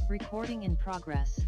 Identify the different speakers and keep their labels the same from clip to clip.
Speaker 1: Recording in progress.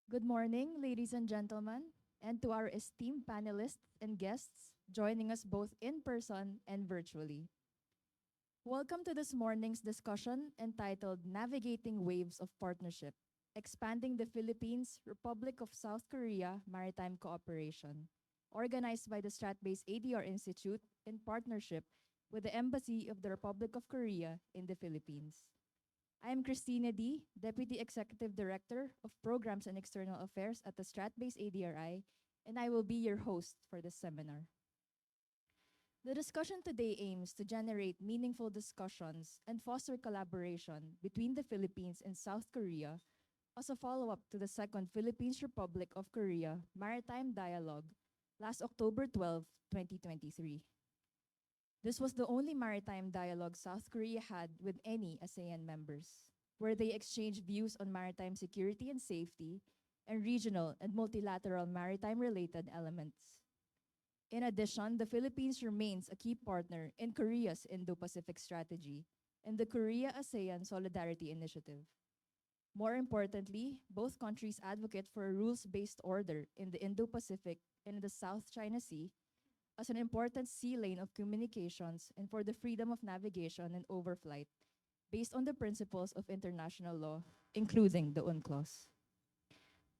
Speaker 1: Good morning, ladies and gentlemen, and to our esteemed panelists and guests joining us both in person and virtually. Welcome to this morning's discussion entitled Navigating Waves of Partnership, Expanding the Philippines, Republic of South Korea Maritime Cooperation, organized by the Strat-based ADR Institute in partnership with the Embassy of the Republic of Korea in the Philippines. I am Christina D., Deputy Executive Director of Programs and External Affairs at the Strat-based ADRi, and I will be your host for this seminar. The discussion today aims to generate meaningful discussions and foster collaboration between the Philippines and South Korea as a follow-up to the second Philippines-Republic of Korea Maritime Dialogue last October 12, 2023. This was the only maritime dialogue South Korea had with any ASEAN members, where they exchanged views on maritime security and safety and regional and multilateral maritime-related elements. In addition, the Philippines remains a key partner in Korea's Indo-Pacific strategy and the Korea-ASEAN Solidarity Initiative. More importantly, both countries advocate for a rules-based order in the Indo-Pacific and in the South China Sea as an important sea lane of communications and for the freedom of navigation and overflight based on the principles of international law, including the UNCLOS.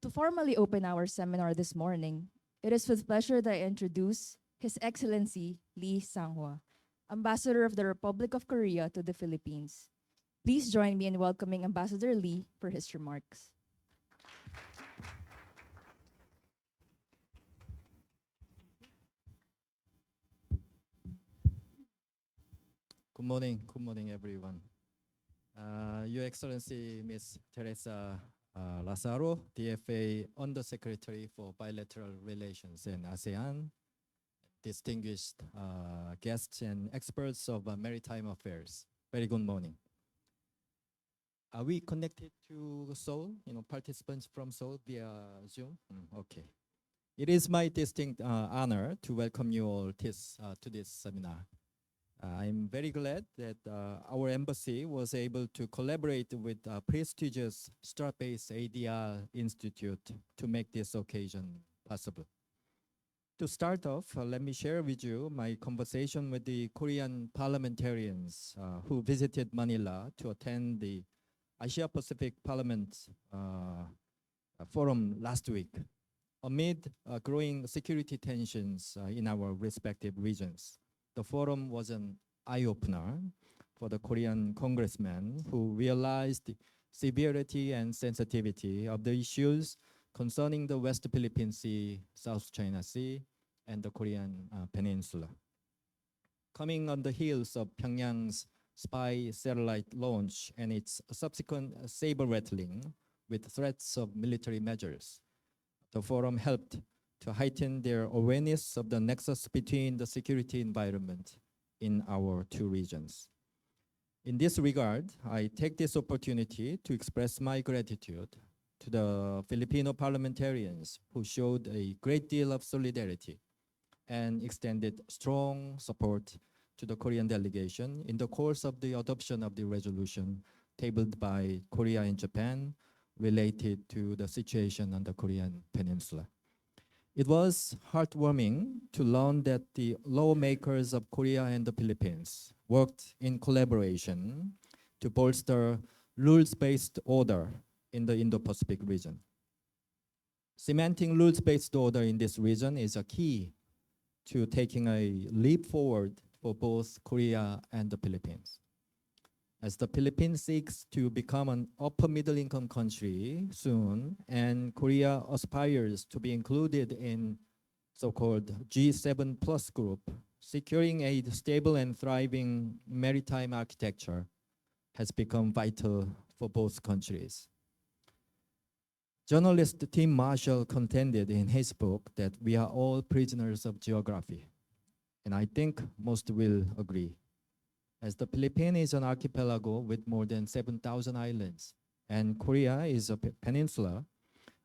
Speaker 1: To formally open our seminar this morning, it is with pleasure that I introduce His Excellency Lee Sang-hwa, Ambassador of the Republic of Korea to the Philippines. Please join me in welcoming Ambassador Lee for his remarks.
Speaker 2: Good morning, everyone. Your Excellency, Ms. Teresa Lazaro, DFA Undersecretary for Bilateral Relations in ASEAN, distinguished guests and experts of maritime affairs. Very good morning. Are we connected to Seoul? Participants from Seoul via Zoom? Okay. It is my distinct honor to welcome you all to this seminar. I'm very glad that our embassy was able to collaborate with prestigious Strat-based ADR Institute to make this occasion possible. To start off, let me share with you my conversation with the Korean parliamentarians who visited Manila to attend the Asia-Pacific Parliament Forum last week. Amid growing security tensions in our respective regions, the forum was an eye-opener for the Korean congressmen who realized the severity and sensitivity of the issues concerning the West Philippine Sea, South China Sea, and the Korean Peninsula. Coming on the heels of Pyongyang's spy satellite launch and its subsequent saber-rattling with threats of military measures, the forum helped to heighten their awareness of the nexus between the security environment in our two regions. In this regard, I take this opportunity to express my gratitude to the Filipino parliamentarians who showed a great deal of solidarity and extended strong support to the Korean delegation in the course of the adoption of the resolution tabled by Korea and Japan related to the situation on the Korean Peninsula. It was heartwarming to learn that the lawmakers of Korea and the Philippines worked in collaboration to bolster rules-based order in the Indo-Pacific region. Cementing rules-based order in this region is a key to taking a leap forward for both Korea and the Philippines. As the Philippines seeks to become an upper middle income country soon, and Korea aspires to be included in so-called G7 plus group, securing a stable and thriving maritime architecture has become vital for both countries. Journalist Tim Marshall contended in his book that we are all prisoners of geography, and I think most will agree. As the Philippines is an archipelago with more than 7,000 islands, and Korea is a peninsula,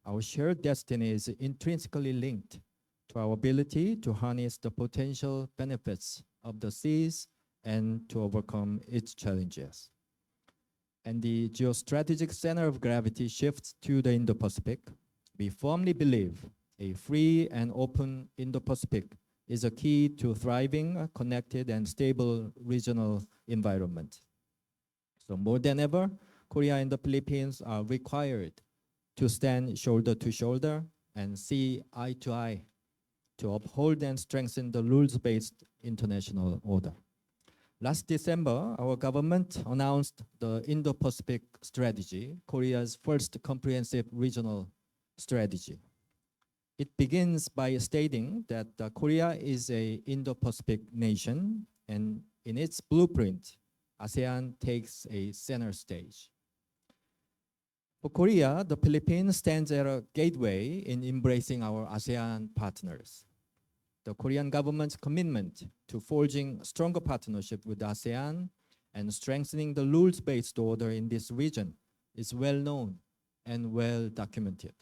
Speaker 2: our shared destiny is intrinsically linked to our ability to harness the potential benefits of the seas and to overcome its challenges. And the geostrategic center of gravity shifts to the Indo-Pacific, We firmly believe a free and open Indo-Pacific is a key to thriving, connected, and stable regional environment. So more than ever, Korea and the Philippines are required to stand shoulder to shoulder and see eye to eye to uphold and strengthen the rules-based international order. Last December, our government announced the Indo-Pacific Strategy, Korea's first comprehensive regional strategy. It begins by stating that Korea is an Indo-Pacific nation, and in its blueprint, ASEAN takes a center stage. For Korea, the Philippines stands at a gateway in embracing our ASEAN partners. The Korean government's commitment to forging stronger partnership with ASEAN and strengthening the rules-based order in this region is well known and well documented.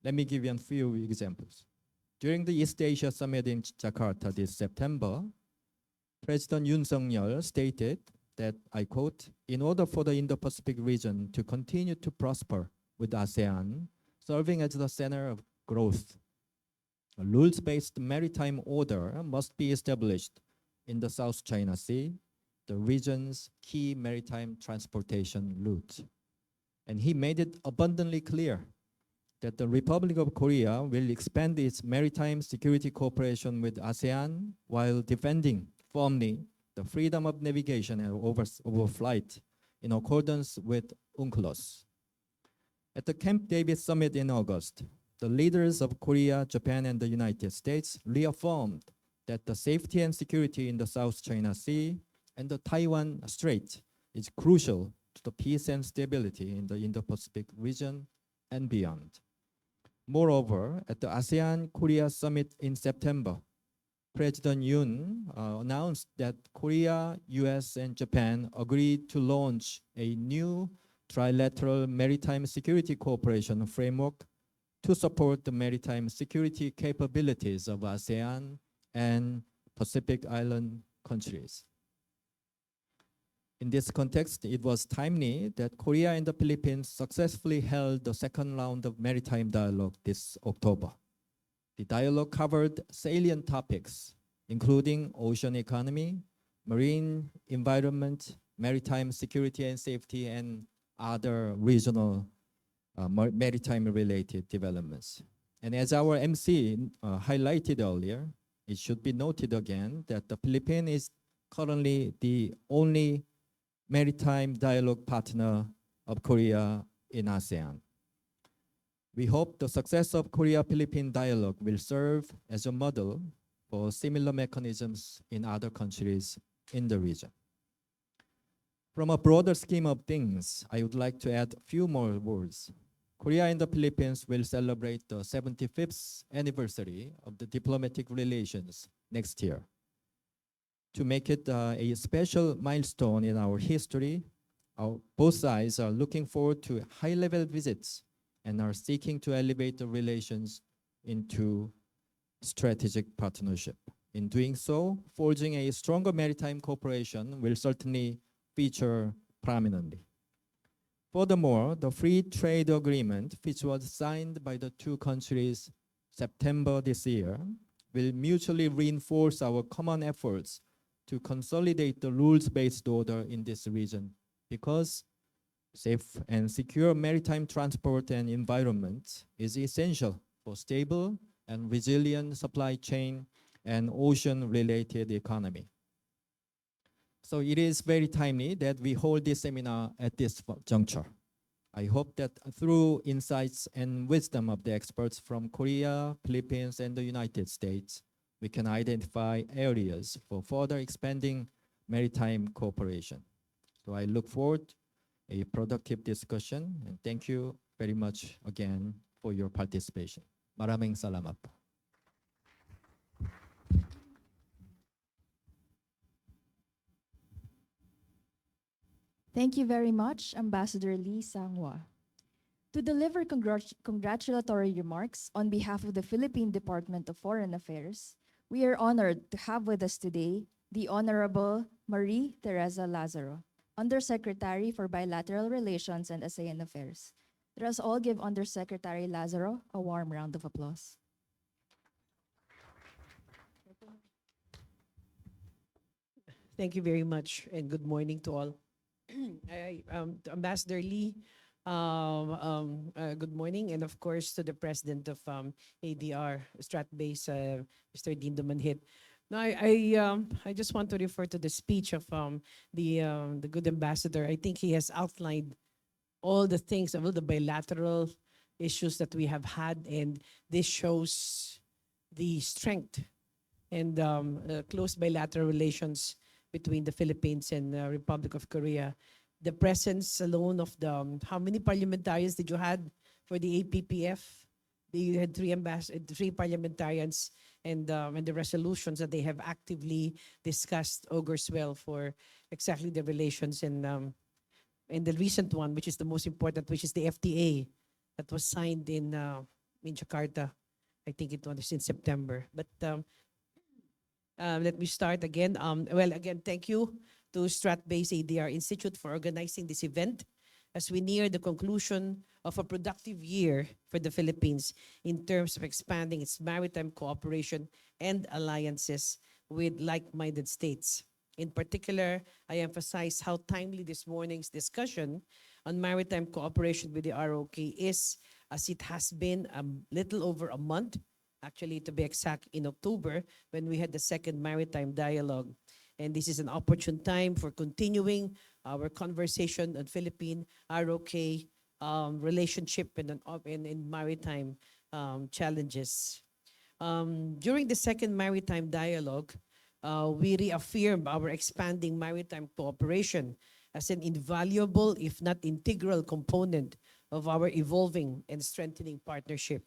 Speaker 2: Let me give you a few examples. During the East Asia Summit in Jakarta this September, President Yoon stated that, I quote, "In order for the Indo-Pacific region to continue to prosper with ASEAN, serving as the center of growth, a rules-based maritime order must be established in the South China Sea, the region's key maritime transportation route." And he made it abundantly clear that the Republic of Korea will expand its maritime security cooperation with ASEAN while defending firmly the freedom of navigation and overflight in accordance with UNCLOS. At the Camp David Summit in August, the leaders of Korea, Japan, and the United States reaffirmed that the safety and security in the South China Sea and the Taiwan Strait is crucial to the peace and stability in the Indo-Pacific region and beyond. Moreover, at the ASEAN-Korea Summit in September, President Yoon announced that Korea, US, and Japan agreed to launch a new trilateral maritime security cooperation framework to support the maritime security capabilities of ASEAN and Pacific Island countries. In this context, it was timely that Korea and the Philippines successfully held the second round of maritime dialogue this October. The dialogue covered salient topics, including ocean economy, marine environment, maritime security and safety, and other regional maritime-related developments. And as our MC highlighted earlier, it should be noted again that the Philippines is currently the only maritime dialogue partner of Korea in ASEAN. We hope the success of Korea-Philippine dialogue will serve as a model for similar mechanisms in other countries in the region. From a broader scheme of things, I would like to add a few more words. Korea and the Philippines will celebrate the 75th anniversary of the diplomatic relations next year. To make it a special milestone in our history, both sides are looking forward to high-level visits and are seeking to elevate the relations into strategic partnership. In doing so, forging a stronger maritime cooperation will certainly feature prominently. Furthermore, the free trade agreement, which was signed by the two countries September this year, will mutually reinforce our common efforts to consolidate the rules-based order in this region, because safe and secure maritime transport and environment is essential for stable and resilient supply chain and ocean-related economy. So it is very timely that we hold this seminar at this juncture. I hope that through insights and wisdom of the experts from Korea, Philippines, and the United States, we can identify areas for further expanding maritime cooperation. So I look forward a productive discussion, and thank you very much again for your participation. Maraming salamat po.
Speaker 1: Thank you very much, Ambassador Lee Sang-hwa. To deliver congratulatory remarks on behalf of the Philippine Department of Foreign Affairs, we are honored to have with us today the Honorable Marie Teresa Lazaro, Undersecretary for Bilateral Relations and ASEAN Affairs. Let us all give Undersecretary Lazaro a warm round of applause.
Speaker 3: Thank you very much, and good morning to all. To Ambassador Lee, good morning, and of course to the President of ADR, Stratbase, Mr. Dean Dumanhit. Now, I just want to refer to the speech of the good ambassador. I think he has outlined all the things, all the bilateral issues that we have had, and this shows the strength and close bilateral relations between the Philippines and Republic of Korea. The presence alone of the how many parliamentarians did you had for the APPF? You had three parliamentarians, and the resolutions that they have actively discussed augurs well for exactly the relations and the recent one, which is the most important, which is the FTA that was signed in Jakarta. I think it was in September. But let me start again. Well, again, thank you to Stratbase ADR Institute for organizing this event as we near the conclusion of a productive year for the Philippines in terms of expanding its maritime cooperation and alliances with like-minded states. In particular, I emphasize how timely this morning's discussion on maritime cooperation with the ROK is, as it has been a little over a month, actually to be exact, in October, when we had the second maritime dialogue. And this is an opportune time for continuing our conversation on Philippine-ROK relationship and in maritime challenges. During the second maritime dialogue, we reaffirmed our expanding maritime cooperation as an invaluable, if not integral, component of our evolving and strengthening partnership.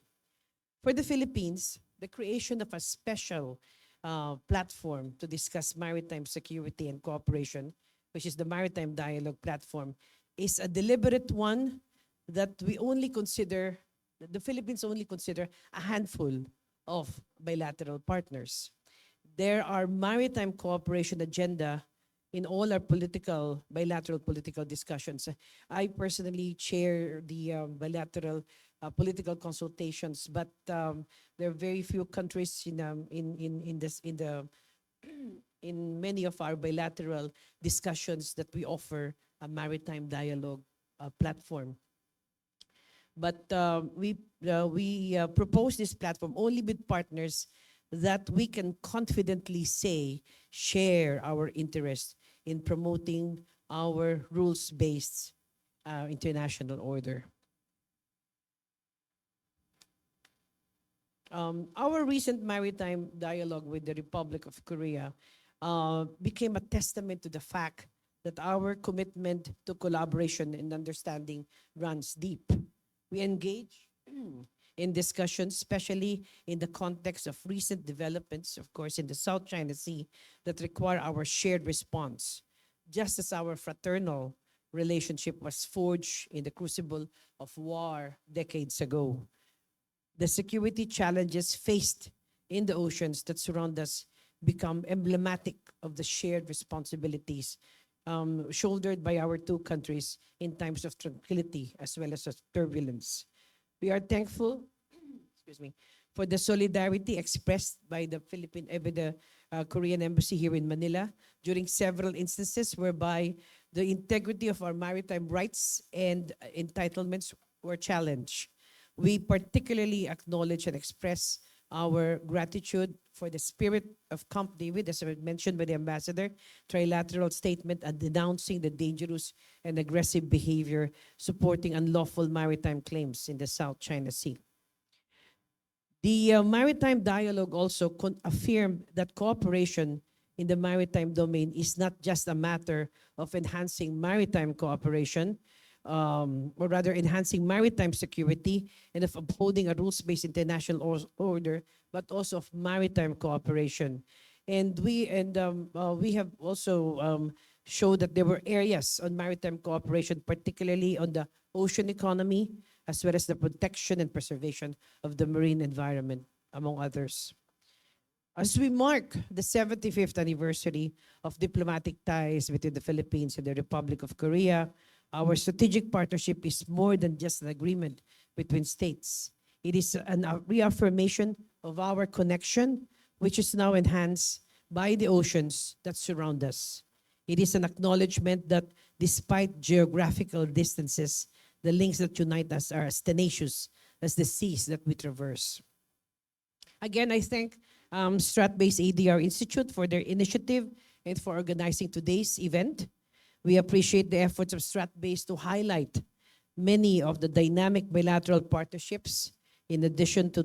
Speaker 3: For the Philippines, the creation of a special platform to discuss maritime security and cooperation, which is the Maritime Dialogue Platform, is a deliberate one that the Philippines only consider a handful of bilateral partners. There are maritime cooperation agenda in all our bilateral political discussions. I personally chair the bilateral political consultations, but there are very few countries in many of our bilateral discussions that we offer a maritime dialogue platform. But we propose this platform only with partners that we can confidently say share our interest in promoting our rules-based international order. Our recent maritime dialogue with the Republic of Korea became a testament to the fact that our commitment to collaboration and understanding runs deep. We engage in discussions, especially in the context of recent developments, of course, in the South China Sea, that require our shared response, just as our fraternal relationship was forged in the crucible of war decades ago. The security challenges faced in the oceans that surround us become emblematic of the shared responsibilities shouldered by our two countries in times of tranquility as well as of turbulence. We are thankful, excuse me, for the solidarity expressed by the Korean Embassy here in Manila during several instances whereby the integrity of our maritime rights and entitlements were challenged. We particularly acknowledge and express our gratitude for the spirit of Camp David, as mentioned by the ambassador, trilateral statement and denouncing the dangerous and aggressive behavior supporting unlawful maritime claims in the South China Sea. The maritime dialogue also affirmed that cooperation in the maritime domain is not just a matter of enhancing maritime cooperation, or rather enhancing maritime security and of upholding a rules-based international order, but also of maritime cooperation. And we have also showed that there were areas on maritime cooperation, particularly on the ocean economy, as well as the protection and preservation of the marine environment, among others. As we mark the 75th anniversary of diplomatic ties between the Philippines and the Republic of Korea, Our strategic partnership is more than just an agreement between states. It is a reaffirmation of our connection, which is now enhanced by the oceans that surround us. It is an acknowledgement that despite geographical distances, the links that unite us are as tenacious as the seas that we traverse. Again, I thank Strat-based ADR Institute for their initiative and for organizing today's event. We appreciate the efforts of Strat-based to highlight many of the dynamic bilateral partnerships in addition to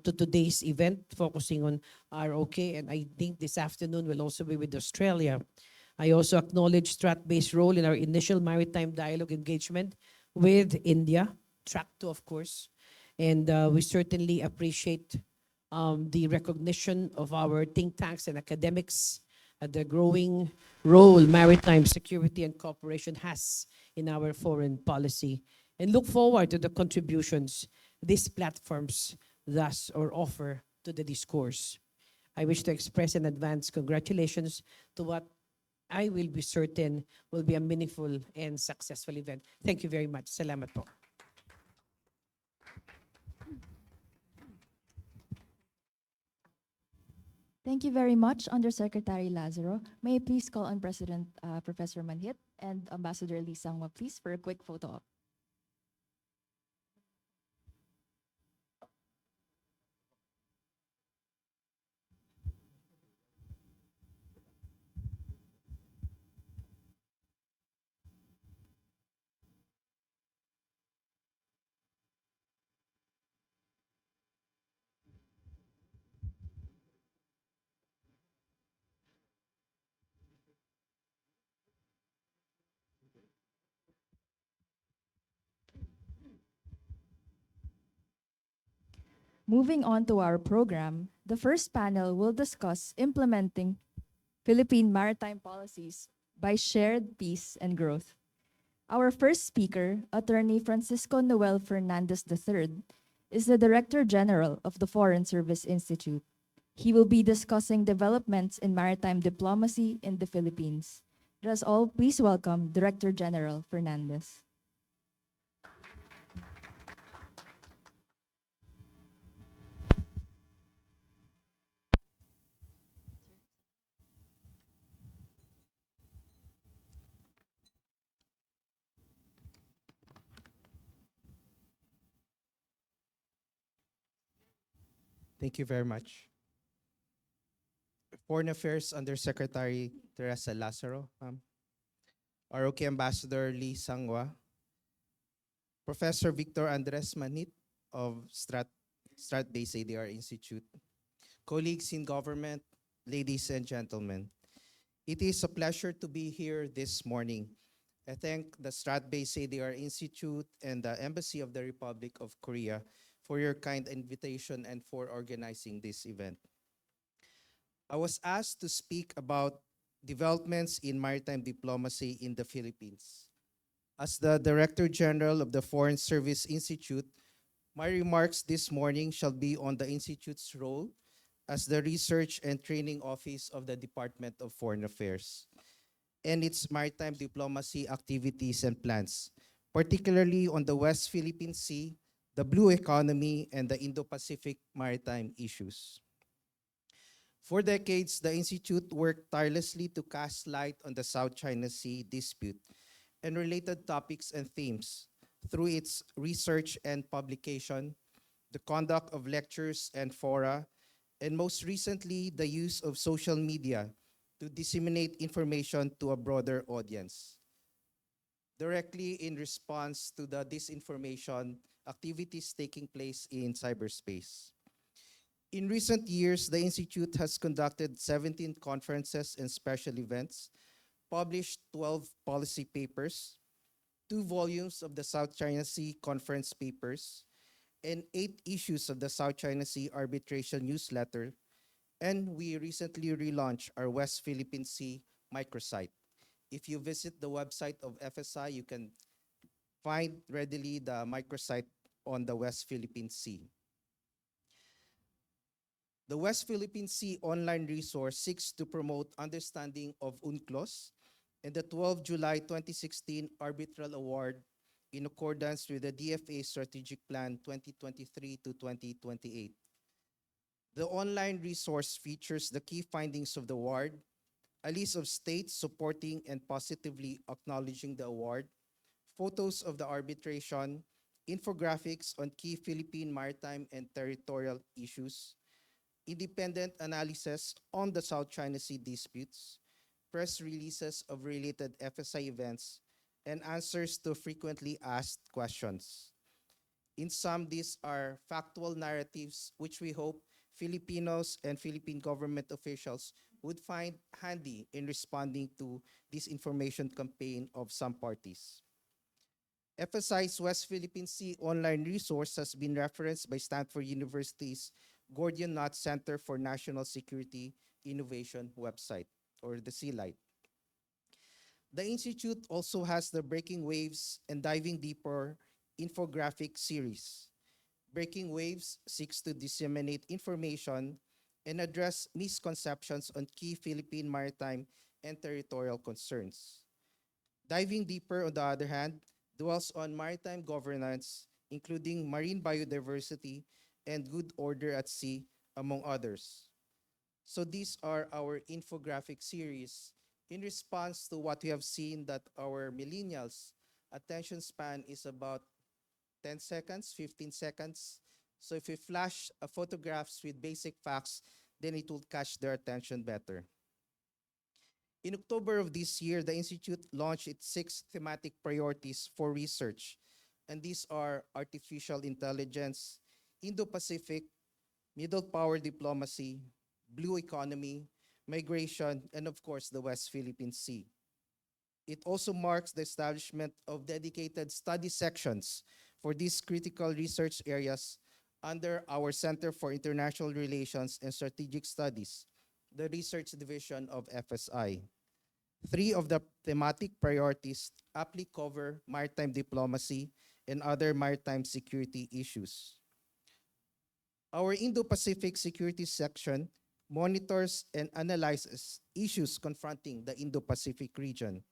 Speaker 3: today's event focusing on ROK, and I think this afternoon will also be with Australia. I also acknowledge Strat-based role in our initial maritime dialogue engagement with India, track 2 of course, and we certainly appreciate the recognition of our think tanks and academics at the growing role maritime security and cooperation has in our foreign policy, and look forward to the contributions these platforms thus or offer to the discourse. I wish to express in advance congratulations to what I will be certain will be a meaningful and successful event. Thank you very much. Salamat po.
Speaker 1: Thank you very much, Undersecretary Lazaro. May I please call on President Professor Manhit and Ambassador Lee Sangwa, please, for a quick photo op. Moving on to our program, the first panel will discuss implementing Philippine maritime policies by shared peace and growth. Our first speaker, Attorney Francisco Noel Fernandez III, is the Director General of the Foreign Service Institute. He will be discussing developments in maritime diplomacy in the Philippines. Let us all please welcome Director General Fernandez.
Speaker 4: Thank you very much. Foreign Affairs Undersecretary Teresa Lazaro, ROK Ambassador Lee Sangwa, Professor Victor Andres Manit of Strat-based ADR Institute, colleagues in government, ladies and gentlemen. It is a pleasure to be here this morning. I thank the Strat-based ADR Institute and the Embassy of the Republic of Korea for your kind invitation and for organizing this event. I was asked to speak about developments in maritime diplomacy in the Philippines. As the Director General of the Foreign Service Institute, my remarks this morning shall be on the Institute's role as the Research and Training Office of the Department of Foreign Affairs and its maritime diplomacy activities and plans, particularly on the West Philippine Sea, the blue economy, and the Indo-Pacific maritime issues. For decades, the Institute worked tirelessly to cast light on the South China Sea dispute and related topics and themes through its research and publication, the conduct of lectures and fora, and most recently, the use of social media to disseminate information to a broader audience, directly in response to the disinformation activities taking place in cyberspace. In recent years, the Institute has conducted 17 conferences and special events, published 12 policy papers, 2 volumes of the South China Sea Conference papers, and 8 issues of the South China Sea Arbitration newsletter, and we recently relaunched our West Philippine Sea microsite. If you visit the website of FSI, you can find readily the microsite on the West Philippine Sea. The West Philippine Sea online resource seeks to promote understanding of UNCLOS, and the 12 July 2016 Arbitral Award in accordance with the DFA Strategic Plan 2023 to 2028. The online resource features the key findings of the award, a list of states supporting and positively acknowledging the award, photos of the arbitration, infographics on key Philippine maritime and territorial issues, independent analysis on the South China Sea disputes, press releases of related FSI events, and answers to frequently asked questions. In sum, these are factual narratives which we hope Filipinos and Philippine government officials would find handy in responding to this information campaign of some parties. FSI's West Philippine Sea online resource has been referenced by Stanford University's Gordian Knot Center for National Security Innovation website, or the CLITE. The Institute also has the Breaking Waves and Diving Deeper infographic series. Breaking Waves seeks to disseminate information and address misconceptions on key Philippine maritime and territorial concerns. Diving Deeper, on the other hand, dwells on maritime governance, including marine biodiversity and good order at sea, among others. So these are our infographic series in response to what we have seen that our millennials' attention span is about 10 seconds, 15 seconds. So if we flash photographs with basic facts, then it will catch their attention better. In October of this year, the Institute launched its 6 thematic priorities for research, and these are artificial intelligence, Indo-Pacific, middle power diplomacy, blue economy, migration, and of course, the West Philippine Sea. It also marks the establishment of dedicated study sections for these critical research areas under our Center for International Relations and Strategic Studies, the research division of FSI. 3 of the thematic priorities aptly cover maritime diplomacy and other maritime security issues. Our Indo-Pacific Security section monitors and analyzes issues confronting the Indo-Pacific region,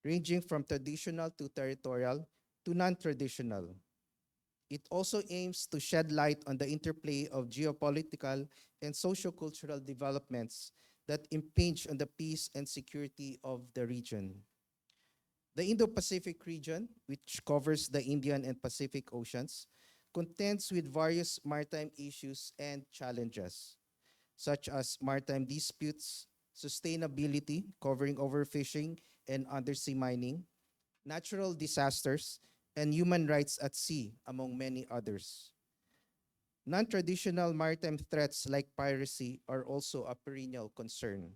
Speaker 4: ranging from traditional to territorial to non-traditional. It also aims to shed light on the interplay of geopolitical and socio-cultural developments that impinge on the peace and security of the region. The Indo-Pacific region, which covers the Indian and Pacific Oceans, contends with various maritime issues and challenges, such as maritime disputes, sustainability, covering overfishing and undersea mining, natural disasters, and human rights at sea, among many others. Non-traditional maritime threats like piracy are also a perennial concern.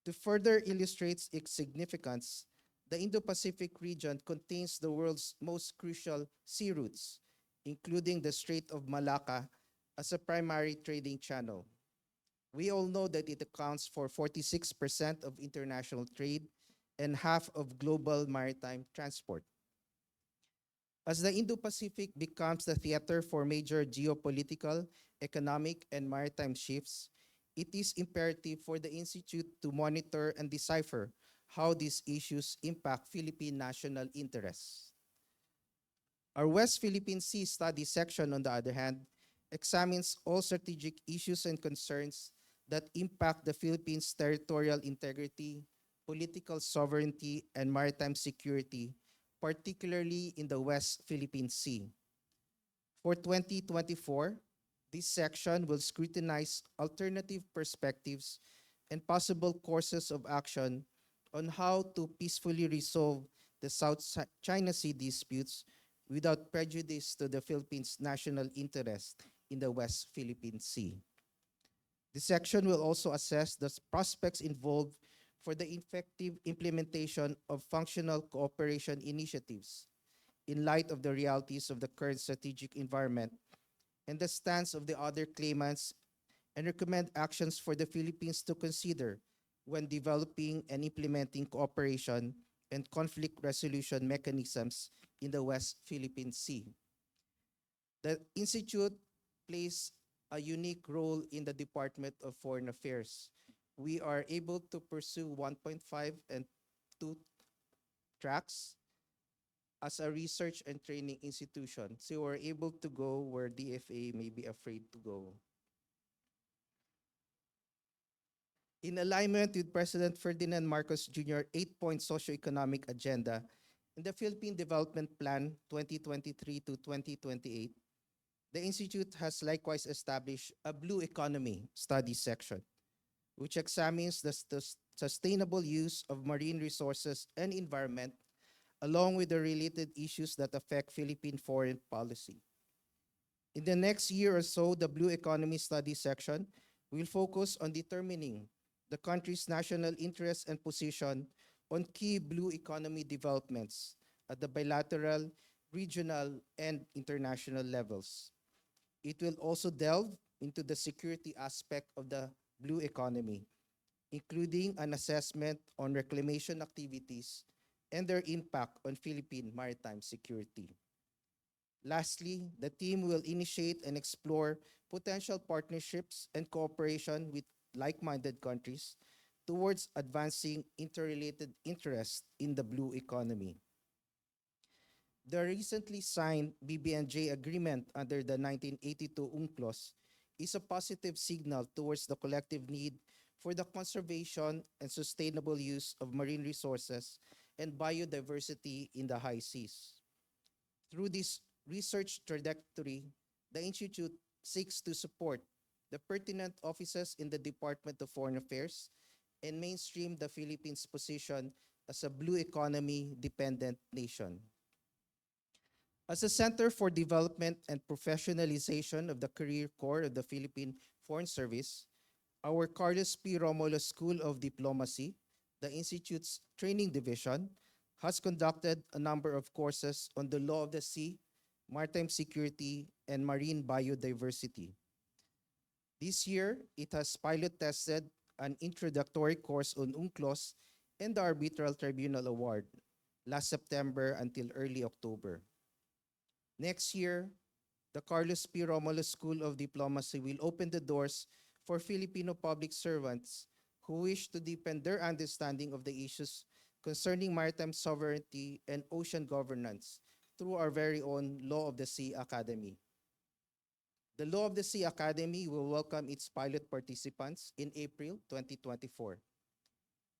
Speaker 4: To further illustrate its significance, the Indo-Pacific region contains the world's most crucial sea routes, including the Strait of Malacca as a primary trading channel. We all know that it accounts for 46% of international trade and half of global maritime transport. As the Indo-Pacific becomes the theater for major geopolitical, economic, and maritime shifts, it is imperative for the Institute to monitor and decipher how these issues impact Philippine national interests. Our West Philippine Sea Study section, on the other hand, examines all strategic issues and concerns that impact the Philippines' territorial integrity, political sovereignty, and maritime security, particularly in the West Philippine Sea. For 2024, this section will scrutinize alternative perspectives and possible courses of action on how to peacefully resolve the South China Sea disputes without prejudice to the Philippines' national interest in the West Philippine Sea. This section will also assess the prospects involved for the effective implementation of functional cooperation initiatives in light of the realities of the current strategic environment and the stance of the other claimants, and recommend actions for the Philippines to consider when developing and implementing cooperation and conflict resolution mechanisms in the West Philippine Sea. The Institute plays a unique role in the Department of Foreign Affairs. We are able to pursue 1.5 and two tracks as a research and training institution. So we're able to go where DFA may be afraid to go. In alignment with President Ferdinand Marcos Jr. 8-point socioeconomic agenda in the Philippine Development Plan 2023 to 2028, the Institute has likewise established a Blue Economy Study section, which examines the sustainable use of marine resources and environment, along with the related issues that affect Philippine foreign policy. In the next year or so, the Blue Economy Study section will focus on determining the country's national interests and position on key blue economy developments at the bilateral, regional, and international levels. It will also delve into the security aspect of the blue economy, including an assessment on reclamation activities and their impact on Philippine maritime security. Lastly, the team will initiate and explore potential partnerships and cooperation with like-minded countries towards advancing interrelated interests in the blue economy. The recently signed BBNJ agreement under the 1982 UNCLOS is a positive signal towards the collective need for the conservation and sustainable use of marine resources and biodiversity in the high seas. Through this research trajectory, the Institute seeks to support the pertinent offices in the Department of Foreign Affairs and mainstream the Philippines' position as a blue economy dependent nation. As a center for development and professionalization of the career corps of the Philippine Foreign Service, our Carlos P. Romulo School of Diplomacy, the Institute's training division, has conducted a number of courses on the law of the sea, maritime security, and marine biodiversity. This year, it has pilot tested an introductory course on UNCLOS and the Arbitral Tribunal Award last September until early October. Next year, the Carlos P. Romulo School of Diplomacy will open the doors for Filipino public servants who wish to deepen their understanding of the issues concerning maritime sovereignty and ocean governance through our very own Law of the Sea Academy. The Law of the Sea Academy will welcome its pilot participants in April 2024.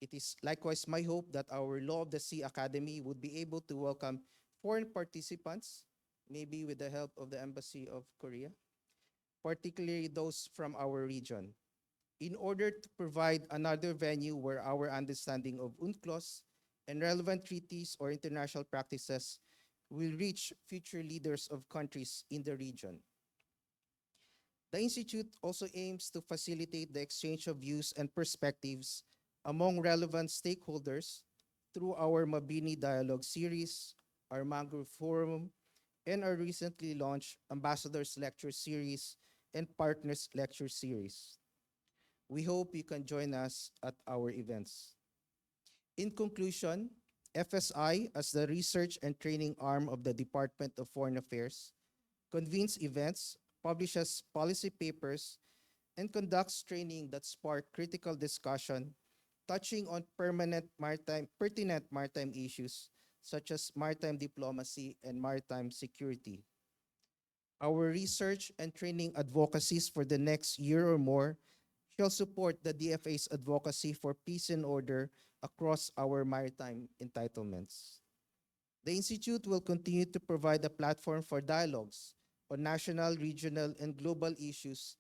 Speaker 4: It is likewise my hope that our Law of the Sea Academy would be able to welcome foreign participants, maybe with the help of the Embassy of Korea, particularly those from our region, in order to provide another venue where our understanding of UNCLOS and relevant treaties or international practices will reach future leaders of countries in the region. The Institute also aims to facilitate the exchange of views and perspectives among relevant stakeholders through our Mabini Dialogue series, our Mangrove Forum, and our recently launched Ambassadors Lecture Series and Partners Lecture Series. We hope you can join us at our events. In conclusion, FSI, as the research and training arm of the Department of Foreign Affairs, convenes events, publishes policy papers, and conducts training that spark critical discussion touching on pertinent maritime issues such as maritime diplomacy and maritime security. Our research and training advocacies for the next year or more shall support the DFA's advocacy for peace and order across our maritime entitlements. The Institute will continue to provide a platform for dialogues on national, regional, and global issues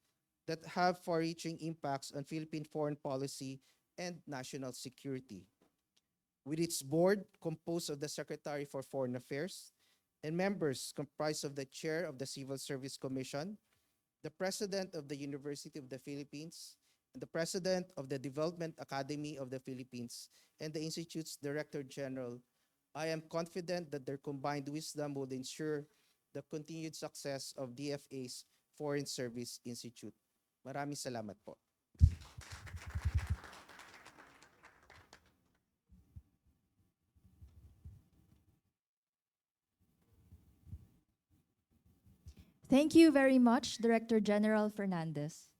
Speaker 4: that have far-reaching impacts on Philippine foreign policy and national security. With its board composed of the Secretary for Foreign Affairs and members comprised of the Chair of the Civil Service Commission, the President of the University of the Philippines, and the President of the Development Academy of the Philippines, and the Institute's Director General, I am confident that their combined wisdom will ensure the continued success of DFA's Foreign Service Institute. Maraming salamat po.
Speaker 1: Thank you very much, Director General Fernandez.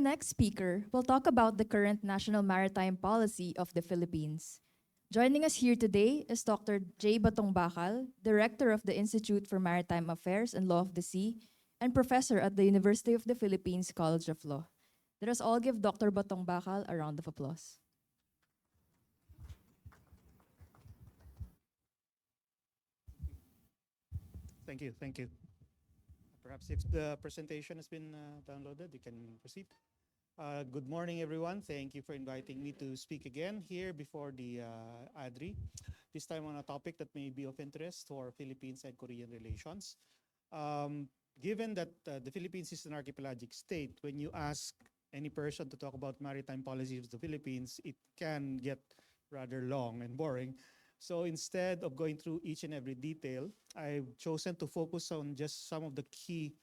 Speaker 1: next speaker will talk about the current national maritime policy of the Philippines. Joining us here today is Dr. J. Batong Bakal, Director of the Institute for Maritime Affairs and Law of the Sea, and Professor at the University of the Philippines College of Law. Let us all give Dr. Batong Bakal a round of applause.
Speaker 5: Thank you. Thank you. Perhaps if the presentation has been downloaded, you can proceed. Good morning, everyone. Thank you for inviting me to speak again here before the ADRi, this time on a topic that may be of interest for Philippines and Korean relations. Given that the Philippines is an archipelagic state, when you ask any person to talk about maritime policies of the Philippines, it can get rather long and boring. So instead of going through each and every detail, I've chosen to focus on just some of the key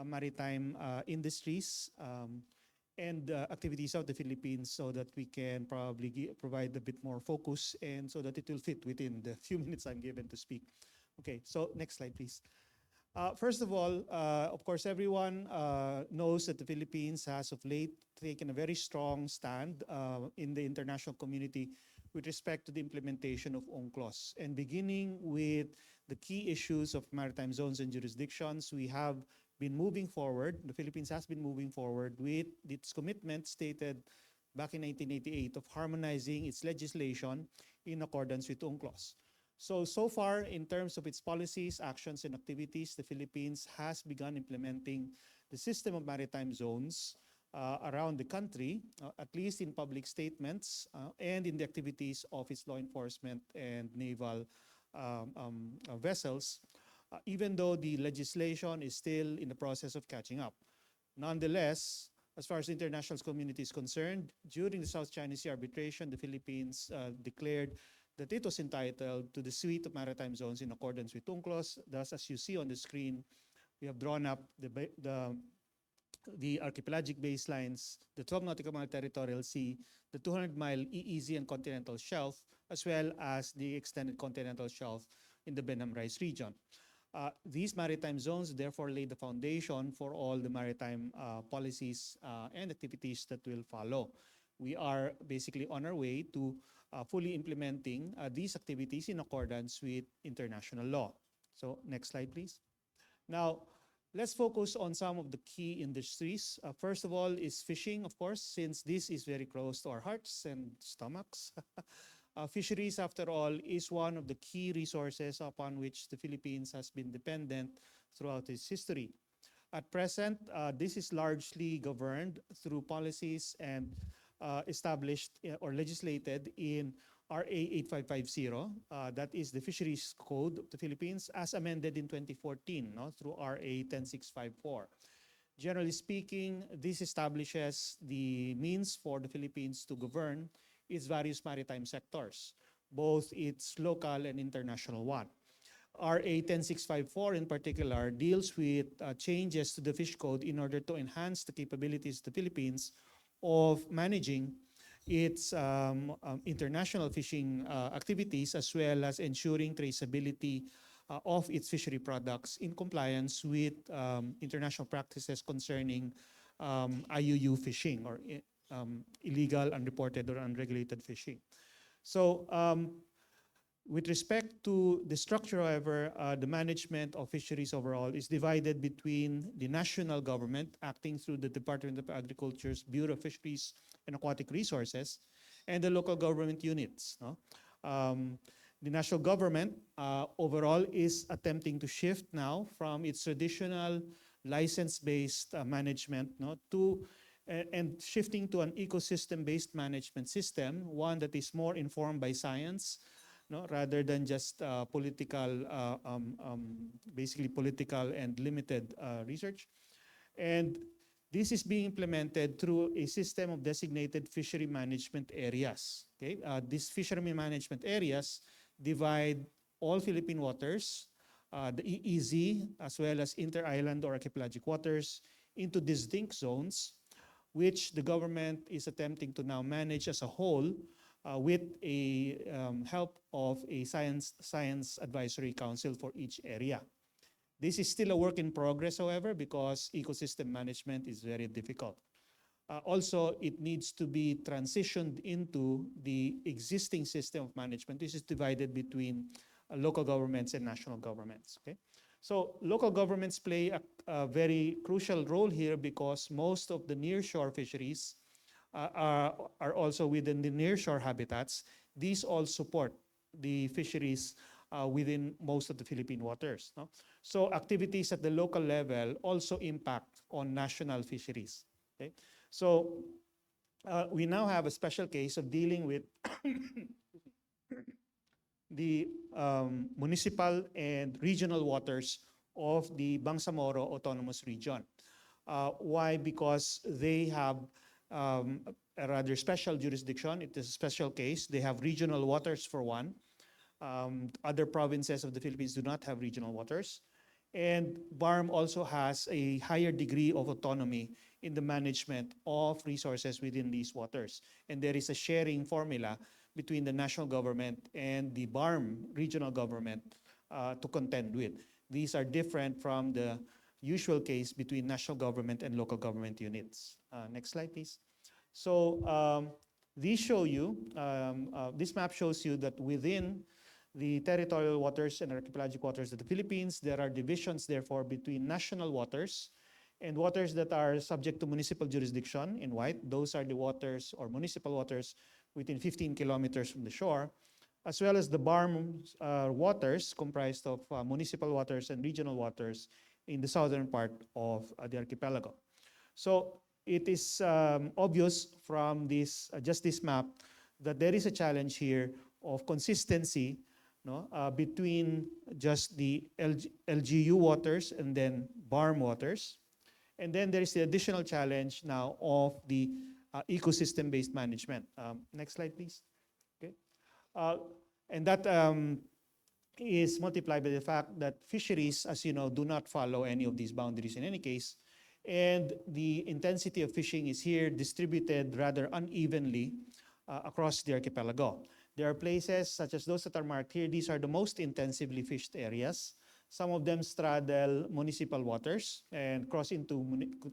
Speaker 5: maritime industries and activities of the Philippines so that we can probably provide a bit more focus and so that it will fit within the few minutes I'm given to speak. Okay, so next slide, please. First of all, of course, everyone knows that the Philippines has of late taken a very strong stand in the international community with respect to the implementation of UNCLOS. And beginning with the key issues of maritime zones and jurisdictions, we have been moving forward, the Philippines has been moving forward with its commitment stated back in 1988 of harmonizing its legislation in accordance with UNCLOS. So far, in terms of its policies, actions, and activities, the Philippines has begun implementing the system of maritime zones around the country, at least in public statements and in the activities of its law enforcement and naval vessels, even though the legislation is still in the process of catching up. Nonetheless, as far as the international community is concerned, during the South China Sea arbitration, the Philippines declared that it was entitled to the suite of maritime zones in accordance with UNCLOS. Thus, as you see on the screen, we have drawn up the archipelagic baselines, the 12 nautical mile territorial sea, the 200-mile EEZ and continental shelf, as well as the extended continental shelf in the Benham-Rice region. These maritime zones therefore lay the foundation for all the maritime policies and activities that will follow. We are basically on our way to fully implementing these activities in accordance with international law. So next slide, please. Now, let's focus on some of the key industries. First of all is fishing, of course, since this is very close to our hearts and stomachs. Fisheries, after all, is one of the key resources upon which the Philippines has been dependent throughout its history. At present, this is largely governed through policies and established or legislated in RA 8550, that is the Fisheries Code of the Philippines, as amended in 2014 through RA 10654. Generally speaking, this establishes the means for the Philippines to govern its various maritime sectors, both its local and international one. RA 10654 in particular deals with changes to the Fish Code in order to enhance the capabilities of the Philippines of managing its international fishing activities, as well as ensuring traceability of its fishery products in compliance with international practices concerning IUU fishing or illegal, unreported, or unregulated fishing. So with respect to the structure, however, the management of fisheries overall is divided between the national government, acting through the Department of Agriculture's Bureau of Fisheries and Aquatic Resources, and the local government units. The national government overall is attempting to shift now from its traditional license-based management to and shifting to an ecosystem-based management system, one that is more informed by science, rather than just basically political and limited research. And this is being implemented through a system of designated fishery management areas. Okay? These fishery management areas divide all Philippine waters, the EEZ, as well as inter-island or archipelagic waters, into distinct zones, which the government is attempting to now manage as a whole with a help of a science advisory council for each area. This is still a work in progress, however, because ecosystem management is very difficult. Also, it needs to be transitioned into the existing system of management. This is divided between local governments and national governments. Okay, so local governments play a very crucial role here because most of the nearshore fisheries are also within the nearshore habitats. These all support the fisheries within most of the Philippine waters. No? So activities at the local level also impact on national fisheries. Okay? So we now have a special case of dealing with the municipal and regional waters of the Bangsamoro Autonomous Region. Why? Because they have a rather special jurisdiction. It is a special case. They have regional waters for one. Other provinces of the Philippines do not have regional waters. And BARM also has a higher degree of autonomy in the management of resources within these waters. And there is a sharing formula between the national government and the BARM regional government to contend with. These are different from the usual case between national government and local government units. Next slide, please. So these show you, this map shows you that within the territorial waters and archipelagic waters of the Philippines, there are divisions, therefore, between national waters and waters that are subject to municipal jurisdiction in white. Those are the waters or municipal waters within 15 kilometers from the shore, as well as the BARM waters comprised of municipal waters and regional waters in the southern part of the archipelago. So it is obvious from this, just this map, that there is a challenge here of consistency, no, between just the LGU waters and then BARM waters. And then there is the additional challenge now of the ecosystem-based management. Next slide, please. Okay. And that is multiplied by the fact that fisheries, as you know, do not follow any of these boundaries in any case. And the intensity of fishing is here distributed rather unevenly across the archipelago. There are places such as those that are marked here. These are the most intensively fished areas. Some of them straddle municipal waters and cross into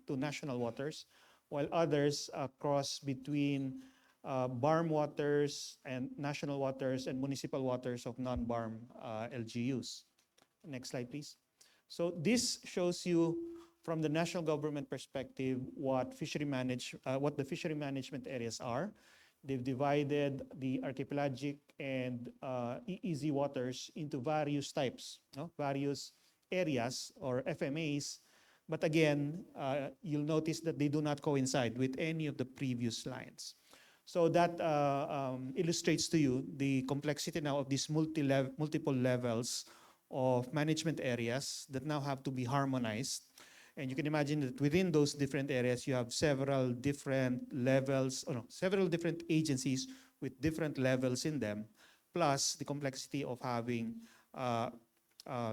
Speaker 5: national waters, while others cross between BARM waters and national waters and municipal waters of non-BARM LGUs. Next slide, please. So this shows you from the national government perspective what the fishery management areas are. They've divided the archipelagic and EEZ waters into various types, no? Various areas or FMAs. But again, you'll notice that they do not coincide with any of the previous lines. So that illustrates to you the complexity now of these multiple levels of management areas that now have to be harmonized. And you can imagine that within those different areas, you have several different levels, several different agencies with different levels in them, plus the complexity of having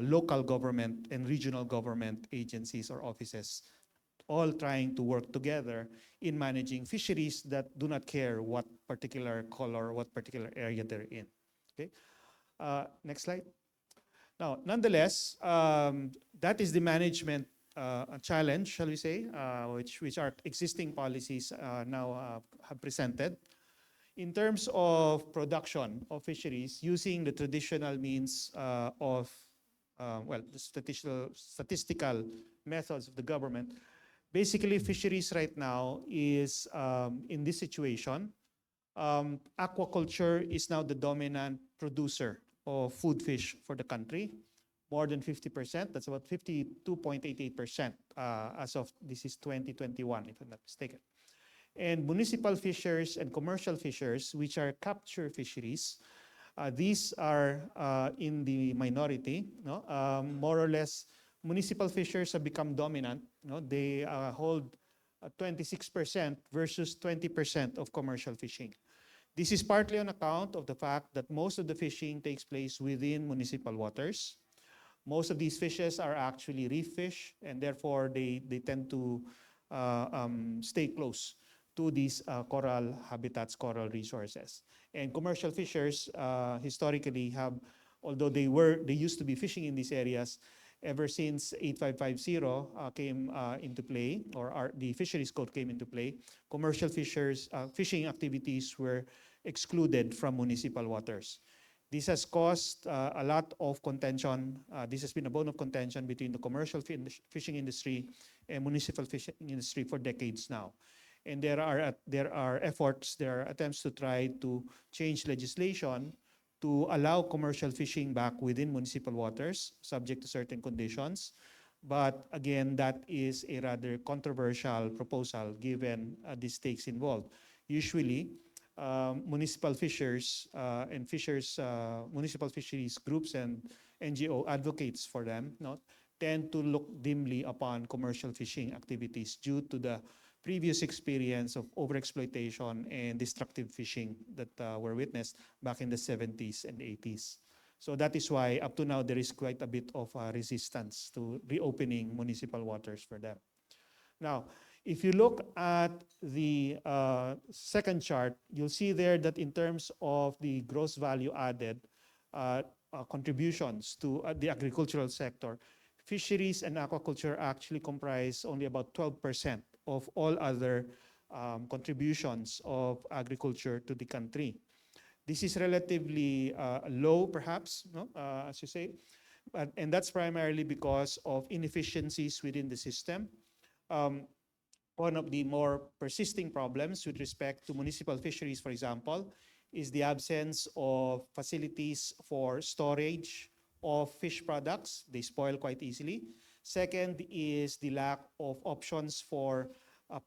Speaker 5: local government and regional government agencies or offices all trying to work together in managing fisheries that do not care what particular color, what particular area they're in. Okay. Next slide. Now, nonetheless, that is the management challenge, shall we say, which our existing policies now have presented. In terms of production of fisheries, using the traditional means of, the statistical methods of the government, basically fisheries right now is in this situation. Aquaculture is now the dominant producer of food fish for the country. More than 50%, that's about 52.88% as of, this is 2021, if I'm not mistaken. And municipal fishers and commercial fishers, which are capture fisheries, these are in the minority. No? More or less, municipal fishers have become dominant. No? They hold 26% versus 20% of commercial fishing. This is partly on account of the fact that most of the fishing takes place within municipal waters. Most of these fishes are actually reef fish, and therefore they tend to stay close to these coral habitats, coral resources. And commercial fishers historically have, although they used to be fishing in these areas, ever since 8550 came into play, or the Fisheries Code came into play, commercial fishing activities were excluded from municipal waters. This has caused a lot of contention. This has been a bone of contention between the commercial fishing industry and municipal fishing industry for decades now. And there are efforts, there are attempts to try to change legislation to allow commercial fishing back within municipal waters, subject to certain conditions. But again, that is a rather controversial proposal given the stakes involved. Usually, municipal fishers and municipal fisheries groups and NGO advocates for them, tend to look dimly upon commercial fishing activities due to the previous experience of overexploitation and destructive fishing that were witnessed back in the 70s and 80s. So that is why up to now there is quite a bit of resistance to reopening municipal waters for them. Now, if you look at the second chart, you'll see there that in terms of the gross value added contributions to the agricultural sector, fisheries and aquaculture actually comprise only about 12% of all other contributions of agriculture to the country. This is relatively low, perhaps, as you say, and that's primarily because of inefficiencies within the system. One of the more persisting problems with respect to municipal fisheries, for example, is the absence of facilities for storage of fish products. They spoil quite easily. Second is the lack of options for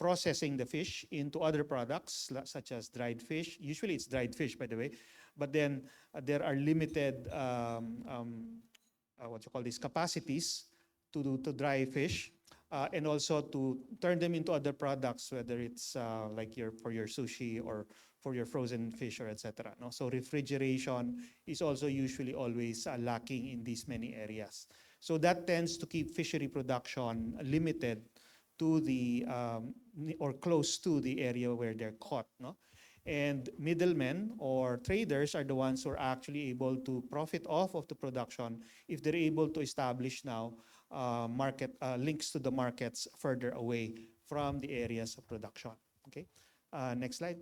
Speaker 5: processing the fish into other products, such as dried fish. Usually it's dried fish, by the way, but then there are limited capacities to dry fish, and also to turn them into other products, whether it's like for your sushi or for your frozen fish, or etc. No? So refrigeration is also usually always lacking in these many areas. So that tends to keep fishery production limited to the or close to the area where they're caught. No? And middlemen or traders are the ones who are actually able to profit off of the production if they're able to establish now market links to the markets further away from the areas of production. Okay, next slide.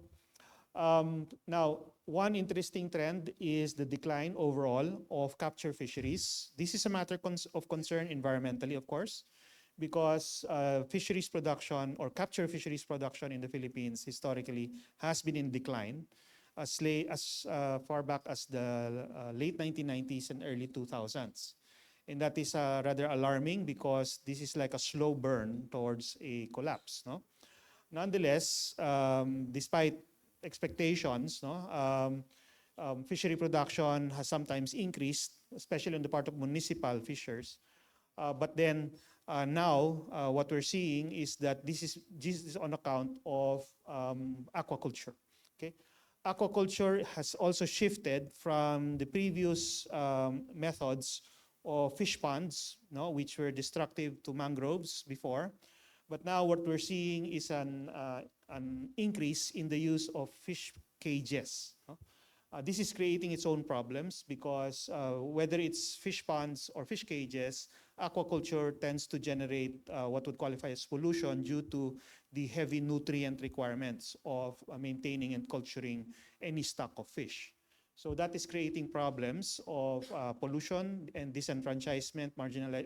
Speaker 5: Now, one interesting trend is the decline overall of capture fisheries. This is a matter of concern environmentally, of course, because fisheries production or capture fisheries production in the Philippines historically has been in decline as far back as the late 1990s and early 2000s. And that is rather alarming because this is like a slow burn towards a collapse. No? Nonetheless, despite expectations, fishery production has sometimes increased, especially on the part of municipal fishers. But then now what we're seeing is that this is on account of aquaculture. Okay, aquaculture has also shifted from the previous methods of fish ponds, which were destructive to mangroves before. But now what we're seeing is an increase in the use of fish cages. This is creating its own problems because whether it's fish ponds or fish cages, aquaculture tends to generate what would qualify as pollution due to the heavy nutrient requirements of maintaining and culturing any stock of fish. So that is creating problems of pollution and disenfranchisement,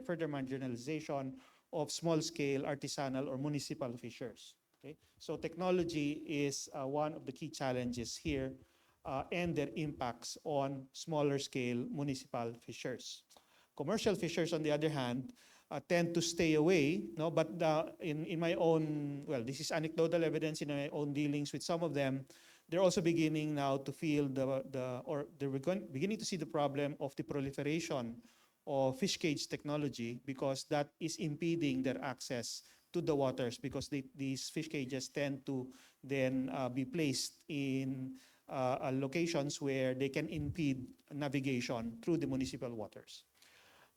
Speaker 5: further marginalization of small-scale artisanal or municipal fishers. Okay? So technology is one of the key challenges here and their impacts on smaller-scale municipal fishers. Commercial fishers, on the other hand, tend to stay away. No, but in my own, well, this is anecdotal evidence in my own dealings with some of them. They're also beginning now to feel they're beginning to see the problem of the proliferation of fish cage technology because that is impeding their access to the waters because these fish cages tend to then be placed in locations where they can impede navigation through the municipal waters.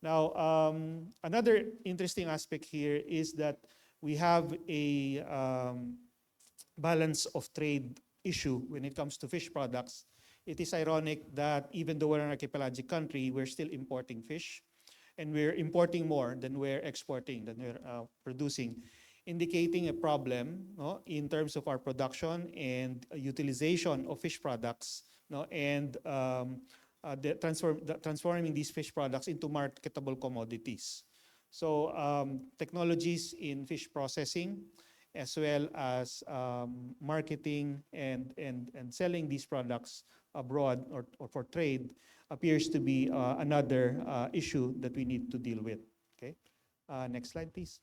Speaker 5: Now, another interesting aspect here is that we have a balance of trade issue when it comes to fish products. It is ironic that even though we're an archipelagic country, we're still importing fish. and we're importing more than we're exporting, than we're producing, indicating a problem, no, in terms of our production and utilization of fish products, no, and transforming these fish products into marketable commodities. So technologies in fish processing, as well as marketing and selling these products abroad or for trade, appears to be another issue that we need to deal with. Okay, next slide, please.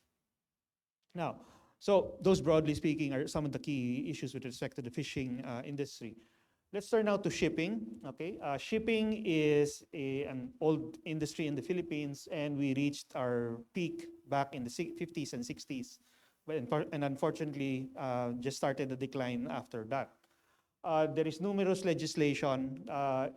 Speaker 5: Now, so those broadly speaking are some of the key issues with respect to the fishing industry. Let's turn now to shipping. Okay, shipping is an old industry in the Philippines, and we reached our peak back in the 50s and 60s, and unfortunately just started the decline after that. There is numerous legislation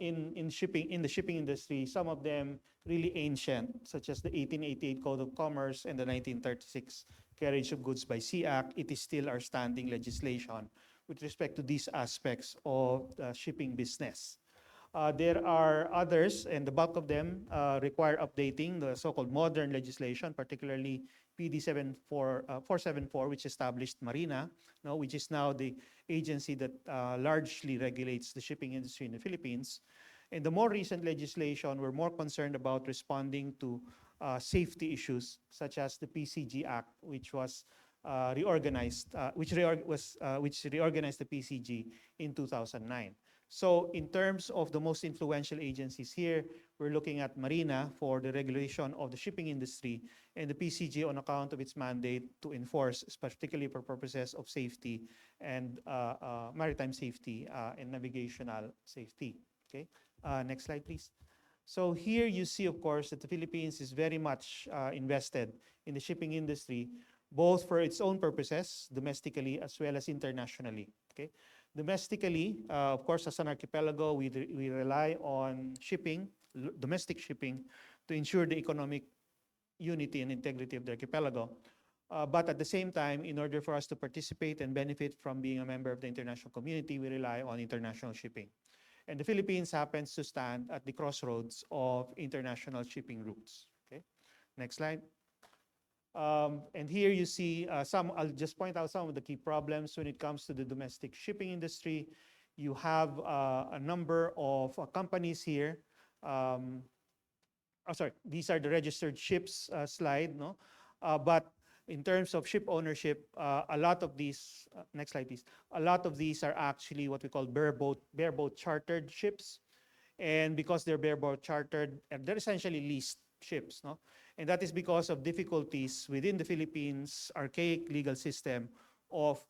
Speaker 5: in the shipping industry, some of them really ancient, such as the 1888 Code of Commerce and the 1936 Carriage of Goods by Sea Act. It is still our standing legislation with respect to these aspects of the shipping business. There are others, and the bulk of them require updating, the so-called modern legislation, particularly PD 474, which established Marina, no, which is now the agency that largely regulates the shipping industry in the Philippines. In the more recent legislation, we're more concerned about responding to safety issues, such as the PCG Act, which was reorganized, which reorganized the PCG in 2009. So in terms of the most influential agencies here, we're looking at Marina for the regulation of the shipping industry, and the PCG on account of its mandate to enforce, particularly for purposes of safety and maritime safety and navigational safety. Okay, next slide, please. So here you see, of course, that the Philippines is very much invested in the shipping industry, both for its own purposes, domestically as well as internationally. Okay, domestically, of course, as an archipelago, we rely on shipping, domestic shipping, to ensure the economic unity and integrity of the archipelago. But at the same time, in order for us to participate and benefit from being a member of the international community, we rely on international shipping. And the Philippines happens to stand at the crossroads of international shipping routes. Okay, next slide. And here you see I'll just point out some of the key problems when it comes to the domestic shipping industry. You have a number of companies here. Sorry, these are the registered ships slide, no? But in terms of ship ownership, a lot of these, next slide please, a lot of these are actually what we call bareboat chartered ships. And because they're bareboat chartered, they're essentially leased ships, no? And that is because of difficulties within the Philippines' archaic legal system of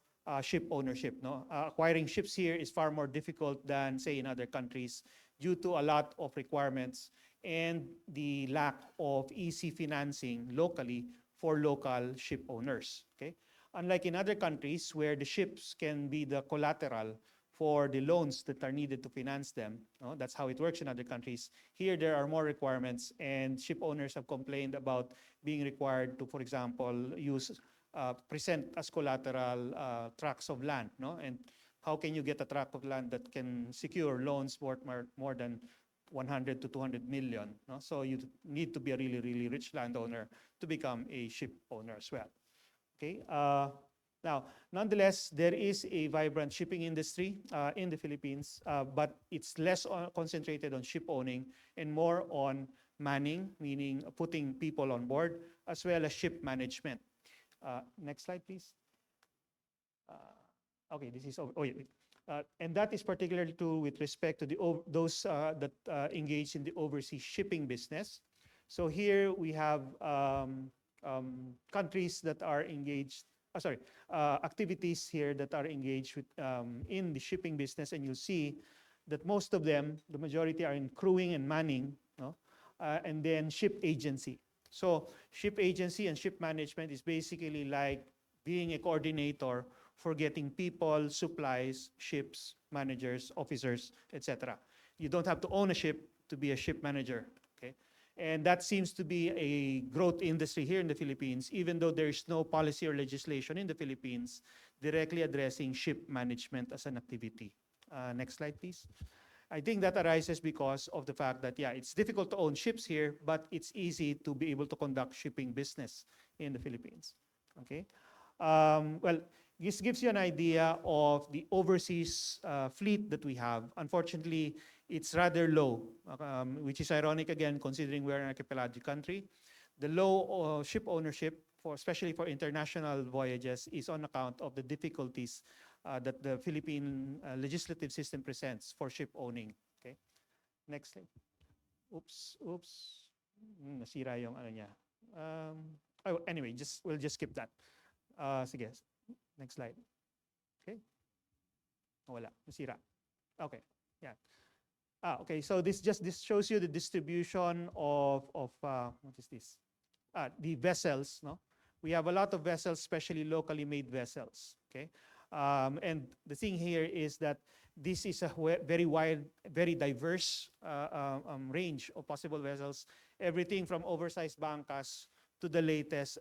Speaker 5: ship ownership, no? Acquiring ships here is far more difficult than, say, in other countries due to a lot of requirements and the lack of easy financing locally for local ship owners. Okay? Unlike in other countries where the ships can be the collateral for the loans that are needed to finance them. No? That's how it works in other countries. Here, there are more requirements, and ship owners have complained about being required to, for example, present as collateral tracts of land. No? And how can you get a tract of land that can secure loans worth more than 100 to 200 million? No? So you need to be a really, really rich landowner to become a ship owner as well. Okay. Now, nonetheless, there is a vibrant shipping industry in the Philippines, but it's less concentrated on ship owning and more on manning, meaning putting people on board, as well as ship management. Next slide, please. Okay, this is, and that is particularly true with respect to those that engage in the overseas shipping business. So here we have countries that are engaged, activities here that are engaged with, in the shipping business, and you'll see that most of them, the majority, are in crewing and manning, no? And then ship agency. So ship agency and ship management is basically like being a coordinator for getting people, supplies, ships, managers, officers, etc. You don't have to own a ship to be a ship manager. Okay? And that seems to be a growth industry here in the Philippines, even though there is no policy or legislation in the Philippines directly addressing ship management as an activity. Next slide, please. I think that arises because of the fact that, yeah, it's difficult to own ships here, but it's easy to be able to conduct shipping business in the Philippines. Okay. Well, this gives you an idea of the overseas fleet that we have. Unfortunately, it's rather low, which is ironic again, considering we're an archipelagic country. The low ship ownership, especially for international voyages, is on account of the difficulties that the Philippine legislative system presents for ship owning. Okay. Next slide. Oops. Nasira yung ano niya. Anyway, we'll just skip that. Sige. Next slide. Okay. Wala. Nasira. Okay. Yeah. Okay. So this shows you the distribution of what is this? The vessels. No, we have a lot of vessels, especially locally made vessels. Okay. And the thing here is that this is a very wide, very diverse range of possible vessels. Everything from oversized bancas to the latest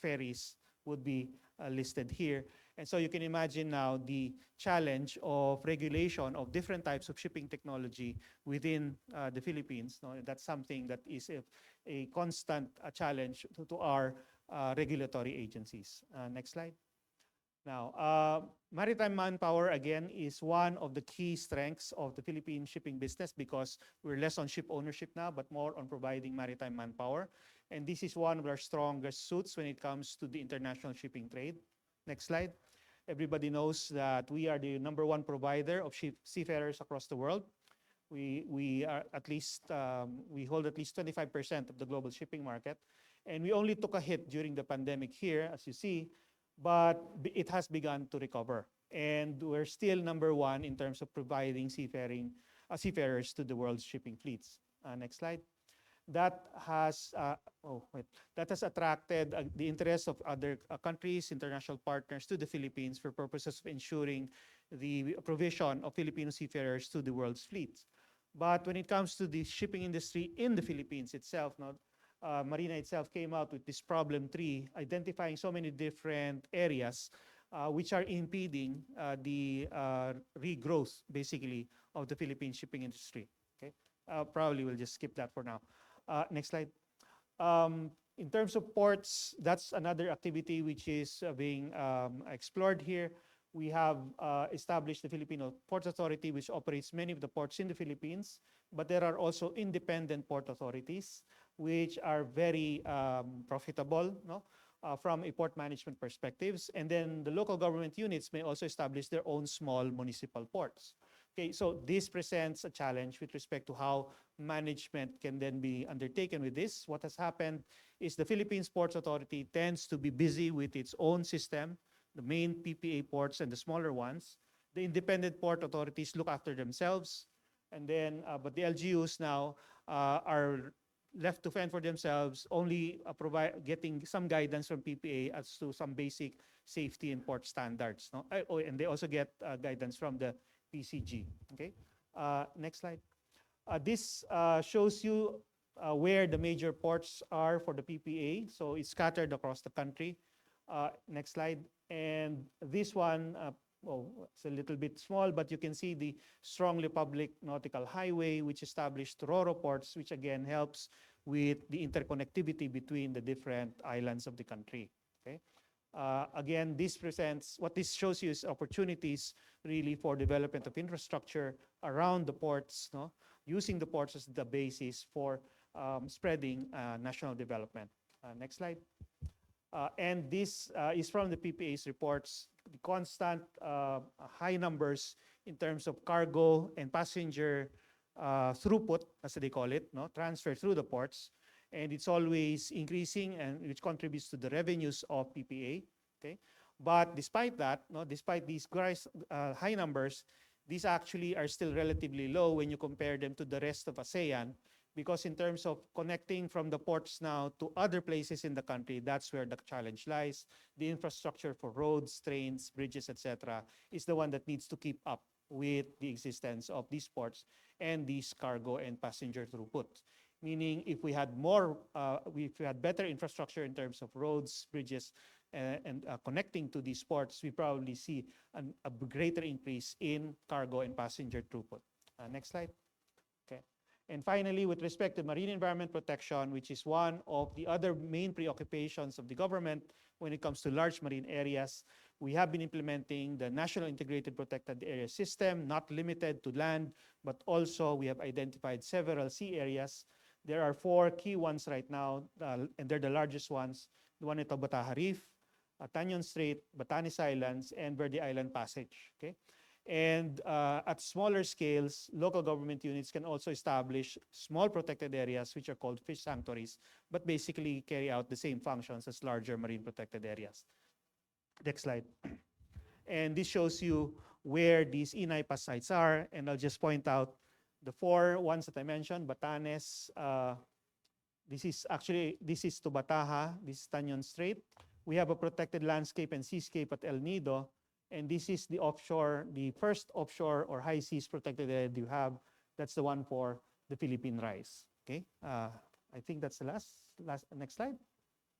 Speaker 5: ferries would be listed here. And so you can imagine now the challenge of regulation of different types of shipping technology within the Philippines. No? That's something that is a constant challenge to our regulatory agencies. Next slide. Now, maritime manpower, again, is one of the key strengths of the Philippine shipping business because we're less on ship ownership now, but more on providing maritime manpower. And this is one of our strongest suits when it comes to the international shipping trade. Next slide. Everybody knows that we are the #1 provider of seafarers across the world. We are at least, we hold at least 25% of the global shipping market. And we only took a hit during the pandemic here, as you see, but it has begun to recover. And we're still #1 in terms of providing seafarers to the world's shipping fleets. Next slide. That has attracted the interest of other countries, international partners to the Philippines for purposes of ensuring the provision of Filipino seafarers to the world's fleets. But when it comes to the shipping industry in the Philippines itself, Marina itself came out with this problem tree, identifying so many different areas which are impeding the regrowth, basically, of the Philippine shipping industry. Okay, probably we'll just skip that for now. Next slide. In terms of ports, that's another activity which is being explored here. We have established the Filipino Ports Authority, which operates many of the ports in the Philippines, but there are also independent port authorities, which are very profitable, from a port management perspectives. And then the local government units may also establish their own small municipal ports. Okay, so this presents a challenge with respect to how management can then be undertaken with this. What has happened is the Philippines Ports Authority tends to be busy with its own system, the main PPA ports and the smaller ones. The independent port authorities look after themselves, and then but the LGUs now are left to fend for themselves, only getting some guidance from PPA as to some basic safety and port standards. And they also get guidance from the PCG. Okay, next slide. This shows you where the major ports are for the PPA. So it's scattered across the country. Next slide. And this one, it's a little bit small, but you can see the strongly public nautical highway, which established RORO ports, which again helps with the interconnectivity between the different islands of the country. Okay. Again, what this shows you is opportunities really for development of infrastructure around the ports, using the ports as the basis for spreading national development. Next slide. And this is from the PPA's reports, the constant high numbers in terms of cargo and passenger throughput, as they call it, transfer through the ports. And it's always increasing, and which contributes to the revenues of PPA. Okay, but despite that, despite these high numbers, these actually are still relatively low when you compare them to the rest of ASEAN, because in terms of connecting from the ports now to other places in the country, that's where the challenge lies. The infrastructure for roads, trains, bridges, etc., is the one that needs to keep up with the existence of these ports and these cargo and passenger throughput. Meaning, if we had better infrastructure in terms of roads, bridges, and connecting to these ports, we probably see a greater increase in cargo and passenger throughput. Next slide. Okay. And finally, with respect to marine environment protection, which is one of the other main preoccupations of the government when it comes to large marine areas, we have been implementing the National Integrated Protected Area System, not limited to land, but also we have identified several sea areas. There are 4 key ones right now, and they're the largest ones. The one at Bataha Reef, Tanyon Strait, Batanes Islands, and Verde Island Passage. Okay? And at smaller scales, local government units can also establish small protected areas, which are called fish sanctuaries, but basically carry out the same functions as larger marine protected areas. Next slide. And this shows you where these INAIPA sites are, and I'll just point out the 4 ones that I mentioned. Batanes, this is to Bataha, this is Tanyon Strait. We have a protected landscape and seascape at El Nido, and this is the offshore, the first offshore or high seas protected area you have. That's the one for the Philippine rice. Okay, I think that's the last. Next slide.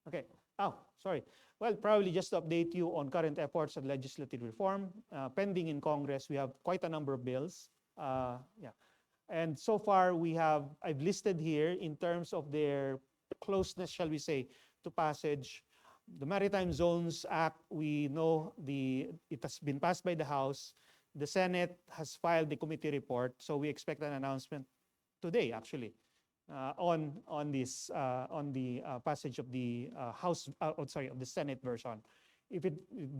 Speaker 5: Okay. Oh, sorry. Well, probably just to update you on current efforts on legislative reform. Pending in Congress, we have quite a number of bills. Yeah. And so far, I've listed here in terms of their closeness, shall we say, to passage. The Maritime Zones Act, we know it has been passed by the House. The Senate has filed the committee report, so we expect an announcement today, actually, on the passage of the of the Senate version. If it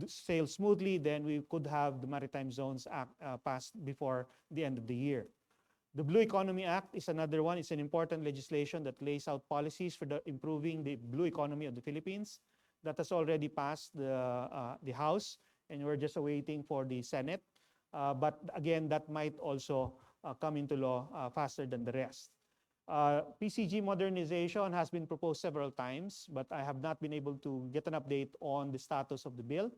Speaker 5: sails smoothly, then we could have the Maritime Zones Act passed before the end of the year. The Blue Economy Act is another one. It's an important legislation that lays out policies for improving the blue economy of the Philippines. That has already passed the House, and we're just awaiting for the Senate. But again, that might also come into law faster than the rest. PCG modernization has been proposed several times, but I have not been able to get an update on the status of the bill.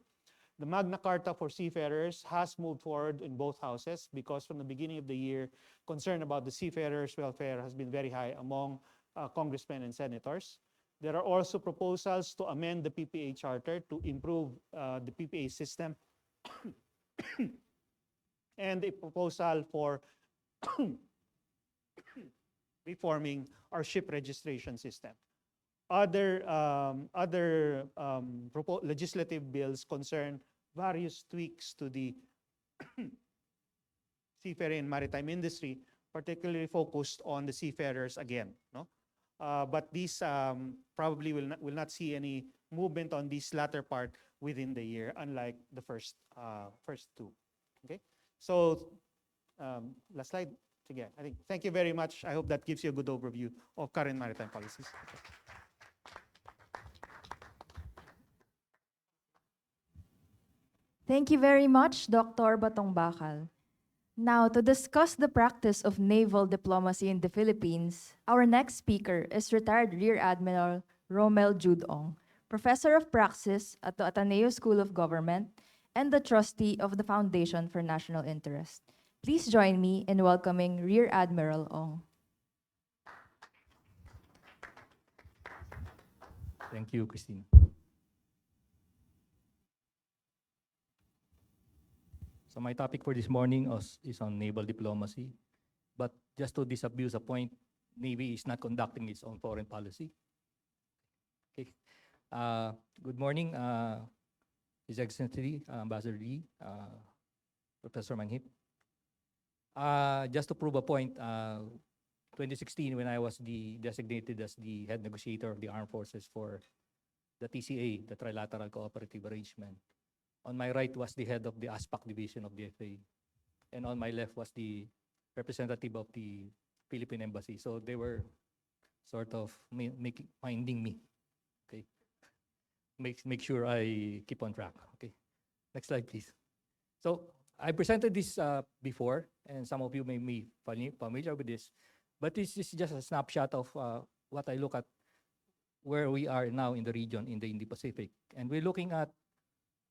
Speaker 5: The Magna Carta for seafarers has moved forward in both houses because from the beginning of the year, concern about the seafarers' welfare has been very high among congressmen and senators. There are also proposals to amend the PPA Charter to improve the PPA system and a proposal for reforming our ship registration system. Other legislative bills concern various tweaks to the seafaring and maritime industry, particularly focused on the seafarers again. No? But these probably will not see any movement on this latter part within the year, unlike the first 2. Okay, so last slide. Again, I think thank you very much. I hope that gives you a good overview of current maritime policies.
Speaker 1: Thank you very much, Dr. Batong Bakal. Now, to discuss the practice of naval diplomacy in the Philippines, our next speaker is retired Rear Admiral Romel Judong, Professor of Praxis at the Ateneo School of Government and the trustee of the Foundation for National Interest. Please join me in welcoming Rear Admiral Ong.
Speaker 6: Thank you, Christine. So my topic for this morning is on naval diplomacy. But just to disabuse a point, Navy is not conducting its own foreign policy. Okay. Good morning, His Excellency, Ambassador Lee, Professor Manghip. Just to prove a point, 2016, when I was designated as the head negotiator of the armed forces for the TCA, the Trilateral Cooperative Arrangement, on my right was the head of the ASPAC division of the FA, and on my left was the representative of the Philippine Embassy. So they were sort of minding me, okay? Make sure I keep on track, okay? Next slide, please. So I presented this before, and some of you may be familiar with this, but this is just a snapshot of what I look at where we are now in the region, in the Indo-Pacific. And we're looking at,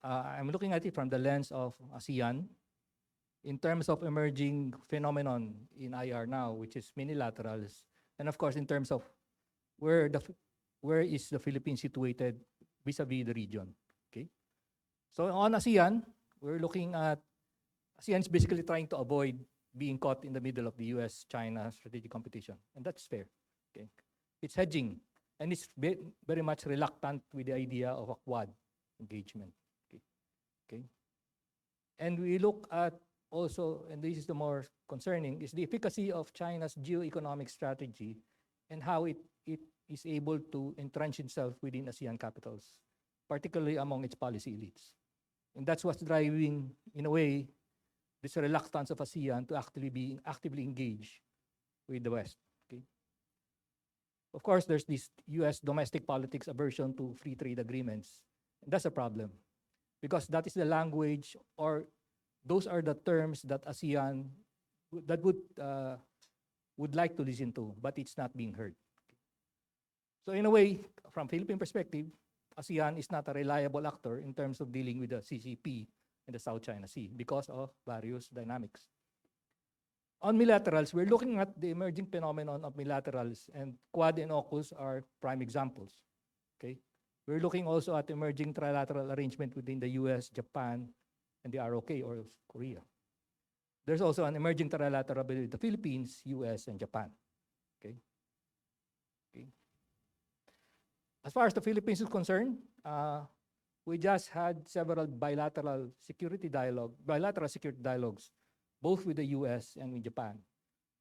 Speaker 6: I'm looking at it from the lens of ASEAN in terms of emerging phenomenon in IR now, which is minilaterals, and of course in terms of where is the Philippines situated vis-a-vis the region, okay? So on ASEAN, we're looking at, ASEAN is basically trying to avoid being caught in the middle of the US-China strategic competition, and that's fair. Okay, it's hedging, and it's very much reluctant with the idea of a quad engagement. Okay, okay, and we look at also, and this is the more concerning, is the efficacy of China's geo-economic strategy and how it is able to entrench itself within ASEAN capitals, particularly among its policy elites. And that's what's driving, in a way, this reluctance of ASEAN to actively engage with the West. Okay? Of course, there's this US domestic politics aversion to free trade agreements. And that's a problem, because that is the language, or those are the terms that ASEAN that would like to listen to, but it's not being heard. So in a way, from Philippine perspective, ASEAN is not a reliable actor in terms of dealing with the CCP in the South China Sea because of various dynamics. On multilaterals, we're looking at the emerging phenomenon of multilaterals, and Quad and AUKUS are prime examples. Okay, we're looking also at emerging trilateral arrangement within the US, Japan, and the ROK, or Korea. There's also an emerging trilateral between the Philippines, US, and Japan. Okay. Okay. As far as the Philippines is concerned, we just had several bilateral security dialogues, both with the US and with Japan.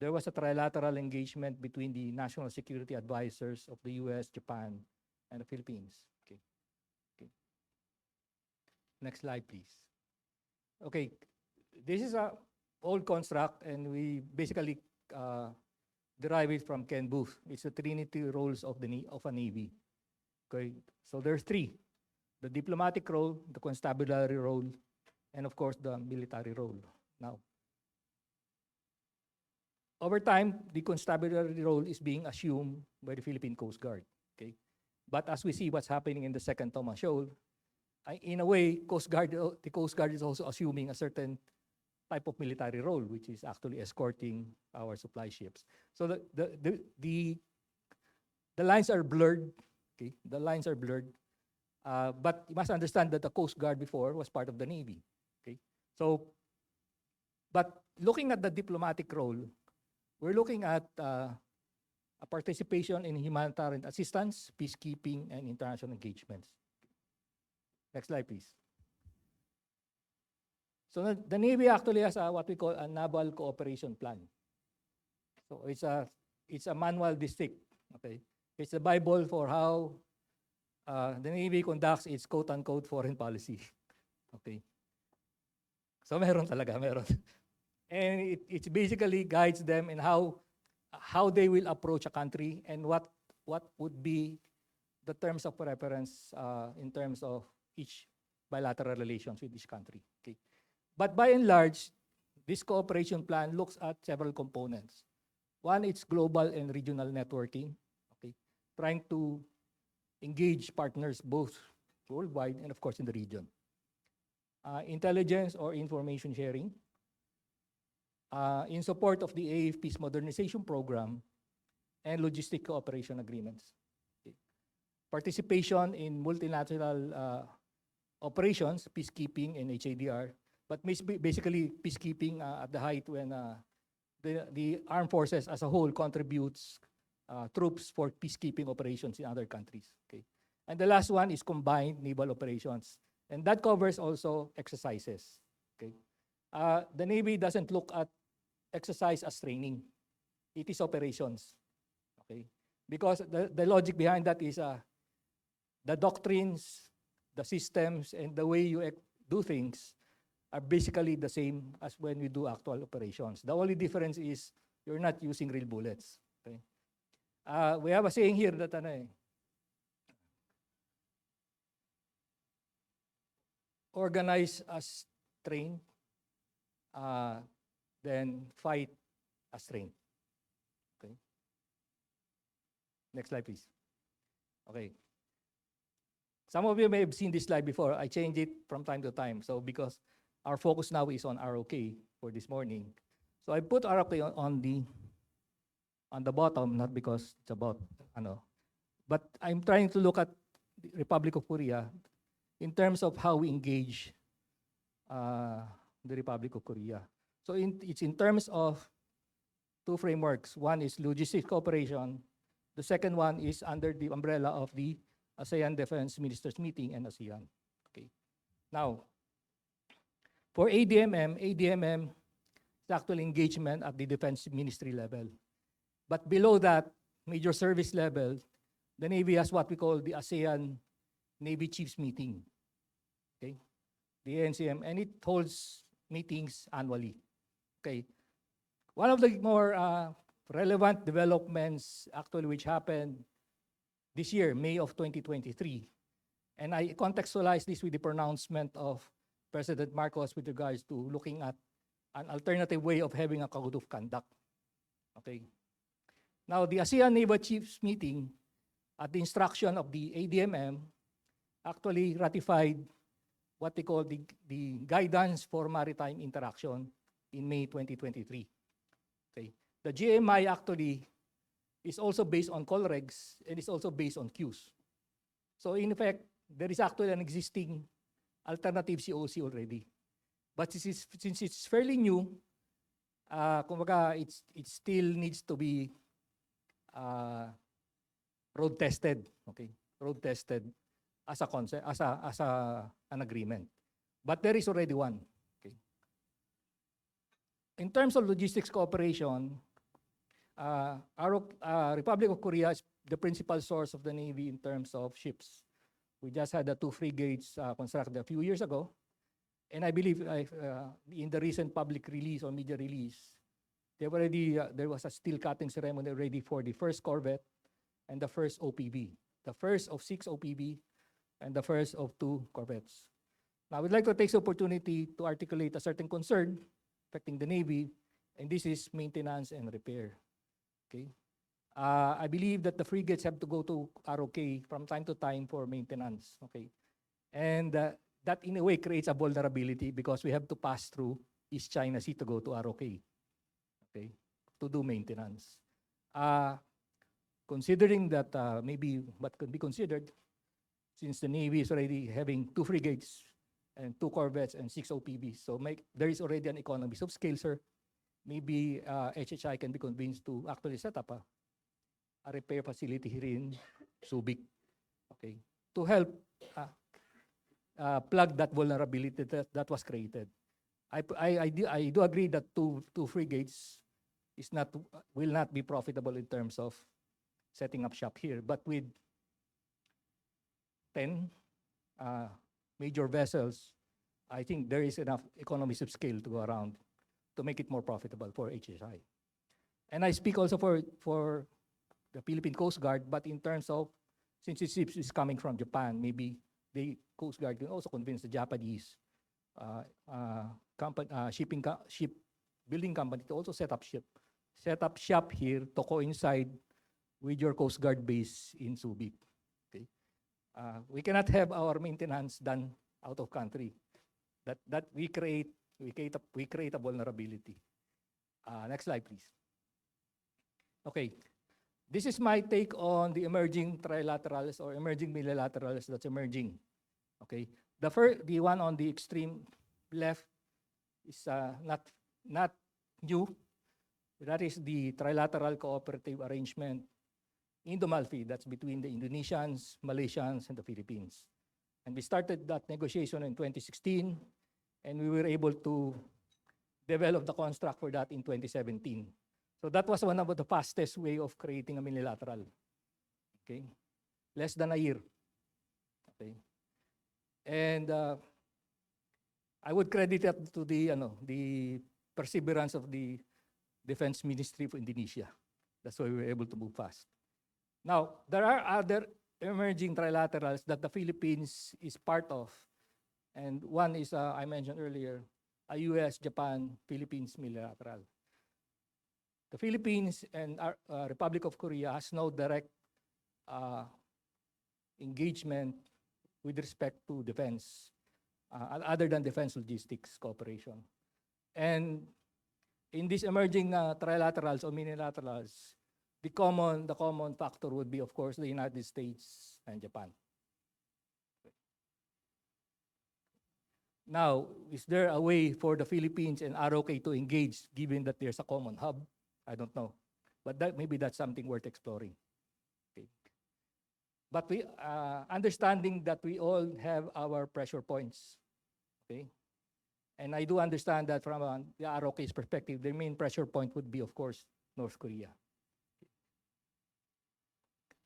Speaker 6: There was a trilateral engagement between the national security advisors of the US, Japan, and the Philippines. Okay. Okay. Next slide, please. Okay, this is a old construct, and we basically derive it from Ken Booth. It's the trinity roles of a navy. Okay, so there's three: the diplomatic role, the constabulary role, and of course the military role. Now, over time, the constabulary role is being assumed by the Philippine Coast Guard. Okay, but as we see what's happening in the Second Thomas Shoal, in a way, the Coast Guard is also assuming a certain type of military role, which is actually escorting our supply ships. So the lines are blurred. Okay, the lines are blurred. But you must understand that the Coast Guard before was part of the Navy. Okay, so but looking at the diplomatic role, we're looking at a participation in humanitarian assistance, peacekeeping, and international engagements. Next slide, please. So the Navy actually has what we call a naval cooperation plan. So it's a manual distinct. Okay, it's a Bible for how the Navy conducts its quote-unquote foreign policy. Okay. So meron talaga, meron. And it basically guides them in how they will approach a country and what would be the terms of preference in terms of each bilateral relations with each country. Okay. But by and large, this cooperation plan looks at several components. One, it's global and regional networking, okay, trying to engage partners both worldwide and of course in the region. Intelligence or information sharing, in support of the AFP's modernization program and logistic cooperation agreements. Okay. Participation in multilateral operations, peacekeeping and ADRi, but basically peacekeeping at the height when the armed forces as a whole contributes troops for peacekeeping operations in other countries. Okay. And the last one is combined naval operations, and that covers also exercises. Okay. The Navy doesn't look at exercise as training. It is operations. Okay. Because the logic behind that is the doctrines, the systems, and the way you do things are basically the same as when we do actual operations. The only difference is you're not using real bullets. Okay? We have a saying here that organize as trained, then fight as trained. Okay. Next slide, please. Okay. Some of you may have seen this slide before. I change it from time to time. So because our focus now is on ROK for this morning. So I put ROK on the bottom, not because it's about, but I'm trying to look at the Republic of Korea in terms of how we engage the Republic of Korea. So it's in terms of two frameworks. One is logistics cooperation. The second one is under the umbrella of the ASEAN Defense Ministers Meeting and ASEAN. Okay. Now, for ADMM is actually engagement at the defense ministry level. But below that, major service level, the Navy has what we call the ASEAN Navy Chiefs Meeting. Okay. The ANCM, and it holds meetings annually. Okay. One of the more relevant developments actually which happened this year, May of 2023, and I contextualize this with the pronouncement of President Marcos with regards to looking at an alternative way of having a code of conduct. Okay. Now, the ASEAN Naval Chiefs Meeting, at the instruction of the ADMM, actually ratified what they call the Guidance for Maritime Interaction in May 2023. Okay. The GMI actually is also based on call regs and is also based on queues. So in effect, there is actually an existing alternative COC already. But since it's fairly new, kumbaga it still needs to be road tested, okay? Road tested as a concept, as an agreement. But there is already one. Okay. In terms of logistics cooperation, Republic of Korea is the principal source of the Navy in terms of ships. We just had the 2 frigates constructed a few years ago. And I believe in the recent public release or media release, there was a steel cutting ceremony ready for the first corvette and the first OPV, the first of 6 OPV and the first of 2 corvettes. Now, I would like to take the opportunity to articulate a certain concern affecting the Navy, and this is maintenance and repair. Okay. I believe that the frigates have to go to ROK from time to time for maintenance. Okay. And that in a way creates a vulnerability because we have to pass through East China Sea to go to ROK. Okay. To do maintenance. Considering that maybe what could be considered, since the Navy is already having 2 frigates and 2 corvettes and 6 OPVs, so there is already an economies of scale, sir. Maybe HHI can be convinced to actually set up a repair facility here in Subic, okay, to help plug that vulnerability that was created. I do agree that two frigates will not be profitable in terms of setting up shop here, but with 10 major vessels, I think there is enough economies of scale to go around to make it more profitable for HSI. And I speak also for the Philippine Coast Guard, but in terms of, since the ship is coming from Japan, maybe the Coast Guard can also convince the Japanese shipbuilding company to also set up shop here to coincide with your Coast Guard base in Subic. Okay, we cannot have our maintenance done out of country. That we create a vulnerability. Next slide, please. Okay, this is my take on the emerging trilaterals or emerging multilaterals that's emerging. Okay, the one on the extreme left is not new. That is the trilateral cooperative arrangement Indo-Malfi, that's between the Indonesians, Malaysians, and the Philippines. And we started that negotiation in 2016, and we were able to develop the construct for that in 2017. So that was one of the fastest way of creating a multilateral. Okay, less than a year. Okay, and I would credit that to the perseverance of the Defense Ministry of Indonesia. That's why we were able to move fast. Now, there are other emerging trilaterals that the Philippines is part of. And one is, I mentioned earlier, a US, Japan, Philippines multilateral. The Philippines and Republic of Korea has no direct engagement with respect to defense, other than defense logistics cooperation. And in these emerging trilaterals or multilaterals, the common factor would be, of course, the United States and Japan. Now, is there a way for the Philippines and ROK to engage, given that there's a common hub? I don't know. But maybe that's something worth exploring. Okay. But we understanding that we all have our pressure points. Okay. And I do understand that from the ROK's perspective, the main pressure point would be, of course, North Korea.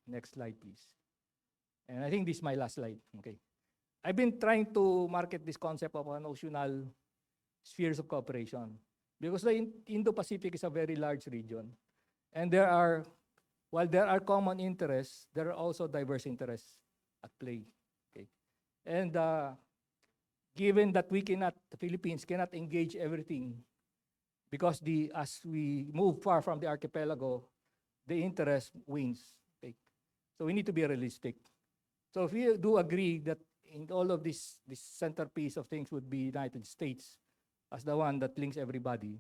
Speaker 6: Next slide, please. And I think this is my last slide. Okay. I've been trying to market this concept of an oceanal spheres of cooperation because the Indo-Pacific is a very large region. And while there are common interests, there are also diverse interests at play. Okay. And given that the Philippines cannot engage everything because as we move far from the archipelago, the interest wanes. Okay. So we need to be realistic. So if we do agree that in all of this centerpiece of things would be United States as the one that links everybody,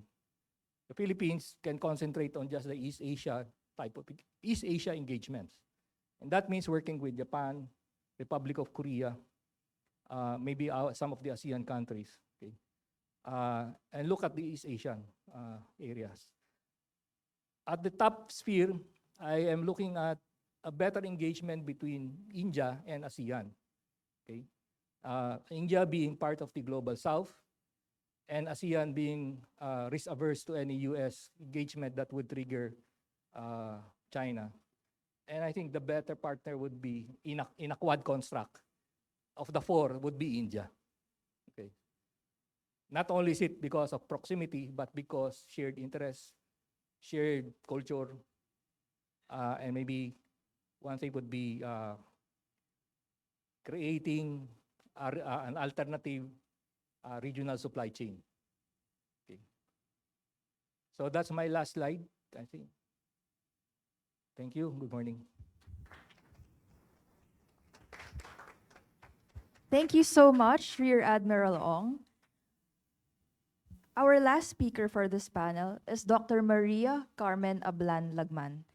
Speaker 6: the Philippines can concentrate on just the East Asia engagements. And that means working with Japan, Republic of Korea, maybe some of the ASEAN countries, okay? And look at the East Asian areas. At the top sphere, I am looking at a better engagement between India and ASEAN. Okay? India being part of the global south, and ASEAN being risk-averse to any US engagement that would trigger China. And I think the better partner would be, in a quad construct, of the four would be India. Okay. Not only is it because of proximity, but because shared interests, shared culture, and maybe one thing would be creating an alternative regional supply chain. Okay. So that's my last slide, I think. Thank you. Good morning.
Speaker 1: Thank you so much, Rear Admiral Ong. Our last speaker for this panel is Dr. Maria Carmen Ablan Lagman.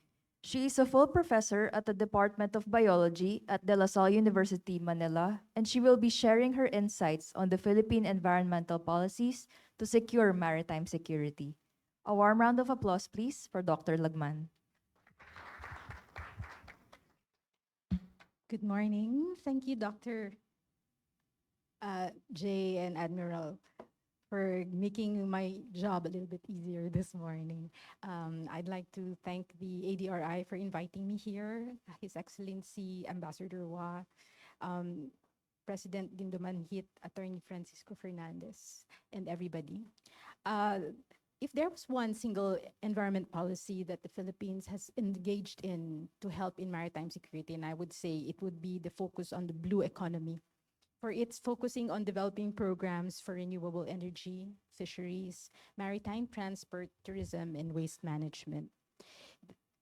Speaker 1: She is a full professor at the Department of Biology at De La Salle University, Manila, and she will be sharing her insights on the Philippine environmental policies to secure maritime security. A warm round of applause, please, for Dr. Lagman.
Speaker 7: Good morning. Thank you, Dr. Jay and Admiral, for making my job a little bit easier this morning. I'd like to thank the ADRi for inviting me here, His Excellency Ambassador Wa, President Gindomanhit, Attorney Francisco Fernandez, and everybody. If there was one single environment policy that the Philippines has engaged in to help in maritime security, and I would say it would be the focus on the blue economy, for it's focusing on developing programs for renewable energy, fisheries, maritime transport, tourism, and waste management.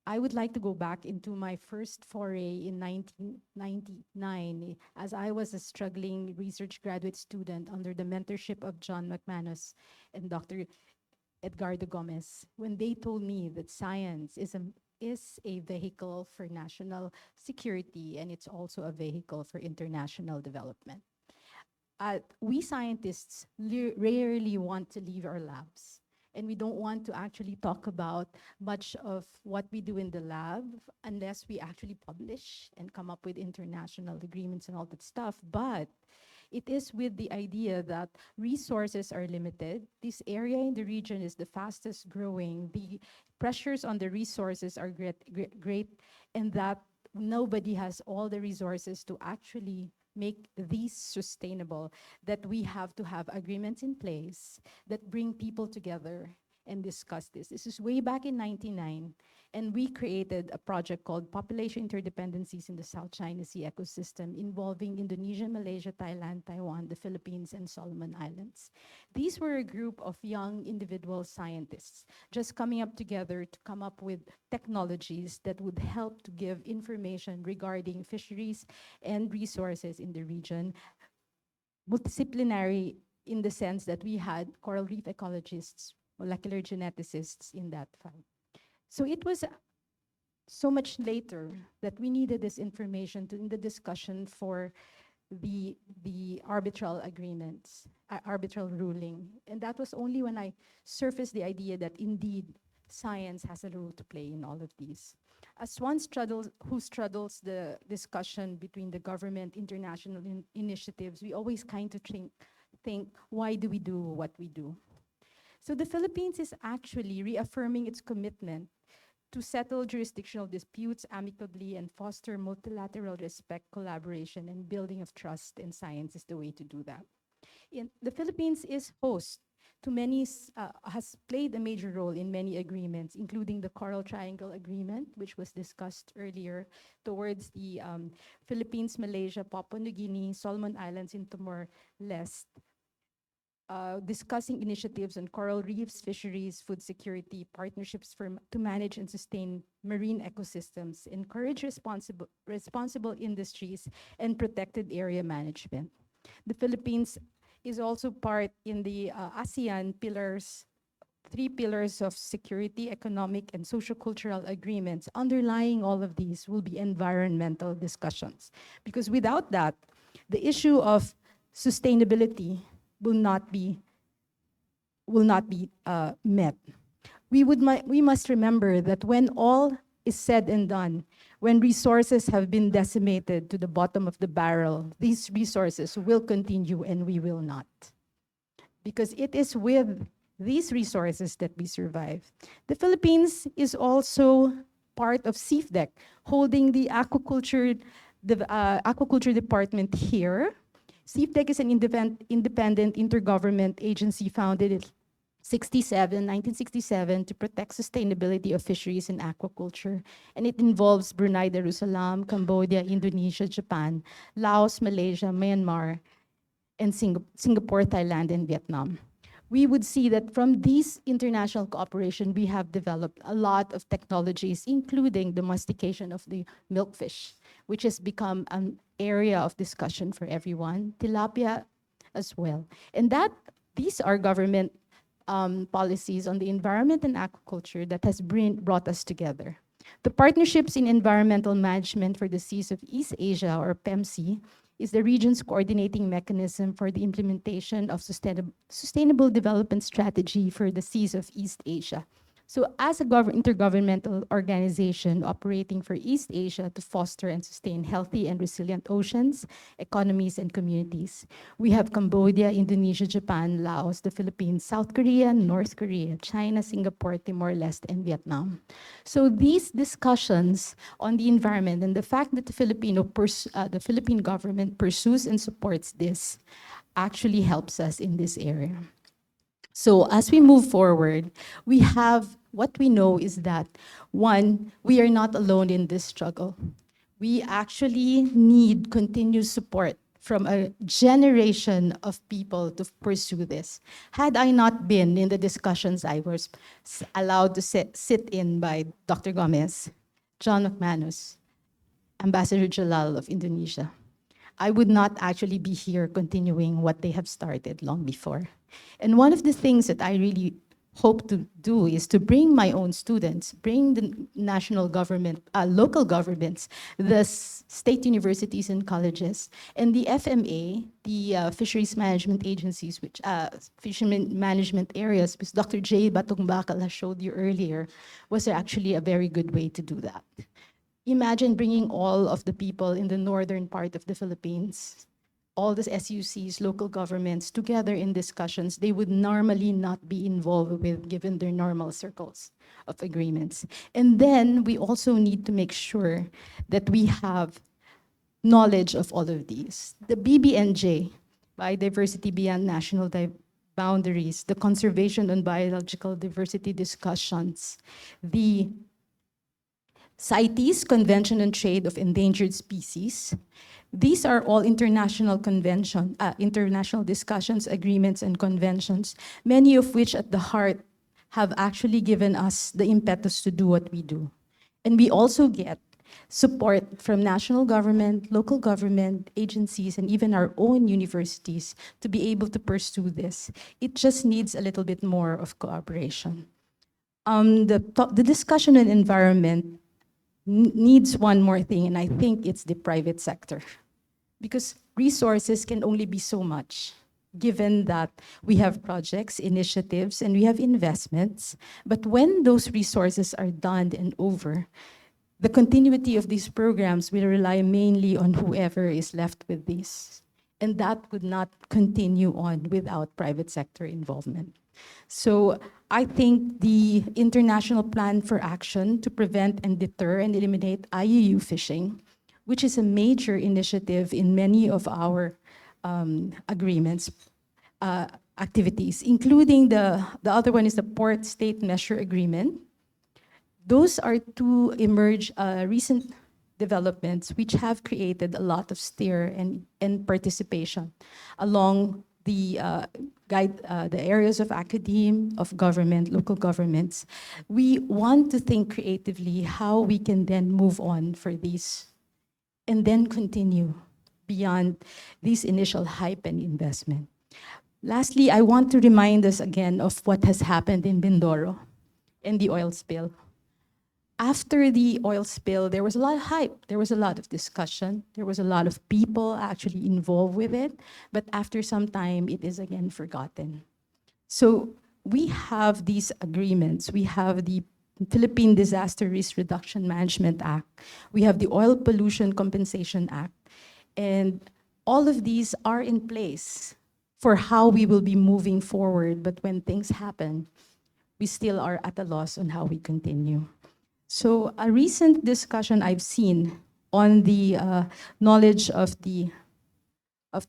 Speaker 7: I would like to go back into my first foray in 1999 as I was a struggling research graduate student under the mentorship of John McManus and Dr. Edgardo Gomez, when they told me that science is a vehicle for national security, and it's also a vehicle for international development. We scientists rarely want to leave our labs, and we don't want to actually talk about much of what we do in the lab unless we actually publish and come up with international agreements and all that stuff. But it is with the idea that resources are limited. This area in the region is the fastest growing. The pressures on the resources are great, and that nobody has all the resources to actually make these sustainable, that we have to have agreements in place that bring people together and discuss this. This is way back in 1999, and we created a project called Population Interdependencies in the South China Sea Ecosystem, involving Indonesia, Malaysia, Thailand, Taiwan, the Philippines, and Solomon Islands. These were a group of young individual scientists just coming up together to come up with technologies that would help to give information regarding fisheries and resources in the region, multidisciplinary in the sense that we had coral reef ecologists, molecular geneticists in that fight. So it was so much later that we needed this information in the discussion for the arbitral agreements, arbitral ruling. And that was only when I surfaced the idea that indeed science has a role to play in all of these. As one who straddles the discussion between the government, international initiatives, we always kind of think, why do we do what we do? So the Philippines is actually reaffirming its commitment to settle jurisdictional disputes amicably and foster multilateral respect, collaboration, and building of trust in science is the way to do that. The Philippines is host to has played a major role in many agreements, including the Coral Triangle Agreement, which was discussed earlier, towards the Philippines, Malaysia, Papua New Guinea, Solomon Islands in Timor-Leste, discussing initiatives on coral reefs, fisheries, food security, partnerships to manage and sustain marine ecosystems, encourage responsible industries, and protected area management. The Philippines is also part in the ASEAN pillars, 3 pillars of security, economic, and socio-cultural agreements. Underlying all of these will be environmental discussions. Because without that, the issue of sustainability will not be met. We must remember that when all is said and done, when resources have been decimated to the bottom of the barrel, these resources will continue and we will not. Because it is with these resources that we survive. The Philippines is also part of CFDEC, holding the aquaculture department here. CFDEC is an independent intergovernment agency founded in 1967 to protect sustainability of fisheries and aquaculture. And it involves Brunei Darussalam, Cambodia, Indonesia, Japan, Laos, Malaysia, Myanmar, and Singapore, Thailand, and Vietnam. We would see that from these international cooperation, we have developed a lot of technologies, including domestication of the milkfish, which has become an area of discussion for everyone, tilapia as well. And these are government policies on the environment and aquaculture that has brought us together. The Partnerships in Environmental Management for the Seas of East Asia, or PEMSE, is the region's coordinating mechanism for the implementation of sustainable development strategy for the seas of East Asia. So as a intergovernmental organization operating for East Asia to foster and sustain healthy and resilient oceans, economies, and communities, we have Cambodia, Indonesia, Japan, Laos, the Philippines, South Korea, North Korea, China, Singapore, Timor-Leste, and Vietnam. So these discussions on the environment and the fact that the Philippine government pursues and supports this actually helps us in this area. So as we move forward, what we know is that, one, we are not alone in this struggle. We actually need continued support from a generation of people to pursue this. Had I not been in the discussions I was allowed to sit in by Dr. Gomez, John McManus, Ambassador Jalal of Indonesia, I would not actually be here continuing what they have started long before. And one of the things that I really hope to do is to bring my own students, bring the national government, local governments, the state universities and colleges, and the FMA, the fisheries management agencies, which fishermen management areas, which Dr. J. Batungbakal showed you earlier, was actually a very good way to do that. Imagine bringing all of the people in the northern part of the Philippines, all the SUCs, local governments, together in discussions they would normally not be involved with given their normal circles of agreements. And then we also need to make sure that we have knowledge of all of these. The BBNJ, Biodiversity Beyond National Boundaries, the Conservation and Biological Diversity discussions, the CITES, Convention on Trade of Endangered Species. These are all international discussions, agreements, and conventions, many of which at the heart have actually given us the impetus to do what we do. And we also get support from national government, local government, agencies, and even our own universities to be able to pursue this. It just needs a little bit more of cooperation. The discussion on environment needs one more thing, and I think it's the private sector. because resources can only be so much, given that we have projects, initiatives, and we have investments. But when those resources are done and over, the continuity of these programs will rely mainly on whoever is left with these. And that would not continue on without private sector involvement. So I think the International Plan for Action to Prevent and Deter and Eliminate IUU Fishing, which is a major initiative in many of our agreements, activities, including the other one is the Port State Measure Agreement. Those are two recent developments which have created a lot of stir and participation along the the areas of academe, of government, local governments. We want to think creatively how we can then move on for these and then continue beyond this initial hype and investment. Lastly, I want to remind us again of what has happened in Mindoro and the oil spill. After the oil spill, there was a lot of hype, there was a lot of discussion, there was a lot of people actually involved with it, but after some time, it is again forgotten. So we have these agreements. We have the Philippine Disaster Risk Reduction Management Act. We have the Oil Pollution Compensation Act. And all of these are in place for how we will be moving forward. But when things happen, we still are at a loss on how we continue. So a recent discussion I've seen on the knowledge of the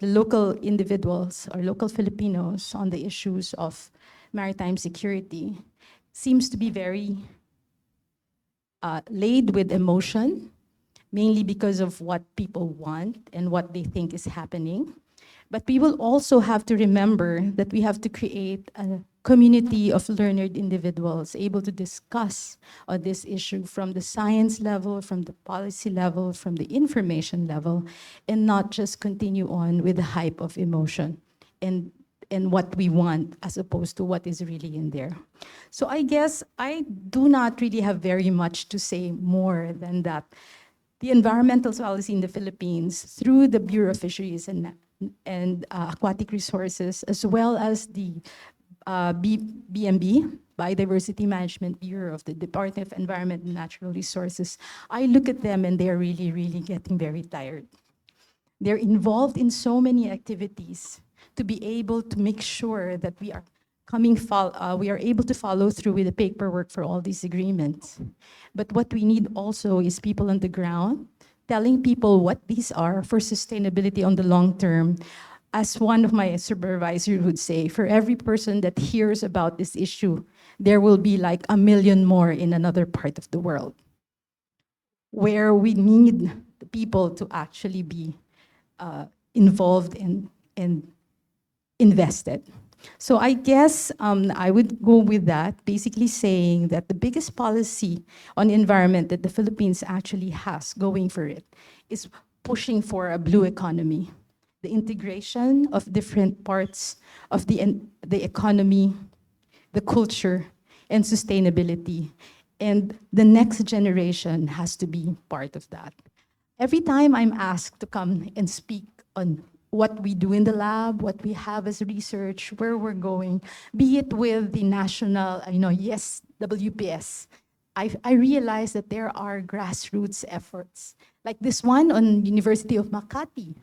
Speaker 7: local individuals or local Filipinos on the issues of maritime security seems to be very laid with emotion, mainly because of what people want and what they think is happening. But we will also have to remember that we have to create a community of learned individuals able to discuss on this issue from the science level, from the policy level, from the information level, and not just continue on with the hype of emotion and what we want as opposed to what is really in there. So I guess I do not really have very much to say more than that. The environmental policy in the Philippines through the Bureau of Fisheries and Aquatic Resources, as well as the BMB, Biodiversity Management Bureau of the Department of Environment and Natural Resources, I look at them and they're really, really getting very tired. They're involved in so many activities to be able to make sure that we are able to follow through with the paperwork for all these agreements. But what we need also is people on the ground telling people what these are for sustainability on the long term. As one of my supervisors would say, for every person that hears about this issue, there will be like 1 million more in another part of the world, where we need the people to actually be involved and invested. So I guess I would go with that, basically saying that the biggest policy on environment that the Philippines actually has going for it is pushing for a blue economy. The integration of different parts of the economy, the culture, and sustainability. And the next generation has to be part of that. Every time I'm asked to come and speak on what we do in the lab, what we have as research, where we're going, be it with the national, yes, WPS, I realize that there are grassroots efforts. Like this one on University of Makati.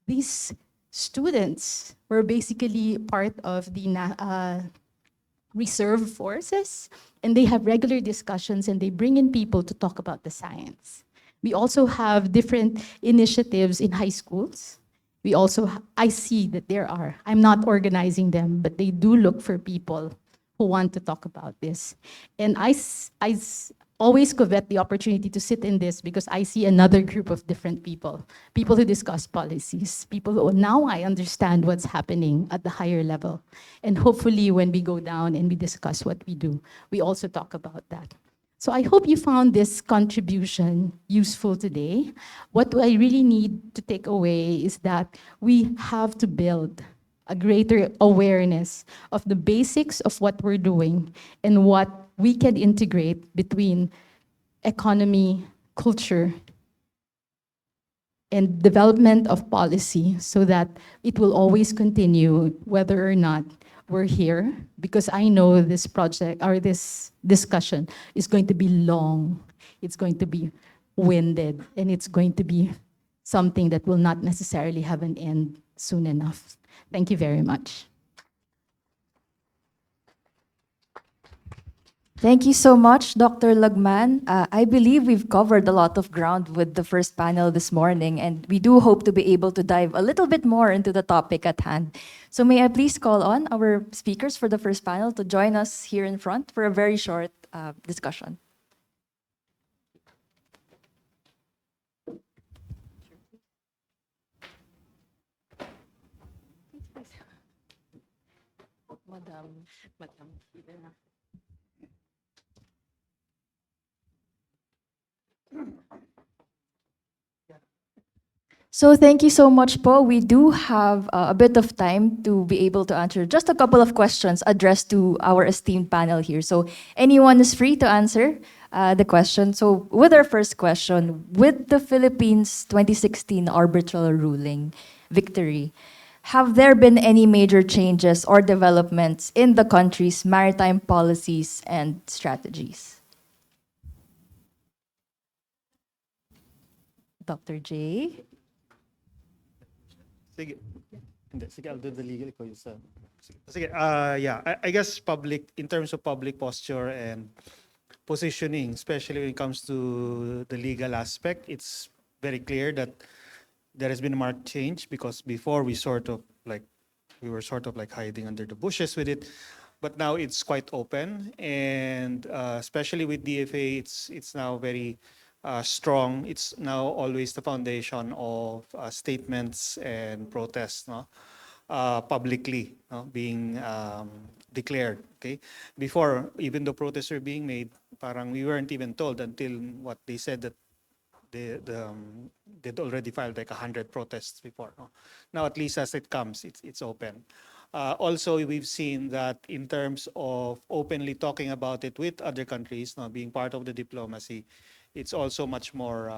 Speaker 7: These students were basically part of the reserve forces, and they have regular discussions and they bring in people to talk about the science. We also have different initiatives in high schools. We also, I see that there are, I'm not organizing them, but they do look for people who want to talk about this. And I always covet the opportunity to sit in this because I see another group of different people who discuss policies, people who now I understand what's happening at the higher level. And hopefully when we go down and we discuss what we do, we also talk about that. So I hope you found this contribution useful today. What I really need to take away is that we have to build a greater awareness of the basics of what we're doing and what we can integrate between economy, culture, and development of policy so that it will always continue whether or not we're here, because I know this project or this discussion is going to be long, it's going to be winded, and it's going to be something that will not necessarily have an end soon enough. Thank you very much.
Speaker 1: Thank you so much, Dr. Lagman. I believe we've covered a lot of ground with the first panel this morning, and we do hope to be able to dive a little bit more into the topic at hand. So may I please call on our speakers for the first panel to join us here in front for a very short discussion. So thank you so much, Po. We do have a bit of time to be able to answer just a couple of questions addressed to our esteemed panel here. So anyone is free to answer the question. So with our first question, with the Philippines 2016 arbitral ruling victory, have there been any major changes or developments in the country's maritime policies and strategies? Dr. J.
Speaker 5: Sige. Hindi, sige, I'll do the legal ko yung sa. Sige, yeah, I guess in terms of public posture and positioning, especially when it comes to the legal aspect, it's very clear that there has been a marked change, because before we were sort of like hiding under the bushes with it, but now it's quite open, and especially with DFA, it's now very strong. It's now always the foundation of statements and protests, no? Publicly, no? Being declared. Okay, before, even though protests were being made, parang we weren't even told until what they said, that they'd already filed like 100 protests before. No? Now, at least as it comes, it's open. Also, we've seen that in terms of openly talking about it with other countries, now being part of the diplomacy, it's also much more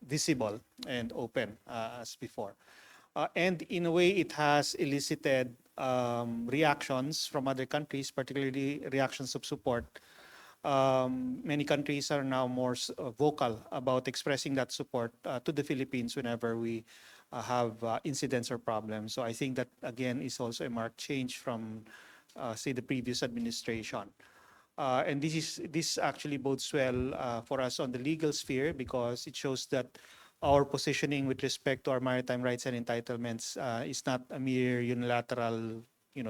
Speaker 5: visible and open as before. And in a way, it has elicited reactions from other countries, particularly reactions of support. Many countries are now more vocal about expressing that support to the Philippines whenever we have incidents or problems. So I think that, again, is also a marked change from, say, the previous administration. And this actually bodes well for us on the legal sphere, because it shows that our positioning with respect to our maritime rights and entitlements is not a mere unilateral,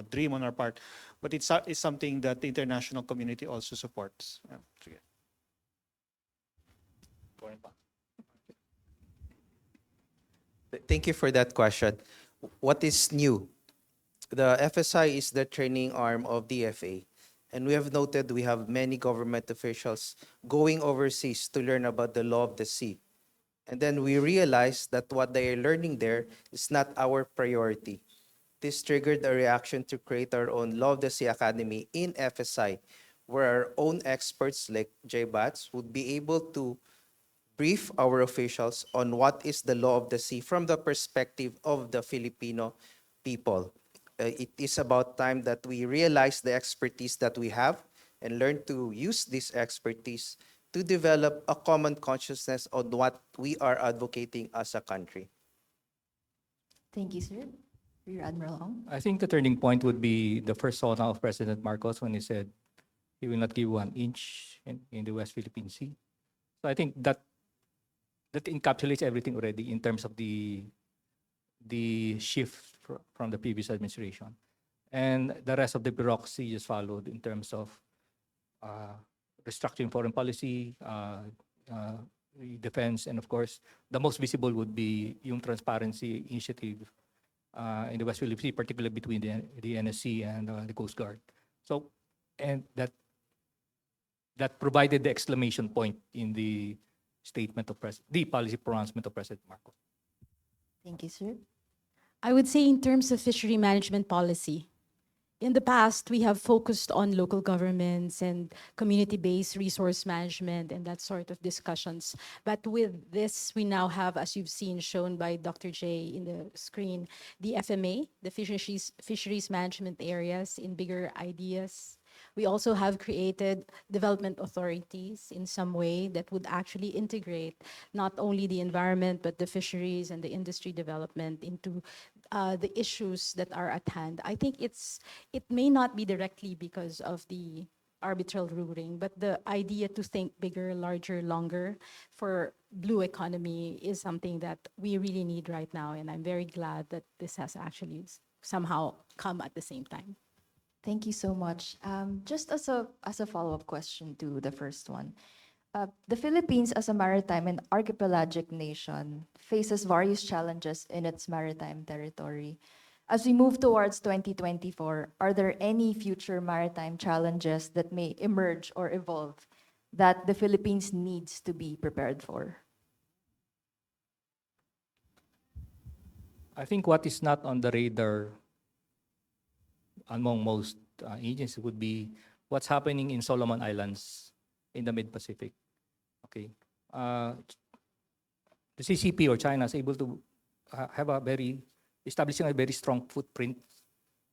Speaker 5: dream on our part, but it's something that the international community also supports. Yeah. Sige.
Speaker 4: Thank you for that question. What is new? The FSI is the training arm of DFA. And we have noted we have many government officials going overseas to learn about the law of the sea. And then we realized that what they are learning there is not our priority. This triggered a reaction to create our own Law of the Sea Academy in FSI, where our own experts like J. Bats would be able to brief our officials on what is the law of the sea from the perspective of the Filipino people. It is about time that we realize the expertise that we have and learn to use this expertise to develop a common consciousness on what we are advocating as a country.
Speaker 1: Thank you, sir. Rear Admiral Ong.
Speaker 6: I think the turning point would be the first sauna of President Marcos when he said he will not give 1 inch in the West Philippine Sea. So I think that encapsulates everything already in terms of the shift from the previous administration. And the rest of the bureaucracy just followed in terms of restructuring foreign policy, defense, and of course, the most visible would be yung transparency initiative in the West Philippine Sea, particularly between the NSC and the Coast Guard. So, and that provided the exclamation point in the statement of the policy pronouncement of President Marcos.
Speaker 1: Thank you, sir.
Speaker 7: I would say in terms of fishery management policy, in the past, we have focused on local governments and community-based resource management and that sort of discussions. But with this, we now have, as you've seen shown by Dr. J in the screen, the FMA, the fisheries management areas in bigger ideas. We also have created development authorities in some way that would actually integrate not only the environment, but the fisheries and the industry development into the issues that are at hand. I think it may not be directly because of the arbitral ruling, but the idea to think bigger, larger, longer for blue economy is something that we really need right now. And I'm very glad that this has actually somehow come at the same time.
Speaker 1: Thank you so much. Just as a follow-up question to the first one, the Philippines as a maritime and archipelagic nation faces various challenges in its maritime territory. As we move towards 2024, are there any future maritime challenges that may emerge or evolve that the Philippines needs to be prepared for?
Speaker 6: I think what is not on the radar among most agencies would be what's happening in Solomon Islands in the Mid-Pacific. Okay. The CCP or China is able to establishing a very strong footprint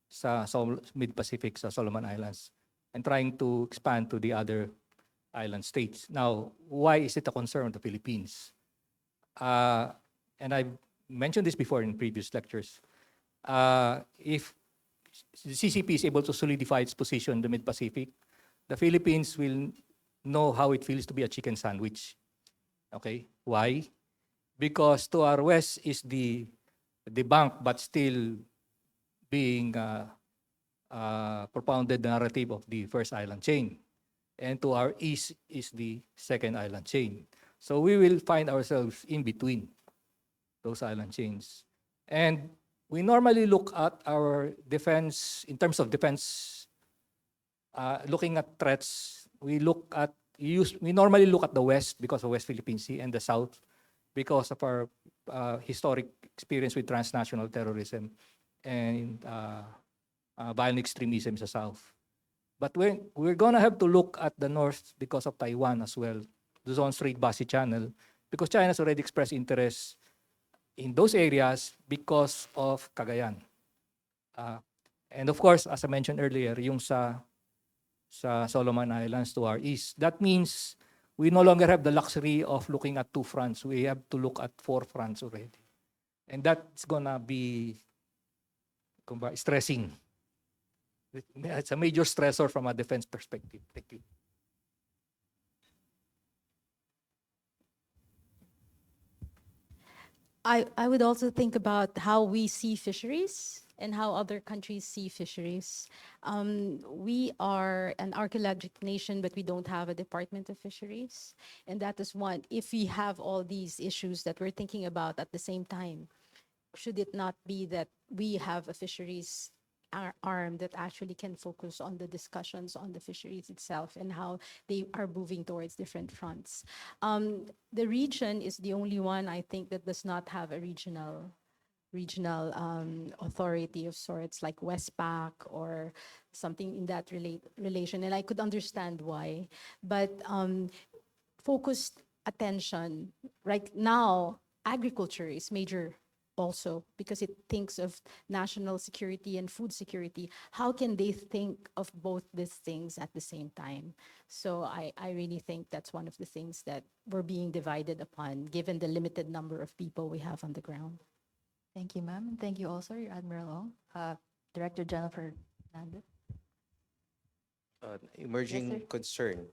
Speaker 6: sa Mid-Pacific, sa Solomon Islands, and trying to expand to the other island states. Now, why is it a concern of the Philippines? And I've mentioned this before in previous lectures. If the CCP is able to solidify its position in the Mid-Pacific, the Philippines will know how it feels to be a chicken sandwich. Okay, why? Because to our west is the bank, but still being propounded the narrative of the first island chain. And to our east is the second island chain. So we will find ourselves in between those island chains. And we normally look at our defense, in terms of defense, looking at threats, we normally look at the west because of West Philippine Sea and the south because of our historic experience with transnational terrorism and violent extremism in the south. But we're gonna have to look at the north because of Taiwan as well, the Zone Strait Basi Channel, because China has already expressed interest in those areas because of Cagayan. And of course, as I mentioned earlier, yung sa Solomon Islands to our east. That means we no longer have the luxury of looking at two fronts. We have to look at four fronts already. And that's gonna be stressing. It's a major stressor from a defense perspective. Thank you.
Speaker 7: I would also think about how we see fisheries and how other countries see fisheries. We are an archaeological nation, but we don't have a Department of Fisheries. And that is one, if we have all these issues that we're thinking about at the same time, should it not be that we have a fisheries arm that actually can focus on the discussions on the fisheries itself and how they are moving towards different fronts. The region is the only one, I think, that does not have a regional authority of sorts like Westpac or something in that relation. And I could understand why, but focused attention right now, agriculture is major also because it thinks of national security and food security. How can they think of both these things at the same time? So I really think that's one of the things that we're being divided upon given the limited number of people we have on the ground.
Speaker 1: Thank you, ma'am. And thank you also, your Admiral Ong. Director Jennifer Fernandez.
Speaker 4: Emerging
Speaker 1: Yes, sir.
Speaker 4: concern.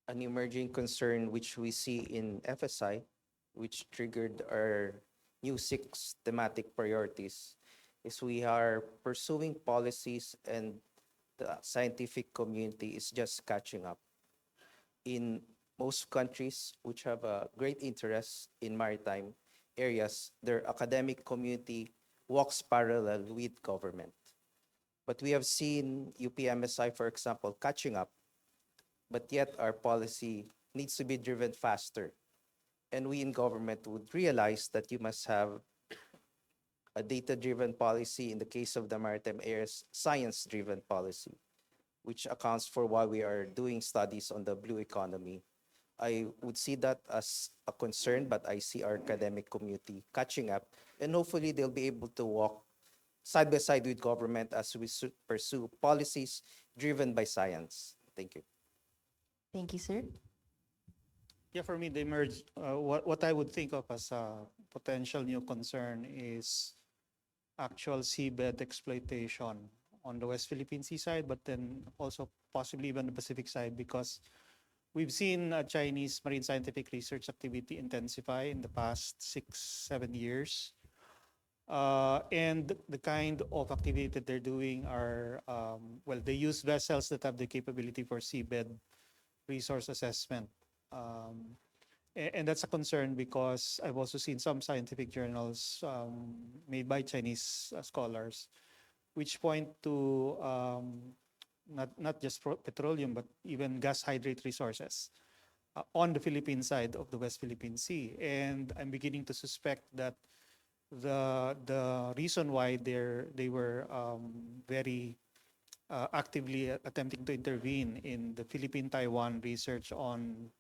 Speaker 4: An emerging concern which we see in FSI, which triggered our new 6 thematic priorities, is we are pursuing policies and the scientific community is just catching up. In most countries which have a great interest in maritime areas, their academic community walks parallel with government. But we have seen UPMSI, for example, catching up, but yet our policy needs to be driven faster. And we in government would realize that you must have a data-driven policy. In the case of the maritime areas, science-driven policy, which accounts for why we are doing studies on the blue economy. I would see that as a concern, but I see our academic community catching up, and hopefully they'll be able to walk side by side with government as we pursue policies driven by science. Thank you.
Speaker 1: Thank you, sir.
Speaker 5: Yeah, for me, what I would think of as a potential new concern is actual seabed exploitation on the West Philippine Sea side, but then also possibly even the Pacific side, because we've seen Chinese marine scientific research activity intensify in the past 6, 7 years. And the kind of activity that they're doing are, well, they use vessels that have the capability for seabed resource assessment. And that's a concern because I've also seen some scientific journals made by Chinese scholars, which point to not just petroleum, but even gas hydrate resources on the Philippine side of the West Philippine Sea. And I'm beginning to suspect that the reason why they were very actively attempting to intervene in the Philippine-Taiwan research on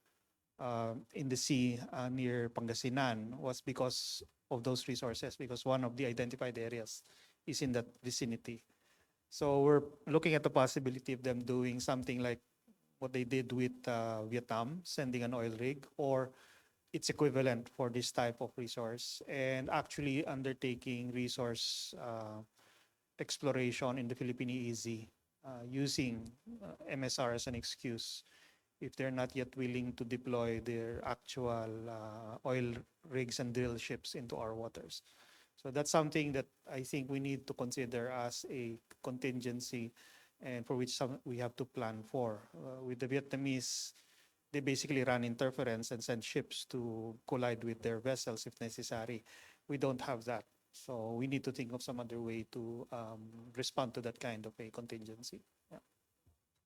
Speaker 5: in the sea near Pangasinan was because of those resources, because one of the identified areas is in that vicinity. So we're looking at the possibility of them doing something like what they did with Vietnam, sending an oil rig, or its equivalent for this type of resource, and actually undertaking resource exploration in the Philippine EEZ using MSR as an excuse if they're not yet willing to deploy their actual oil rigs and drill ships into our waters. So that's something that I think we need to consider as a contingency, and for which we have to plan for. With the Vietnamese, they basically run interference and send ships to collide with their vessels if necessary. We don't have that. So we need to think of some other way to respond to that kind of a contingency. Yeah.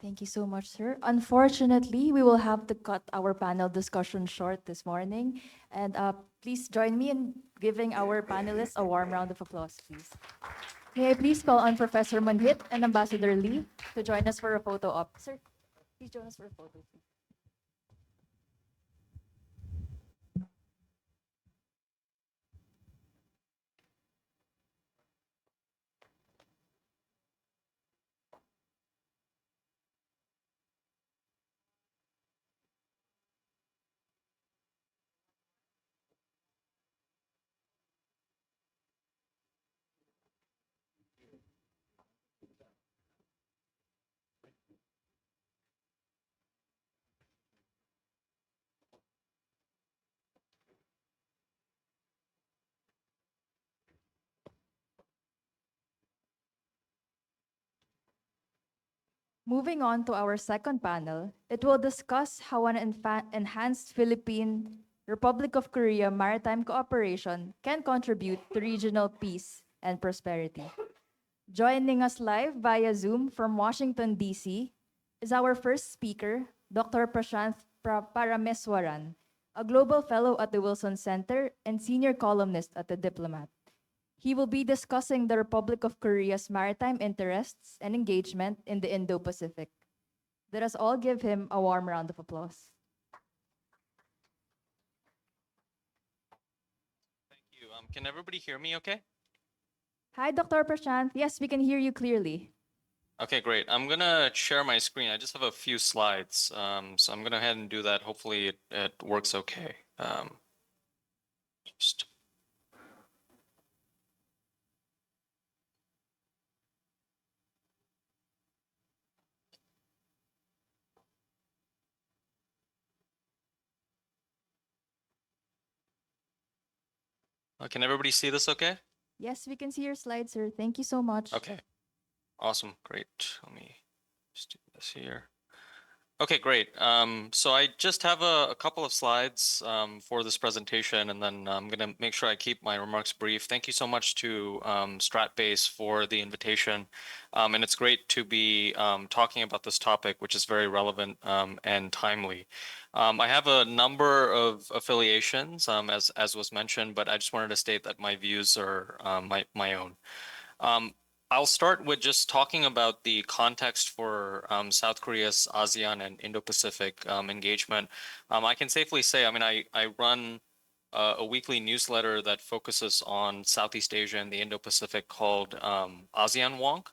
Speaker 1: Thank you so much, sir. Unfortunately, we will have to cut our panel discussion short this morning. And please join me in giving our panelists a warm round of applause, please. May I please call on Professor Manhit and Ambassador Lee to join us for a photo op. Sir, please join us for a photo, please. Moving on to our second panel, it will discuss how an enhanced Philippine Republic of Korea maritime cooperation can contribute to regional peace and prosperity. Joining us live via Zoom from Washington, D.C. is our first speaker, Dr. Prashanth Parameswaran, a global fellow at the Wilson Center and senior columnist at The Diplomat. He will be discussing the Republic of Korea's maritime interests and engagement in the Indo-Pacific. Let us all give him a warm round of applause.
Speaker 8: Thank you. Can everybody hear me okay?
Speaker 1: Hi, Dr. Prashanth. Yes, we can hear you clearly.
Speaker 8: Okay, great. I'm gonna share my screen. I just have a few slides, so I'm gonna go ahead and do that. Hopefully it works okay. Just can everybody see this okay?
Speaker 1: Yes, we can see your slide, sir. Thank you so much.
Speaker 8: Okay, awesome, great. Let me just do this here. Okay, great. So I just have a couple of slides for this presentation, and then I'm going to make sure I keep my remarks brief. Thank you so much to StratBase for the invitation. And it's great to be talking about this topic, which is very relevant and timely. I have a number of affiliations, as was mentioned, but I just wanted to state that my views are my own. I'll start with just talking about the context for South Korea's ASEAN and Indo-Pacific engagement. I can safely say, I mean, I run a weekly newsletter that focuses on Southeast Asia and the Indo-Pacific called ASEAN Wonk.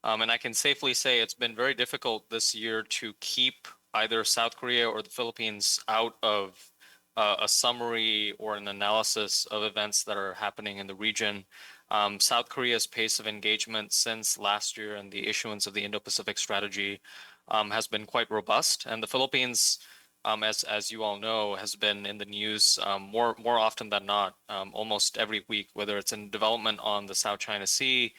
Speaker 8: And I can safely say it's been very difficult this year to keep either South Korea or the Philippines out of a summary or an analysis of events that are happening in the region. South Korea's pace of engagement since last year and the issuance of the Indo-Pacific strategy has been quite robust. And the Philippines, as you all know, has been in the news more often than not, almost every week, whether it's in development on the South China Sea,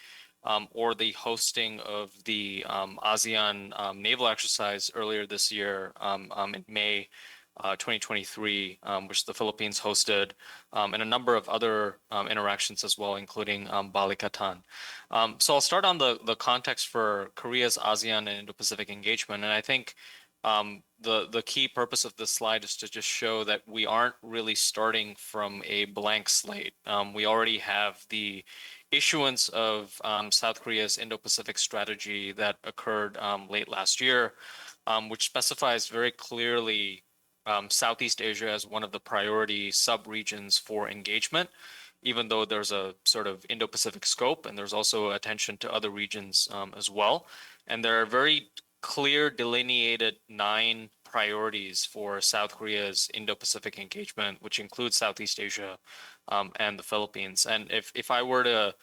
Speaker 8: or the hosting of the ASEAN naval exercise earlier this year in May 2023, which the Philippines hosted, and a number of other interactions as well, including Balikatan. So I'll start on the context for Korea's ASEAN and Indo-Pacific engagement, and I think the key purpose of this slide is to just show that we aren't really starting from a blank slate. We already have the issuance of South Korea's Indo-Pacific strategy that occurred late last year, which specifies very clearly Southeast Asia as one of the priority sub-regions for engagement, even though there's a sort of Indo-Pacific scope, and there's also attention to other regions as well. And there are very clear delineated 9 priorities for South Korea's Indo-Pacific engagement, which includes Southeast Asia and the Philippines. And if I were to,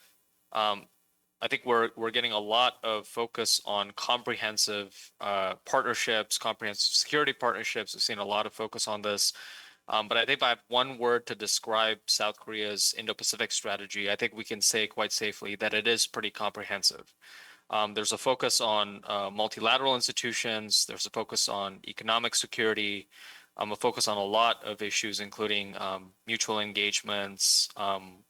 Speaker 8: I think we're getting a lot of focus on comprehensive partnerships, comprehensive security partnerships. We've seen a lot of focus on this. But I think if I have one word to describe South Korea's Indo-Pacific strategy, I think we can say quite safely that it is pretty comprehensive. There's a focus on multilateral institutions. There's a focus on economic security, a focus on a lot of issues, including mutual engagements,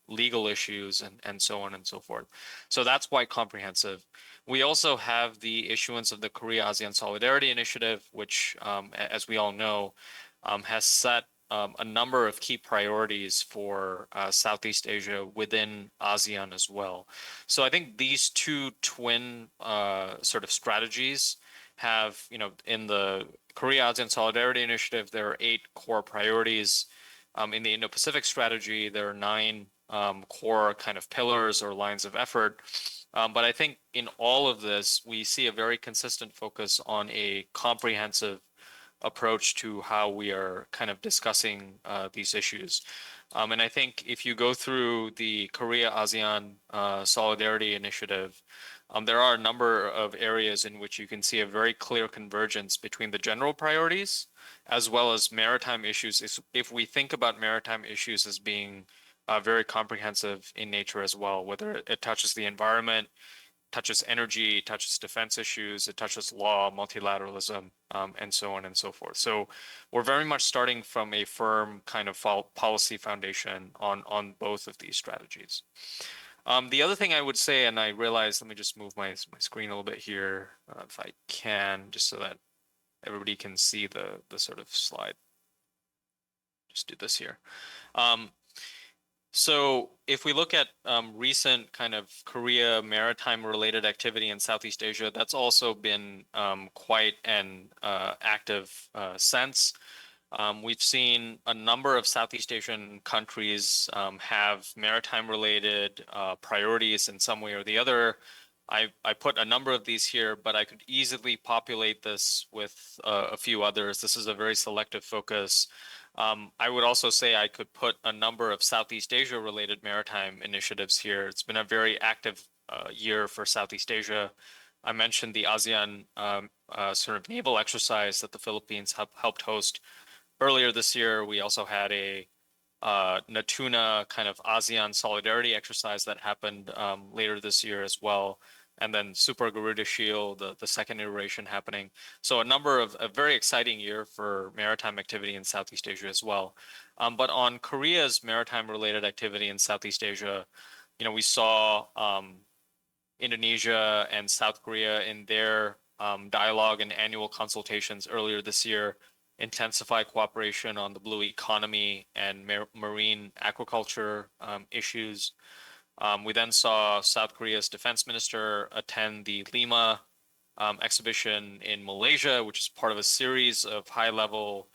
Speaker 8: legal issues, and so on and so forth. So that's quite comprehensive. We also have the issuance of the Korea-ASEAN Solidarity Initiative, which, as we all know, has set a number of key priorities for Southeast Asia within ASEAN as well. So I think these two twin sort of strategies have, in the Korea-ASEAN Solidarity Initiative, there are 8 core priorities. In the Indo-Pacific strategy, there are 9 core kind of pillars or lines of effort. But I think in all of this, we see a very consistent focus on a comprehensive approach to how we are kind of discussing these issues. And I think if you go through the Korea-ASEAN Solidarity Initiative, there are a number of areas in which you can see a very clear convergence between the general priorities as well as maritime issues. If we think about maritime issues as being very comprehensive in nature as well, whether it touches the environment, touches energy, touches defense issues, it touches law, multilateralism, and so on and so forth. So we're very much starting from a firm kind of policy foundation on both of these strategies. The other thing I would say, and I realize, let me just move my screen a little bit here, if I can, just so that everybody can see the sort of slide. Just do this here. So if we look at recent kind of Korea maritime related activity in Southeast Asia, that's also been quite an active sense. We've seen a number of Southeast Asian countries have maritime related priorities in some way or the other. I put a number of these here, but I could easily populate this with a few others. This is a very selective focus. I would also say I could put a number of Southeast Asia related maritime initiatives here. It's been a very active year for Southeast Asia. I mentioned the ASEAN sort of naval exercise that the Philippines helped host earlier this year. We also had a Natuna kind of ASEAN solidarity exercise that happened later this year as well. and then Super Garuda Shield, the second iteration happening. So a very exciting year for maritime activity in Southeast Asia as well. But on Korea's maritime-related activity in Southeast Asia, we saw Indonesia and South Korea in their dialogue and annual consultations earlier this year intensify cooperation on the blue economy and marine aquaculture issues. We then saw South Korea's defense minister attend the Lima exhibition in Malaysia, which is part of a series of high-level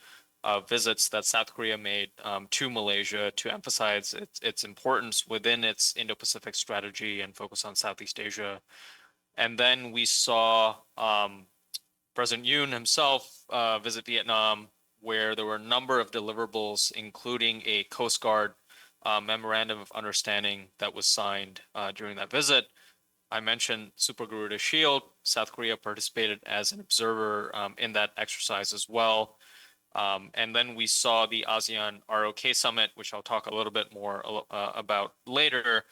Speaker 8: visits that South Korea made to Malaysia to emphasize its importance within its Indo-Pacific strategy and focus on Southeast Asia. And then we saw President Yoon himself visit Vietnam, where there were a number of deliverables, including a Coast Guard memorandum of understanding that was signed during that visit. I mentioned Super Garuda Shield. South Korea participated as an observer in that exercise as well. And then we saw the ASEAN-ROK summit, which I'll talk a little bit more about later.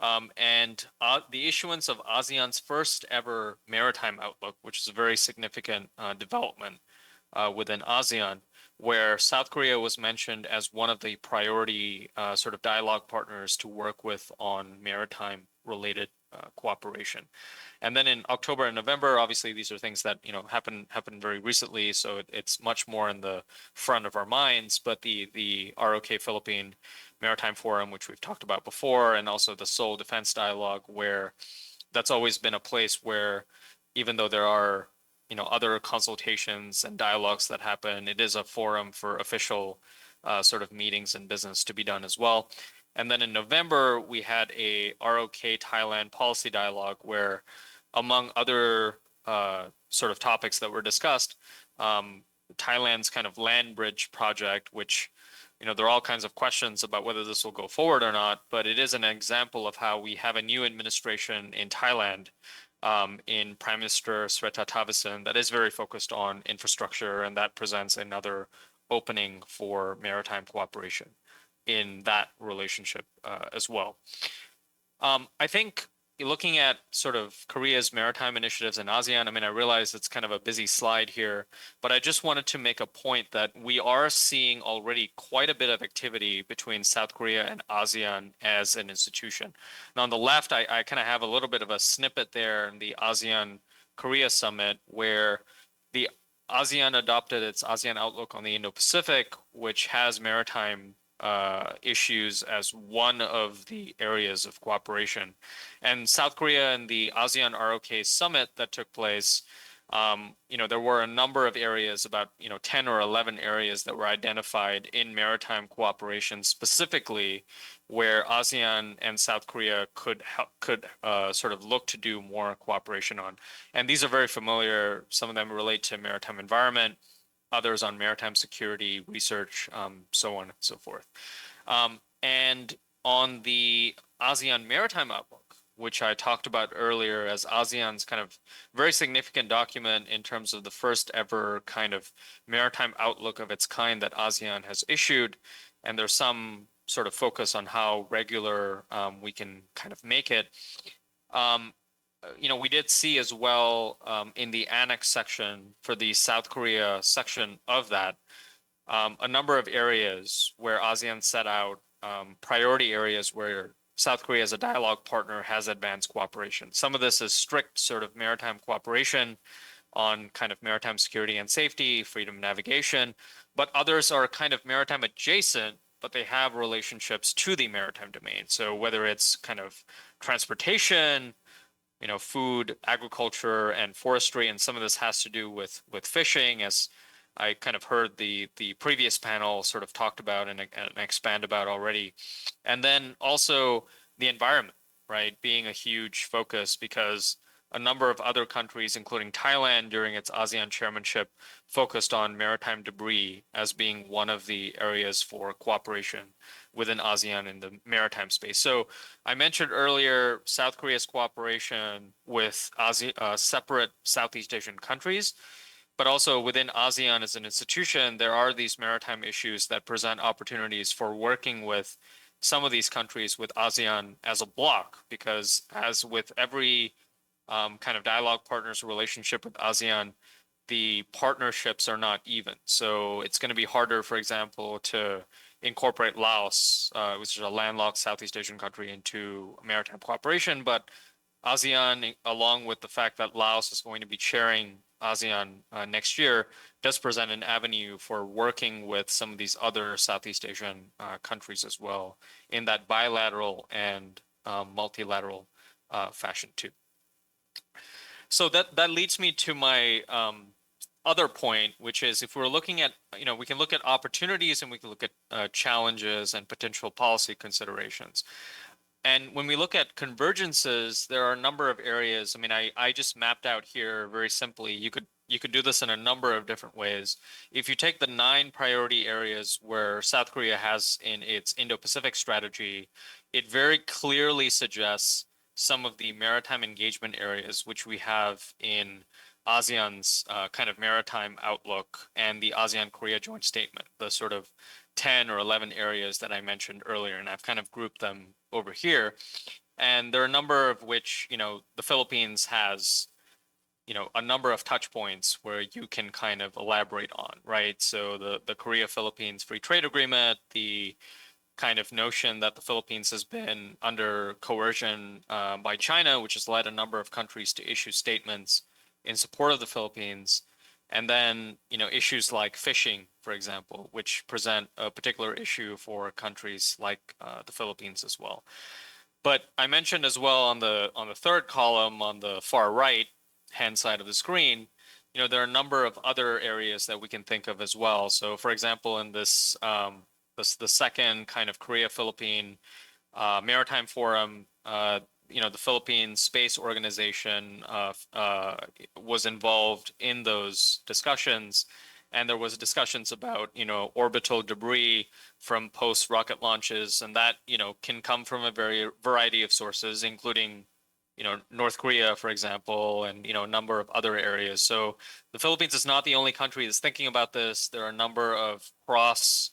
Speaker 8: And the issuance of ASEAN's first ever maritime outlook, which is a very significant development within ASEAN, where South Korea was mentioned as one of the priority sort of dialogue partners to work with on maritime-related cooperation. And then in October and November, obviously these are things that happened very recently, so it's much more in the front of our minds. But the ROK Philippine Maritime Forum, which we've talked about before, and also the Seoul Defense Dialogue, where that's always been a place where, even though there are other consultations and dialogues that happen, it is a forum for official sort of meetings and business to be done as well. And then in November, we had a ROK Thailand policy dialogue where, among other sort of topics that were discussed, Thailand's kind of land bridge project, which, there are all kinds of questions about whether this will go forward or not, but it is an example of how we have a new administration in Thailand, in Prime Minister Srettha Thavisin, that is very focused on infrastructure, and that presents another opening for maritime cooperation in that relationship as well. I think looking at sort of Korea's maritime initiatives in ASEAN, I realize it's kind of a busy slide here, but I just wanted to make a point that we are seeing already quite a bit of activity between South Korea and ASEAN as an institution. And on the left, I kind of have a little bit of a snippet there in the ASEAN-Korea summit, where the ASEAN adopted its ASEAN Outlook on the Indo-Pacific, which has maritime issues as one of the areas of cooperation. And South Korea and the ASEAN-ROK summit that took place, there were a number of areas, about 10 or 11 areas that were identified in maritime cooperation specifically, where ASEAN and South Korea could sort of look to do more cooperation on. And these are very familiar. Some of them relate to maritime environment, others on maritime security, research, so on and so forth. And on the ASEAN Maritime Outlook, which I talked about earlier as ASEAN's kind of very significant document in terms of the first ever kind of maritime outlook of its kind that ASEAN has issued, and there's some sort of focus on how regular we can kind of make it. We did see as well in the annex section for the South Korea section of that, a number of areas where ASEAN set out priority areas where South Korea as a dialogue partner has advanced cooperation. Some of this is strict sort of maritime cooperation on kind of maritime security and safety, freedom of navigation, but others are kind of maritime adjacent, but they have relationships to the maritime domain. So whether it's kind of transportation, food, agriculture, and forestry, and some of this has to do with fishing, as I kind of heard the previous panel sort of talked about and expand about already. And then also the environment, right, being a huge focus, because a number of other countries, including Thailand during its ASEAN chairmanship, focused on maritime debris as being one of the areas for cooperation within ASEAN in the maritime space. So I mentioned earlier South Korea's cooperation with separate Southeast Asian countries, but also within ASEAN as an institution, there are these maritime issues that present opportunities for working with some of these countries with ASEAN as a bloc, because as with every kind of dialogue partners relationship with ASEAN, the partnerships are not even. So it's going to be harder, for example, to incorporate Laos, which is a landlocked Southeast Asian country, into maritime cooperation. But ASEAN, along with the fact that Laos is going to be chairing ASEAN next year, does present an avenue for working with some of these other Southeast Asian countries as well in that bilateral and multilateral fashion too. So that leads me to my other point, which is if we're looking at, we can look at opportunities and we can look at challenges and potential policy considerations. And when we look at convergences, there are a number of areas. I mean, I just mapped out here very simply. You could do this in a number of different ways. If you take the 9 priority areas where South Korea has in its Indo-Pacific strategy, it very clearly suggests some of the maritime engagement areas which we have in ASEAN's kind of maritime outlook and the ASEAN-Korea joint statement, the sort of 10 or 11 areas that I mentioned earlier, and I've kind of grouped them over here. And there are a number of which, the Philippines has, a number of touch points where you can kind of elaborate on, right? So the Korea-Philippines Free Trade Agreement, the kind of notion that the Philippines has been under coercion by China, which has led a number of countries to issue statements in support of the Philippines. And then, issues like fishing, for example, which present a particular issue for countries like the Philippines as well. But I mentioned as well on the third column on the far right hand side of the screen, there are a number of other areas that we can think of as well. So, for example, in this the second kind of Korea-Philippine Maritime Forum, the Philippine Space Organization was involved in those discussions, and there was discussions about orbital debris from post-rocket launches, and that can come from a variety of sources, including North Korea, for example, and a number of other areas. So the Philippines is not the only country that's thinking about this. There are a number of cross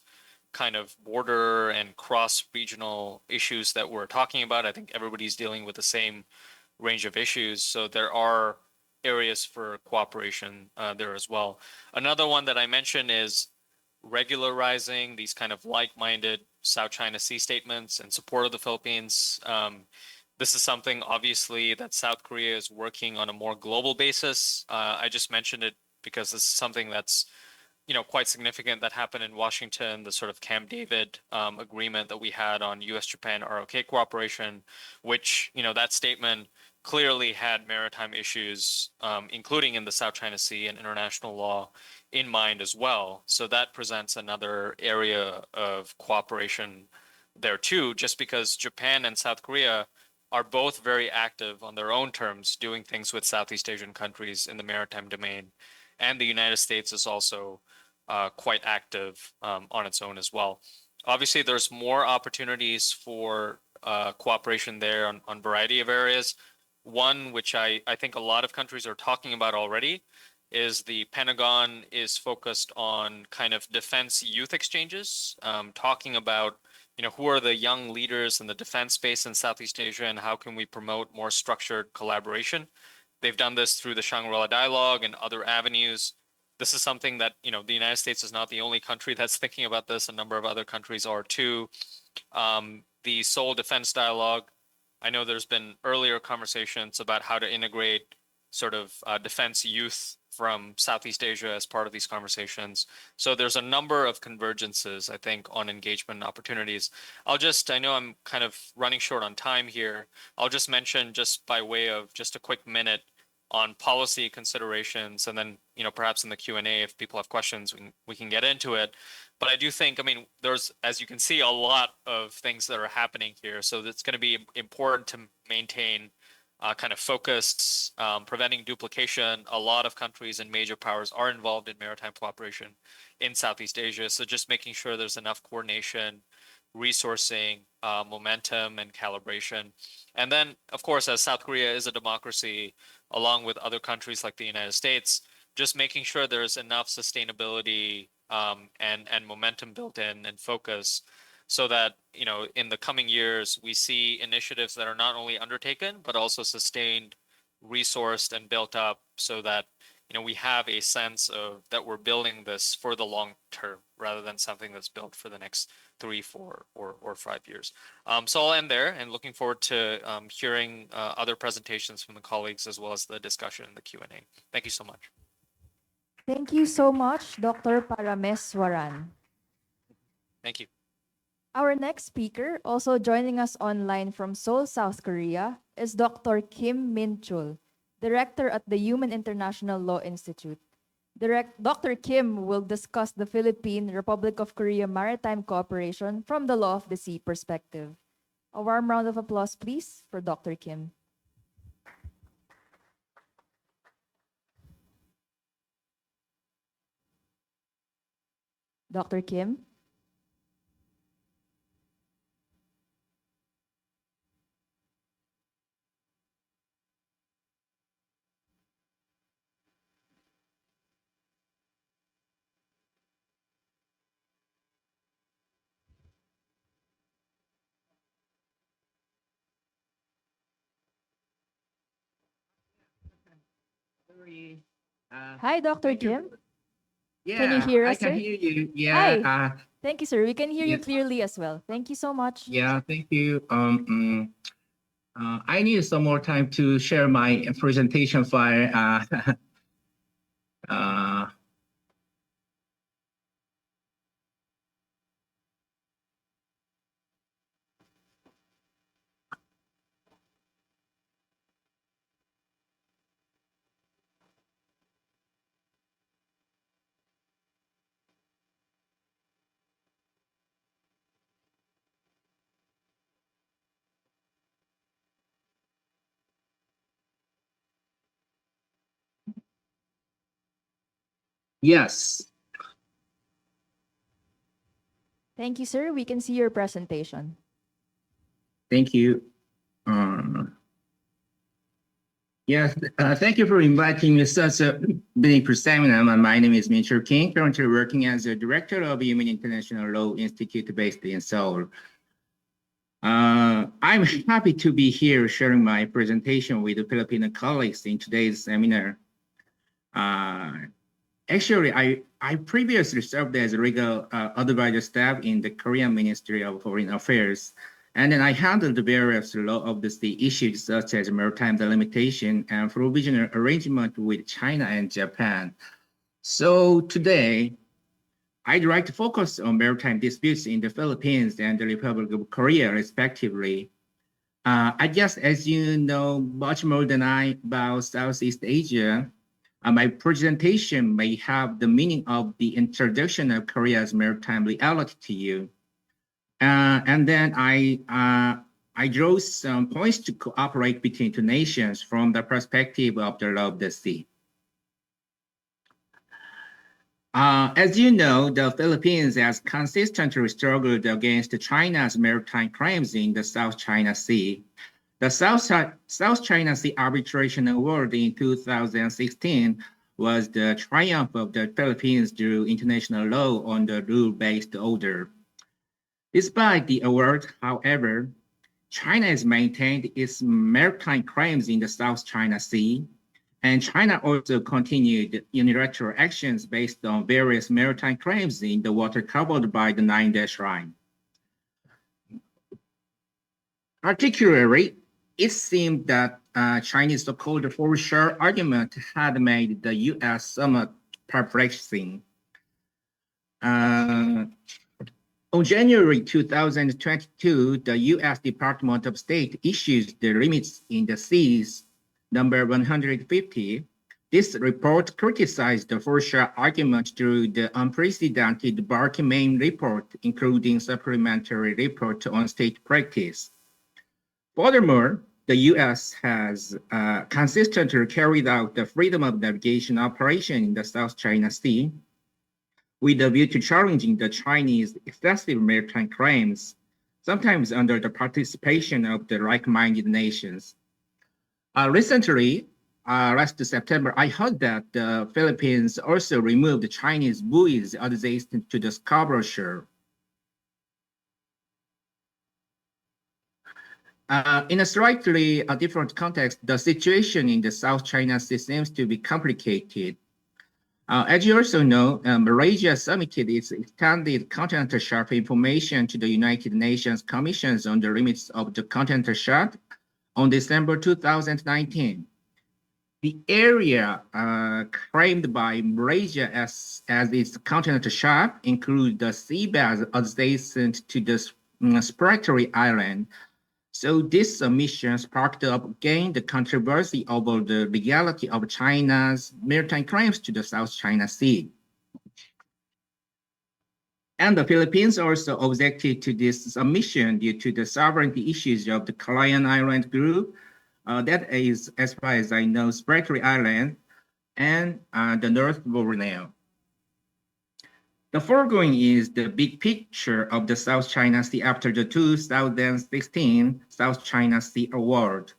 Speaker 8: kind of border and cross-regional issues that we're talking about. I think everybody's dealing with the same range of issues. So there are areas for cooperation there as well. Another one that I mentioned is regularizing these kind of like-minded South China Sea statements in support of the Philippines. This is something obviously that South Korea is working on a more global basis. I just mentioned it because this is something that's quite significant that happened in Washington, the sort of Camp David agreement that we had on U.S.-Japan ROK cooperation, which, that statement clearly had maritime issues, including in the South China Sea and international law in mind as well. So that presents another area of cooperation there too, just because Japan and South Korea are both very active on their own terms doing things with Southeast Asian countries in the maritime domain. And the United States is also quite active on its own as well. Obviously, there's more opportunities for cooperation there on a variety of areas. One, which I think a lot of countries are talking about already, is the Pentagon is focused on kind of defense youth exchanges, talking about who are the young leaders in the defense space in Southeast Asia and how can we promote more structured collaboration. They've done this through the Shangri-La Dialogue and other avenues. This is something that, the United States is not the only country that's thinking about this. A number of other countries are too. The Seoul Defense Dialogue, I know there's been earlier conversations about how to integrate sort of defense youth from Southeast Asia as part of these conversations. So there's a number of convergences, I think, on engagement opportunities. I know I'm kind of running short on time here. I'll just mention, just by way of just a quick minute, on policy considerations, and then perhaps in the Q&A, if people have questions, we can get into it. But I do think, there's, as you can see, a lot of things that are happening here. So it's going to be important to maintain kind of focus, preventing duplication. A lot of countries and major powers are involved in maritime cooperation in Southeast Asia. So just making sure there's enough coordination, resourcing, momentum, and calibration. And then, of course, as South Korea is a democracy, along with other countries like the United States, just making sure there's enough sustainability and momentum built in and focus so that, in the coming years, we see initiatives that are not only undertaken, but also sustained resourced and built up so that we have a sense of that we're building this for the long term rather than something that's built for the next 3, 4, or 5 years. So I'll end there and looking forward to hearing other presentations from the colleagues as well as the discussion in the Q&A. Thank you so much.
Speaker 1: Thank you so much, Dr. Parameswaran.
Speaker 8: Thank you.
Speaker 1: Our next speaker, also joining us online from Seoul, South Korea, is Dr. Kim Min-chul, Director at the Human International Law Institute. Dr. Kim will discuss the Philippine Republic of Korea maritime cooperation from the law of the sea perspective. A warm round of applause, please, for Dr. Kim. Dr. Kim? Hi, Dr. Kim. Can you hear
Speaker 9: I
Speaker 1: us,
Speaker 9: can
Speaker 1: sir?
Speaker 9: hear you.
Speaker 1: Hi.
Speaker 9: Yeah.
Speaker 1: Thank you, sir. We can hear you
Speaker 9: Yeah.
Speaker 1: clearly as well. Thank you so much.
Speaker 9: Yeah. Thank you. I need some more time to share my presentation file. Uh, yes.
Speaker 1: Thank you, sir. We can see your presentation.
Speaker 9: Thank you. Yes. Thank you for inviting me to such a big seminar. My name is Min-chul Kim, currently working as the director of Human International Law Institute based in Seoul. I'm happy to be here sharing my presentation with the Filipino colleagues in today's seminar. Actually, I previously served as a legal advisor staff in the Korean Ministry of Foreign Affairs, and then I handled the various law of the sea issues such as maritime delimitation and provisional arrangement with China and Japan. So today, I'd like to focus on maritime disputes in the Philippines and the Republic of Korea, respectively. I guess, as you know much more than I about Southeast Asia, my presentation may have the meaning of the introduction of Korea's maritime reality to you. And then I draw some points to cooperate between two nations from the perspective of the law of the sea. As you know, the Philippines has consistently struggled against China's maritime claims in the South China Sea. The South China Sea Arbitration Award in 2016 was the triumph of the Philippines through international law on the rule-based order. Despite the award, however, China has maintained its maritime claims in the South China Sea, and China also continued unilateral actions based on various maritime claims in the water covered by the 9-dash line. Particularly, it seemed that Chinese so-called foreshore argument had made the U.S. somewhat perplexing. On January 2022, the U.S. Department of State issued the Limits in the Seas, number 150. This report criticized the foreshore argument through the unprecedented Barking Main report, including supplementary report on state practice. Furthermore, the U.S. has consistently carried out the freedom of navigation operation in the South China Sea with a view to challenging the Chinese excessive maritime claims, sometimes under the participation of the like-minded nations. Recently, last September, I heard that the Philippines also removed the Chinese buoys adjacent to the Scarborough Shoal. In a slightly different context, the situation in the South China Sea seems to be complicated. As you also know, Malaysia submitted its extended continental shelf information to the United Nations Commission on the limits of the continental shelf on December 2019. The area claimed by Malaysia as its continental shelf includes the seabed adjacent to the Spratly Island. So this submission sparked up again the controversy over the legality of China's maritime claims to the South China Sea. And the Philippines also objected to this submission due to the sovereignty issues of the Calayan Island group. That is, as far as I know, Spratly Island and the North Borneo. The foregoing is the big picture of the South China Sea after the 2016 South China Sea Award.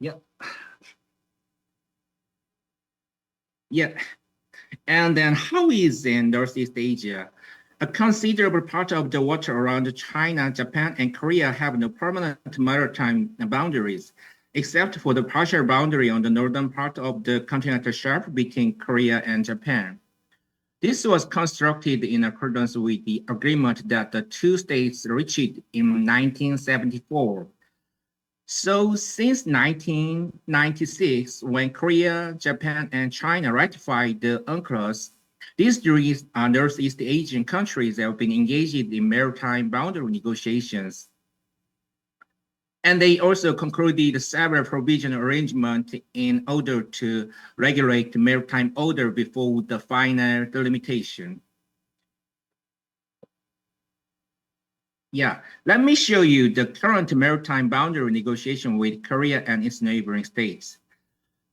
Speaker 9: Yeah. Yeah. And then how is in Northeast Asia? A considerable part of the water around China, Japan, and Korea have no permanent maritime boundaries, except for the partial boundary on the northern part of the continental shelf between Korea and Japan. This was constructed in accordance with the agreement that the two states reached in 1974. So since 1996, when Korea, Japan, and China ratified the UNCLOS, these three Northeast Asian countries have been engaged in maritime boundary negotiations. And they also concluded several provisional arrangements in order to regulate maritime order before the final delimitation. Yeah, let me show you the current maritime boundary negotiation with Korea and its neighboring states.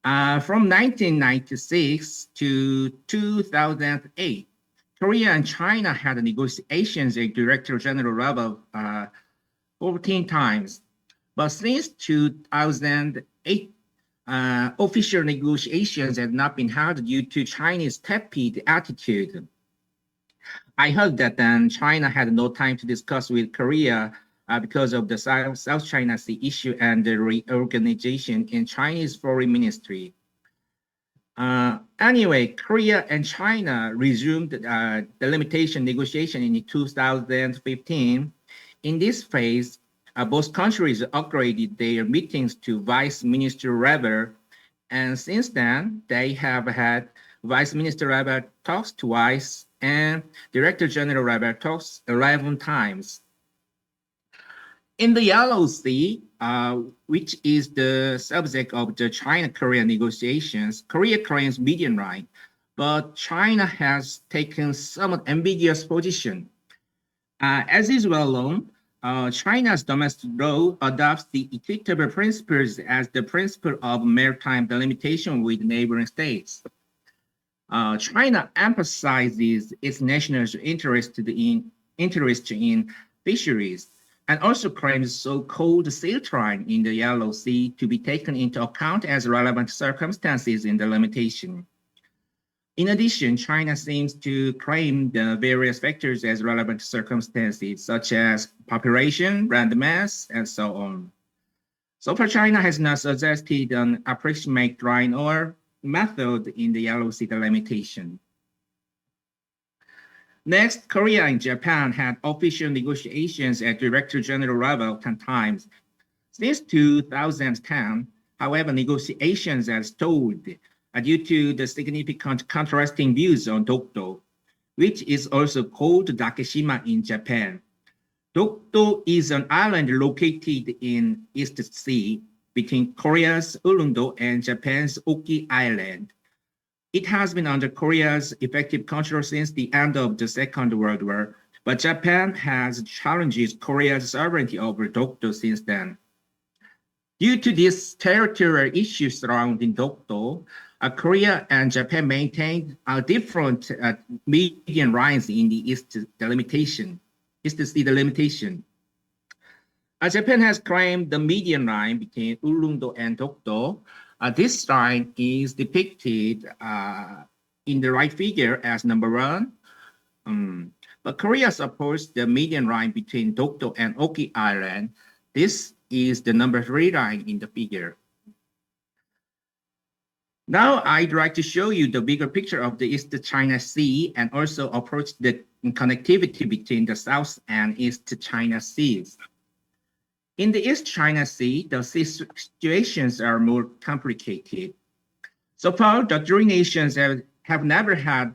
Speaker 9: From 1996 to 2008, Korea and China had negotiations at Director General level 14 times. But since 2008, official negotiations have not been held due to Chinese tepid attitude. I heard that then China had no time to discuss with Korea because of the South China Sea issue and the reorganization in Chinese Foreign Ministry. Anyway, Korea and China resumed the limitation negotiation in 2015. In this phase, both countries upgraded their meetings to vice minister level, and since then, they have had vice minister level talks twice and director general level talks 11 times. In the Yellow Sea, which is the subject of the China-Korea negotiations, Korea claims median right, but China has taken somewhat ambiguous position. As is well known, China's domestic law adopts the equitable principles as the principle of maritime delimitation with neighboring states. China emphasizes its national interest in fisheries and also claims so-called sail tribe in the Yellow Sea to be taken into account as relevant circumstances in the limitation. In addition, China seems to claim the various factors as relevant circumstances, such as population, land mass, and so on. So far, China has not suggested an approximate line or method in the Yellow Sea delimitation. Next, Korea and Japan had official negotiations at Director General level 10 times. Since 2010, however, negotiations have stalled due to the significant contrasting views on Dokdo, which is also called Takeshima in Japan. Dokdo is an island located in East Sea between Korea's Ulleung-do and Japan's Oki Island. It has been under Korea's effective control since the end of the Second World War, but Japan has challenged Korea's sovereignty over Dokdo since then. Due to these territorial issues surrounding Dokdo, Korea and Japan maintained different median lines in the East Sea delimitation. Japan has claimed the median line between Ulleung-do and Dokdo. This line is depicted in the right figure as number 1. But Korea supports the median line between Dokdo and Oki Island. This is the number 3 line in the figure. Now I'd like to show you the bigger picture of the East China Sea and also approach the connectivity between the South and East China Seas. In the East China Sea, the sea situations are more complicated. So far, the three nations have never had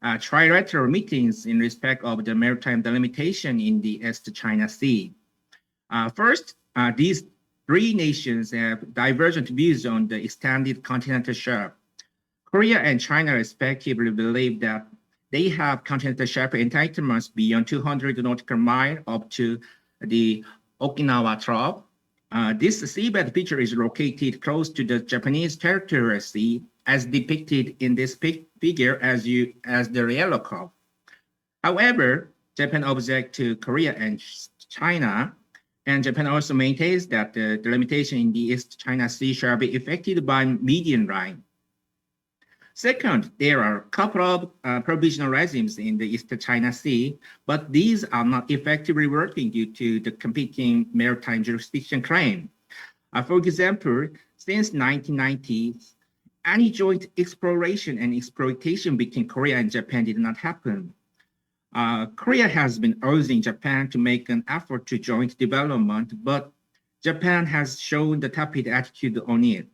Speaker 9: trilateral meetings in respect of the maritime delimitation in the East China Sea. First, these three nations have divergent views on the extended continental shelf. Korea and China respectively believe that they have continental shelf entitlements beyond 200 nautical miles up to the Okinawa Trough. This seabed feature is located close to the Japanese territorial sea, as depicted in this figure as the yellow curve. However, Japan objects to Korea and China, and Japan also maintains that the delimitation in the East China Sea shall be effected by median line. Second, there are a couple of provisional regimes in the East China Sea, but these are not effectively working due to the competing maritime jurisdiction claim. For example, since 1990s, any joint exploration and exploitation between Korea and Japan did not happen. Korea has been urging Japan to make an effort to joint development, but Japan has shown the tepid attitude on it.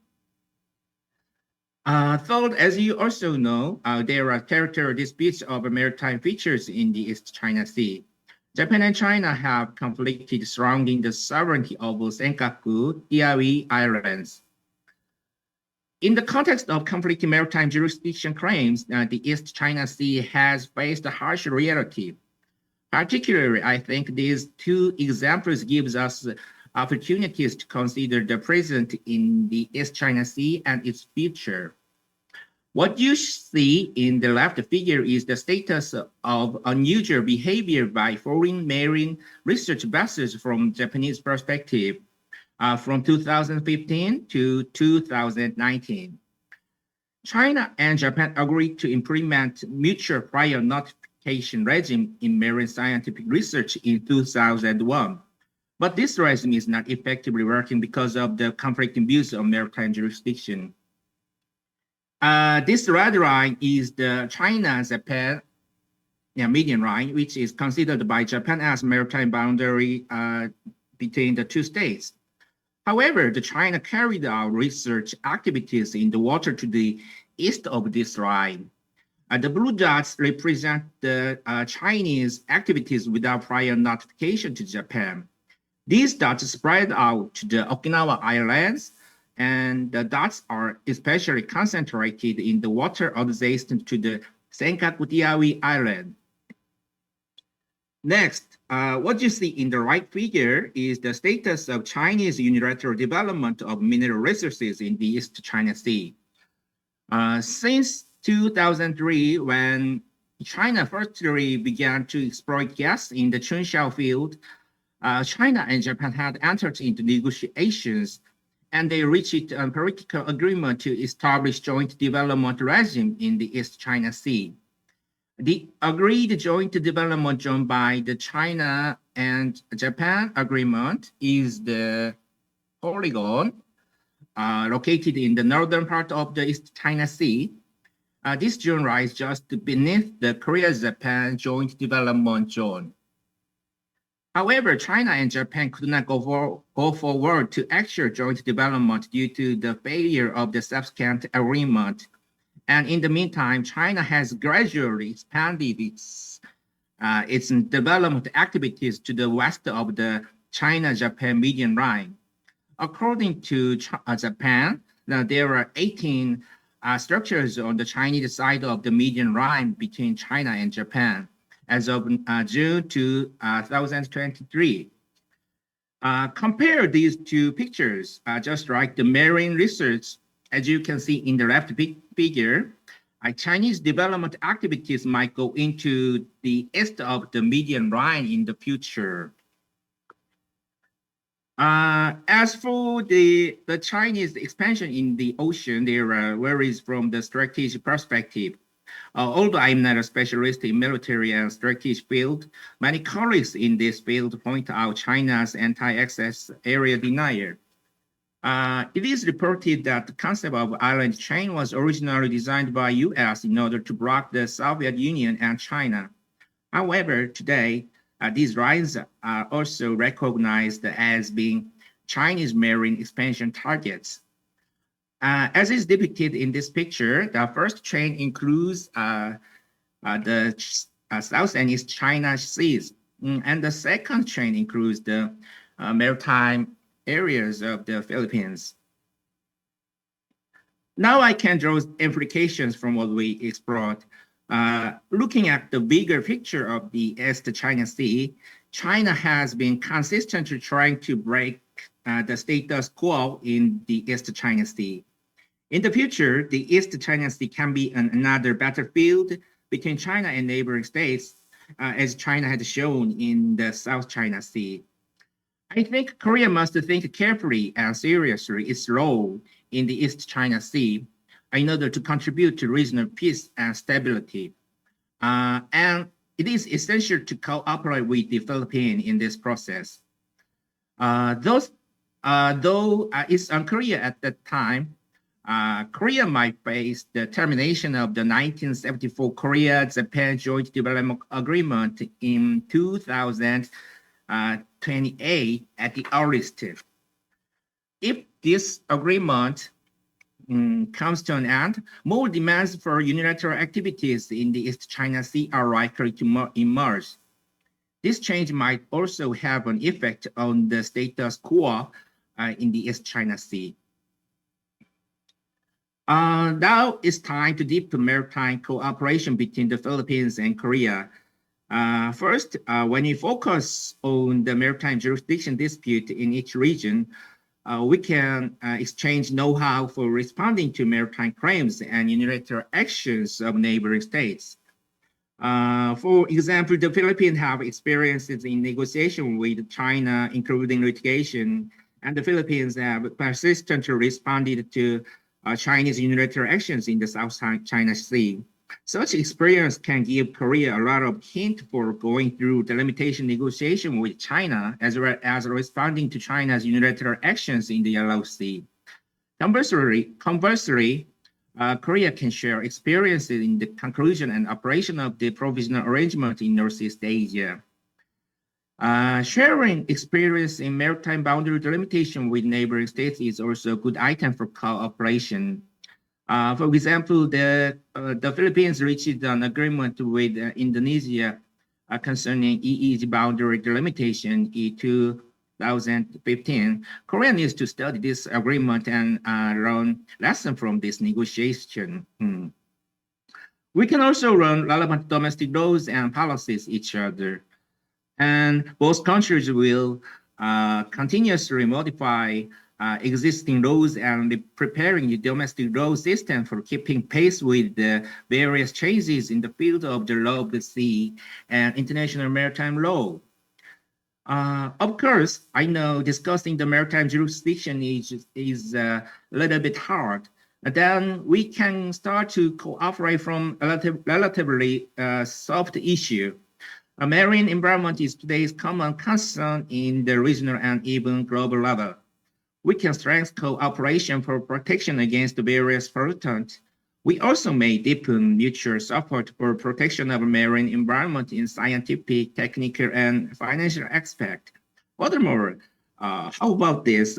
Speaker 9: Third, as you also know, there are territorial disputes over maritime features in the East China Sea. Japan and China have conflicted surrounding the sovereignty of Senkaku, Diaoyu Islands. In the context of conflicting maritime jurisdiction claims, the East China Sea has faced a harsh reality. Particularly, I think these two examples gives us opportunities to consider the present in the East China Sea and its future. What you see in the left figure is the status of unusual behavior by foreign marine research vessels from Japanese perspective from 2015 to 2019. China and Japan agreed to implement mutual prior notification regime in marine scientific research in 2001. But this regime is not effectively working because of the conflicting views on maritime jurisdiction. This red line is the China-Japan median line, which is considered by Japan as maritime boundary between the two states. However, the China carried out research activities in the water to the east of this line. The blue dots represent the Chinese activities without prior notification to Japan. These dots spread out to the Okinawa Islands, and the dots are especially concentrated in the water adjacent to the Senkaku Diaoyu Island. Next, what you see in the right figure is the status of Chinese unilateral development of mineral resources in the East China Sea. Since 2003, when China firstly began to exploit gas in the Chunxiao field, China and Japan had entered into negotiations, and they reached a political agreement to establish joint development regime in the East China Sea. The agreed joint development zone by the China and Japan agreement is the polygon located in the northern part of the East China Sea. This zone lies just beneath the Korea-Japan joint development zone. However, China and Japan could not go forward to actual joint development due to the failure of the subsequent agreement. And in the meantime, China has gradually expanded its development activities to the west of the China-Japan median line. According to Japan, there are 18 structures on the Chinese side of the median line between China and Japan as of June 2023. Compare these two pictures, just like the marine research, as you can see in the left figure, Chinese development activities might go into the east of the median line in the future. As for the Chinese expansion in the ocean, there varies from the strategic perspective. Although I'm not a specialist in military and strategic field, many colleagues in this field point out China's anti-access area denial. It is reported that the concept of island chain was originally designed by US in order to block the Soviet Union and China. However, today, these lines are also recognized as being Chinese marine expansion targets. As is depicted in this picture, the first chain includes the South and East China Seas, and the second chain includes the maritime areas of the Philippines. Now I can draw implications from what we explored. Looking at the bigger picture of the East China Sea, China has been consistently trying to break the status quo in the East China Sea. In the future, the East China Sea can be another battlefield between China and neighboring states, as China had shown in the South China Sea. I think Korea must think carefully and seriously its role in the East China Sea in order to contribute to regional peace and stability. And it is essential to cooperate with the Philippines in this process. Though it's unclear at that time, Korea might face the termination of the 1974 Korea-Japan Joint Development Agreement in 2028 at the earliest. If this agreement comes to an end, more demands for unilateral activities in the East China Sea are likely to emerge. This change might also have an effect on the status quo in the East China Sea. Now it's time to deepen maritime cooperation between the Philippines and Korea. First, when we focus on the maritime jurisdiction dispute in each region, we can exchange know-how for responding to maritime claims and unilateral actions of neighboring states. For example, the Philippines have experiences in negotiation with China, including litigation, and the Philippines have persistently responded to Chinese unilateral actions in the South China Sea. Such experience can give Korea a lot of hint for going through the limitation negotiation with China, as well as responding to China's unilateral actions in the Yellow Sea. Conversely, Korea can share experiences in the conclusion and operation of the provisional arrangement in Northeast Asia. Sharing experience in maritime boundary delimitation with neighboring states is also a good item for cooperation. For example, the Philippines reached an agreement with Indonesia concerning EEZ boundary delimitation in 2015. Korea needs to study this agreement and learn lessons from this negotiation. We can also learn relevant domestic laws and policies each other. And both countries will continuously modify existing laws and preparing the domestic law system for keeping pace with the various changes in the field of the law of the sea and international maritime law. Of course, I know discussing the maritime jurisdiction is a little bit hard. But then we can start to cooperate from a relatively soft issue. A marine environment is today's common concern in the regional and even global level. We can strengthen cooperation for protection against the various pollutants. We also may deepen mutual support for protection of marine environment in scientific, technical, and financial aspect. Furthermore, how about this?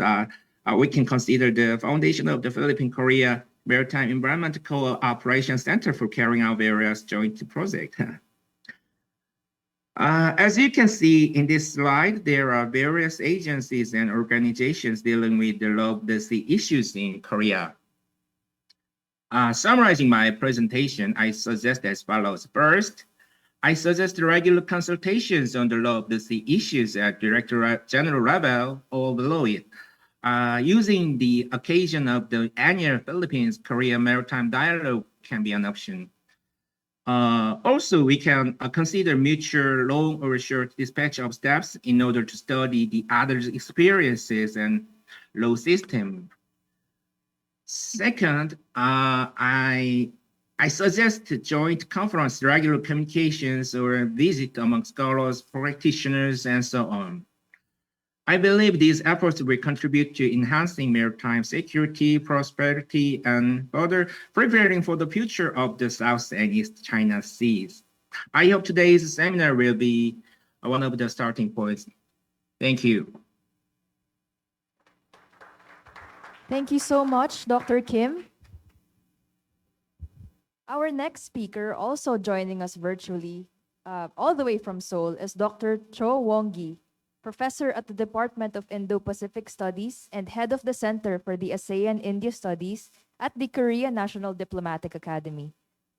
Speaker 9: We can consider the foundation of the Philippine-Korea Maritime Environment Cooperation Center for carrying out various joint projects. As you can see in this slide, there are various agencies and organizations dealing with the law of the sea issues in Korea. Summarizing my presentation, I suggest as follows. First, I suggest regular consultations on the law of the sea issues at Director General level or below it. Using the occasion of the annual Philippines-Korea Maritime Dialogue can be an option. Also, we can consider mutual long or short dispatch of staffs in order to study the others' experiences and law system. Second, I I suggest joint conference, regular communications, or a visit among scholars, practitioners, and so on. I believe these efforts will contribute to enhancing maritime security, prosperity, and further preparing for the future of the South and East China Seas. I hope today's seminar will be one of the starting points. Thank you.
Speaker 1: Thank you so much, Dr. Kim. Our next speaker, also joining us virtually, all the way from Seoul, is Dr. Cho Wong-gi, professor at the Department of Indo-Pacific Studies and head of the Center for the ASEAN India Studies at the Korea National Diplomatic Academy.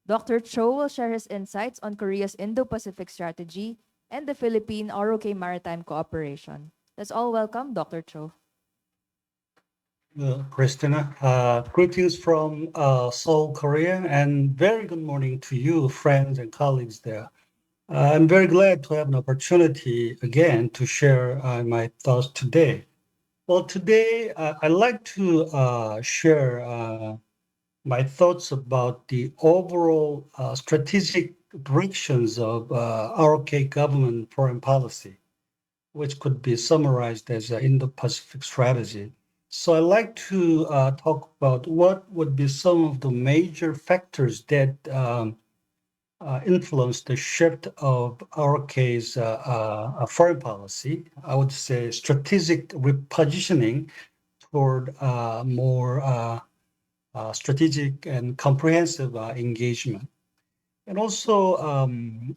Speaker 1: Dr. Cho will share his insights on Korea's Indo-Pacific strategy and the Philippine-ROK Maritime Cooperation. Let's all welcome Dr. Cho.
Speaker 10: Christina, greetings from Seoul, Korea, and very good morning to you, friends and colleagues there. I'm very glad to have an opportunity again to share my thoughts today. Well, today I'd like to share my thoughts about the overall strategic directions of ROK government foreign policy, which could be summarized as an Indo-Pacific strategy. So I'd like to talk about what would be some of the major factors that influence the shift of ROK's foreign policy. I would say strategic repositioning toward more strategic and comprehensive engagement. And also,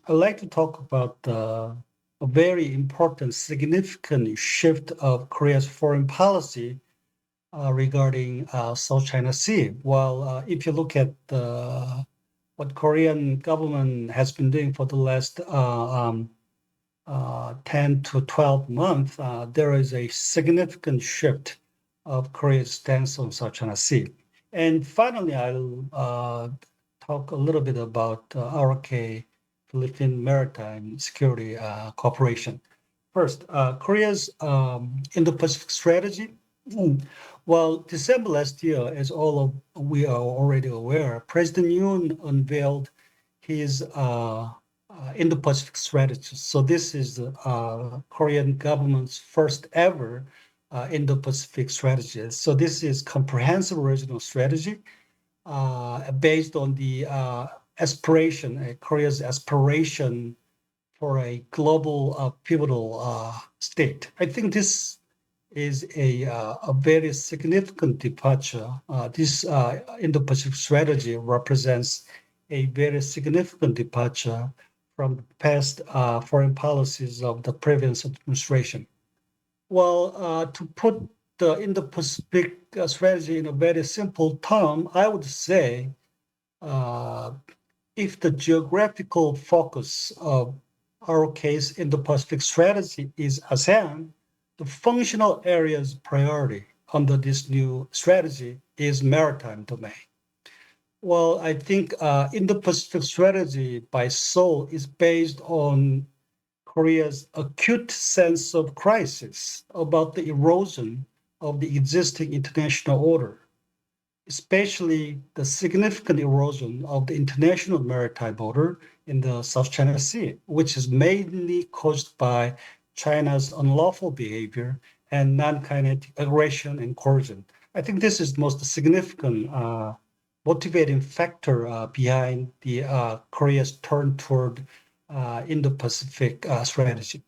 Speaker 10: I'd like to talk about a very important, significant shift of Korea's foreign policy regarding South China Sea. Well, if you look at what Korean government has been doing for the last 10 to 12 months, there is a significant shift of Korea's stance on South China Sea. And finally, I'll talk a little bit about ROK Philippine Maritime Security Cooperation. First, Korea's Indo-Pacific strategy. Well, December last year, as all of we are already aware, President Yoon unveiled his Indo-Pacific strategy. So this is the Korean government's first ever Indo-Pacific strategy. So this is comprehensive regional strategy based on the aspiration, Korea's aspiration for a global pivotal state. I think this is a very significant departure. This Indo-Pacific strategy represents a very significant departure from the past foreign policies of the previous administration. Well, to put the Indo-Pacific strategy in a very simple term, I would say if the geographical focus of our case Indo-Pacific strategy is ASEAN, the functional area's priority under this new strategy is maritime domain. Well, I think Indo-Pacific strategy by Seoul is based on Korea's acute sense of crisis about the erosion of the existing international order, especially the significant erosion of the international maritime order in the South China Sea, which is mainly caused by China's unlawful behavior and non-kinetic aggression and coercion. I think this is the most significant motivating factor behind the Korea's turn toward Indo-Pacific strategy.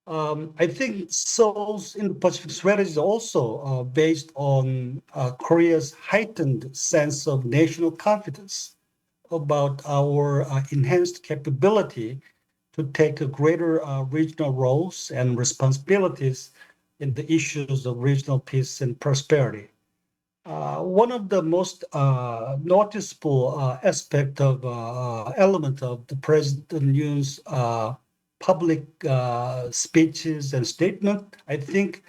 Speaker 10: I think Seoul's Indo-Pacific strategy is also based on Korea's heightened sense of national confidence about our enhanced capability to take a greater regional roles and responsibilities in the issues of regional peace and prosperity. One of the most noticeable aspect of element of the President Yoon's public speeches and statement, I think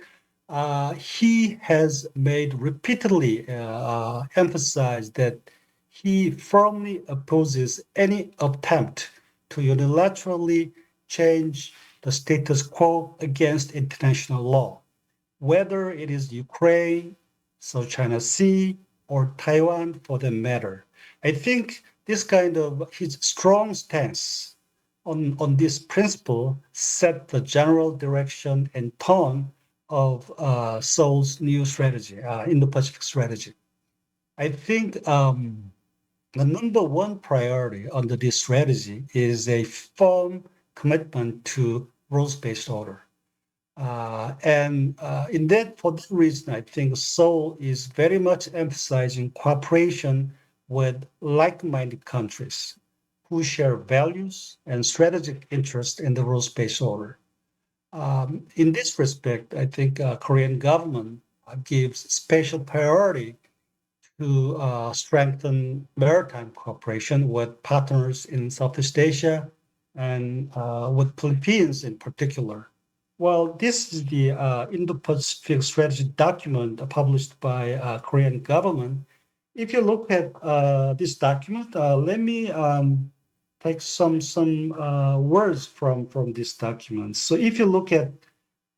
Speaker 10: he has made repeatedly emphasized that he firmly opposes any attempt to unilaterally change the status quo against international law, whether it is Ukraine, South China Sea, or Taiwan for that matter. I think this kind of his strong stance on this principle set the general direction and tone of Seoul's new strategy, Indo-Pacific strategy. I think the number one priority under this strategy is a firm commitment to rules-based order. For that reason, I think Seoul is very much emphasizing cooperation with like-minded countries who share values and strategic interest in the rules-based order. In this respect, I think Korean government gives special priority to strengthen maritime cooperation with partners in Southeast Asia and with Philippines in particular. Well, this is the Indo-Pacific Strategy document published by Korean government. If you look at this document, let me take some words from this document. So if you look at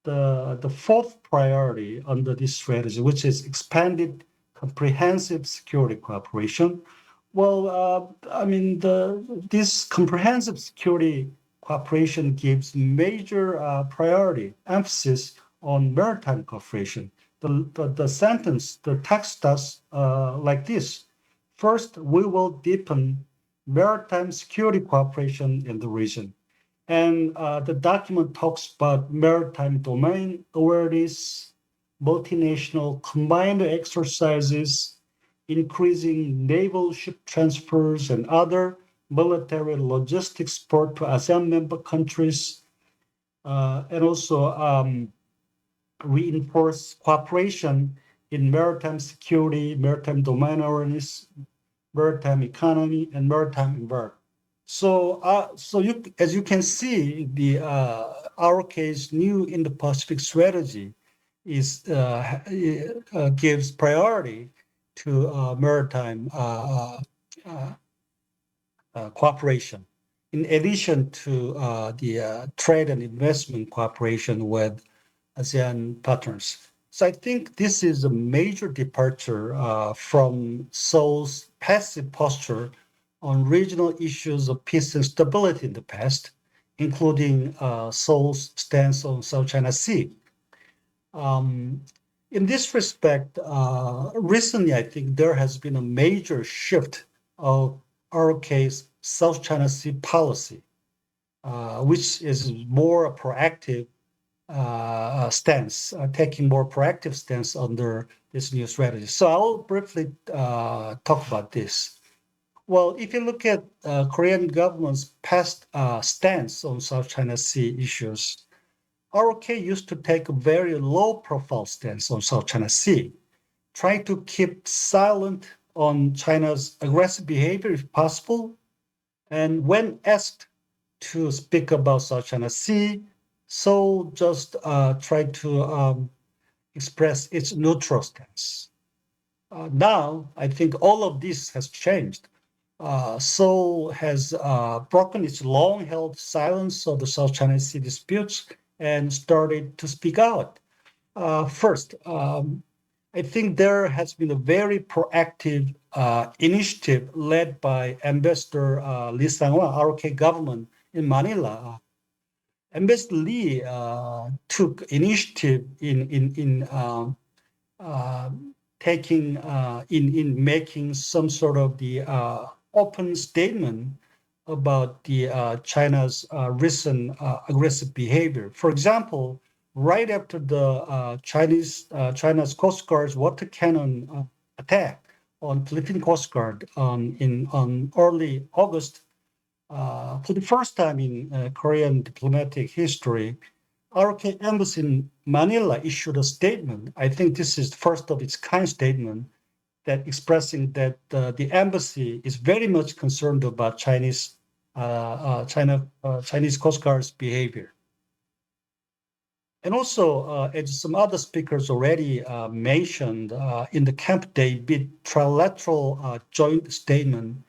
Speaker 10: the fourth priority under this strategy, which is expanded comprehensive security cooperation. Well, this comprehensive security cooperation gives major priority, emphasis on maritime cooperation. The text starts like this. First, we will deepen maritime security cooperation in the region. And the document talks about maritime domain awareness, multinational combined exercises, increasing naval ship transfers and other military logistics support to ASEAN member countries, and also reinforce cooperation in maritime security, maritime domain awareness, maritime economy, and maritime environment. So, as you can see, the ROK's new Indo-Pacific strategy gives priority to maritime cooperation, in addition to the trade and investment cooperation with ASEAN partners. So I think this is a major departure from Seoul's passive posture on regional issues of peace and stability in the past, including Seoul's stance on South China Sea. In this respect, recently, I think there has been a major shift of ROK's South China Sea policy, which is more proactive stance, taking more proactive stance under this new strategy. So I'll briefly talk about this. Well, if you look at Korean government's past stance on South China Sea issues, ROK used to take a very low-profile stance on South China Sea, trying to keep silent on China's aggressive behavior if possible. And when asked to speak about South China Sea, Seoul just tried to express its neutral stance. Now, I think all of this has changed. Seoul has broken its long-held silence of the South China Sea disputes and started to speak out. First, I think there has been a very proactive initiative led by Ambassador Lee Sang-hwa, ROK government in Manila. Ambassador Lee took initiative in making some sort of the open statement about the China's recent aggressive behavior. For example, right after the China's Coast Guard's water cannon attack on Philippine Coast Guard on early August, for the first time in Korean diplomatic history, ROK Embassy in Manila issued a statement. I think this is the first of its kind statement that expressing that the embassy is very much concerned about Chinese Coast Guard's behavior. And also, as some other speakers already mentioned, in the Camp David trilateral joint statement,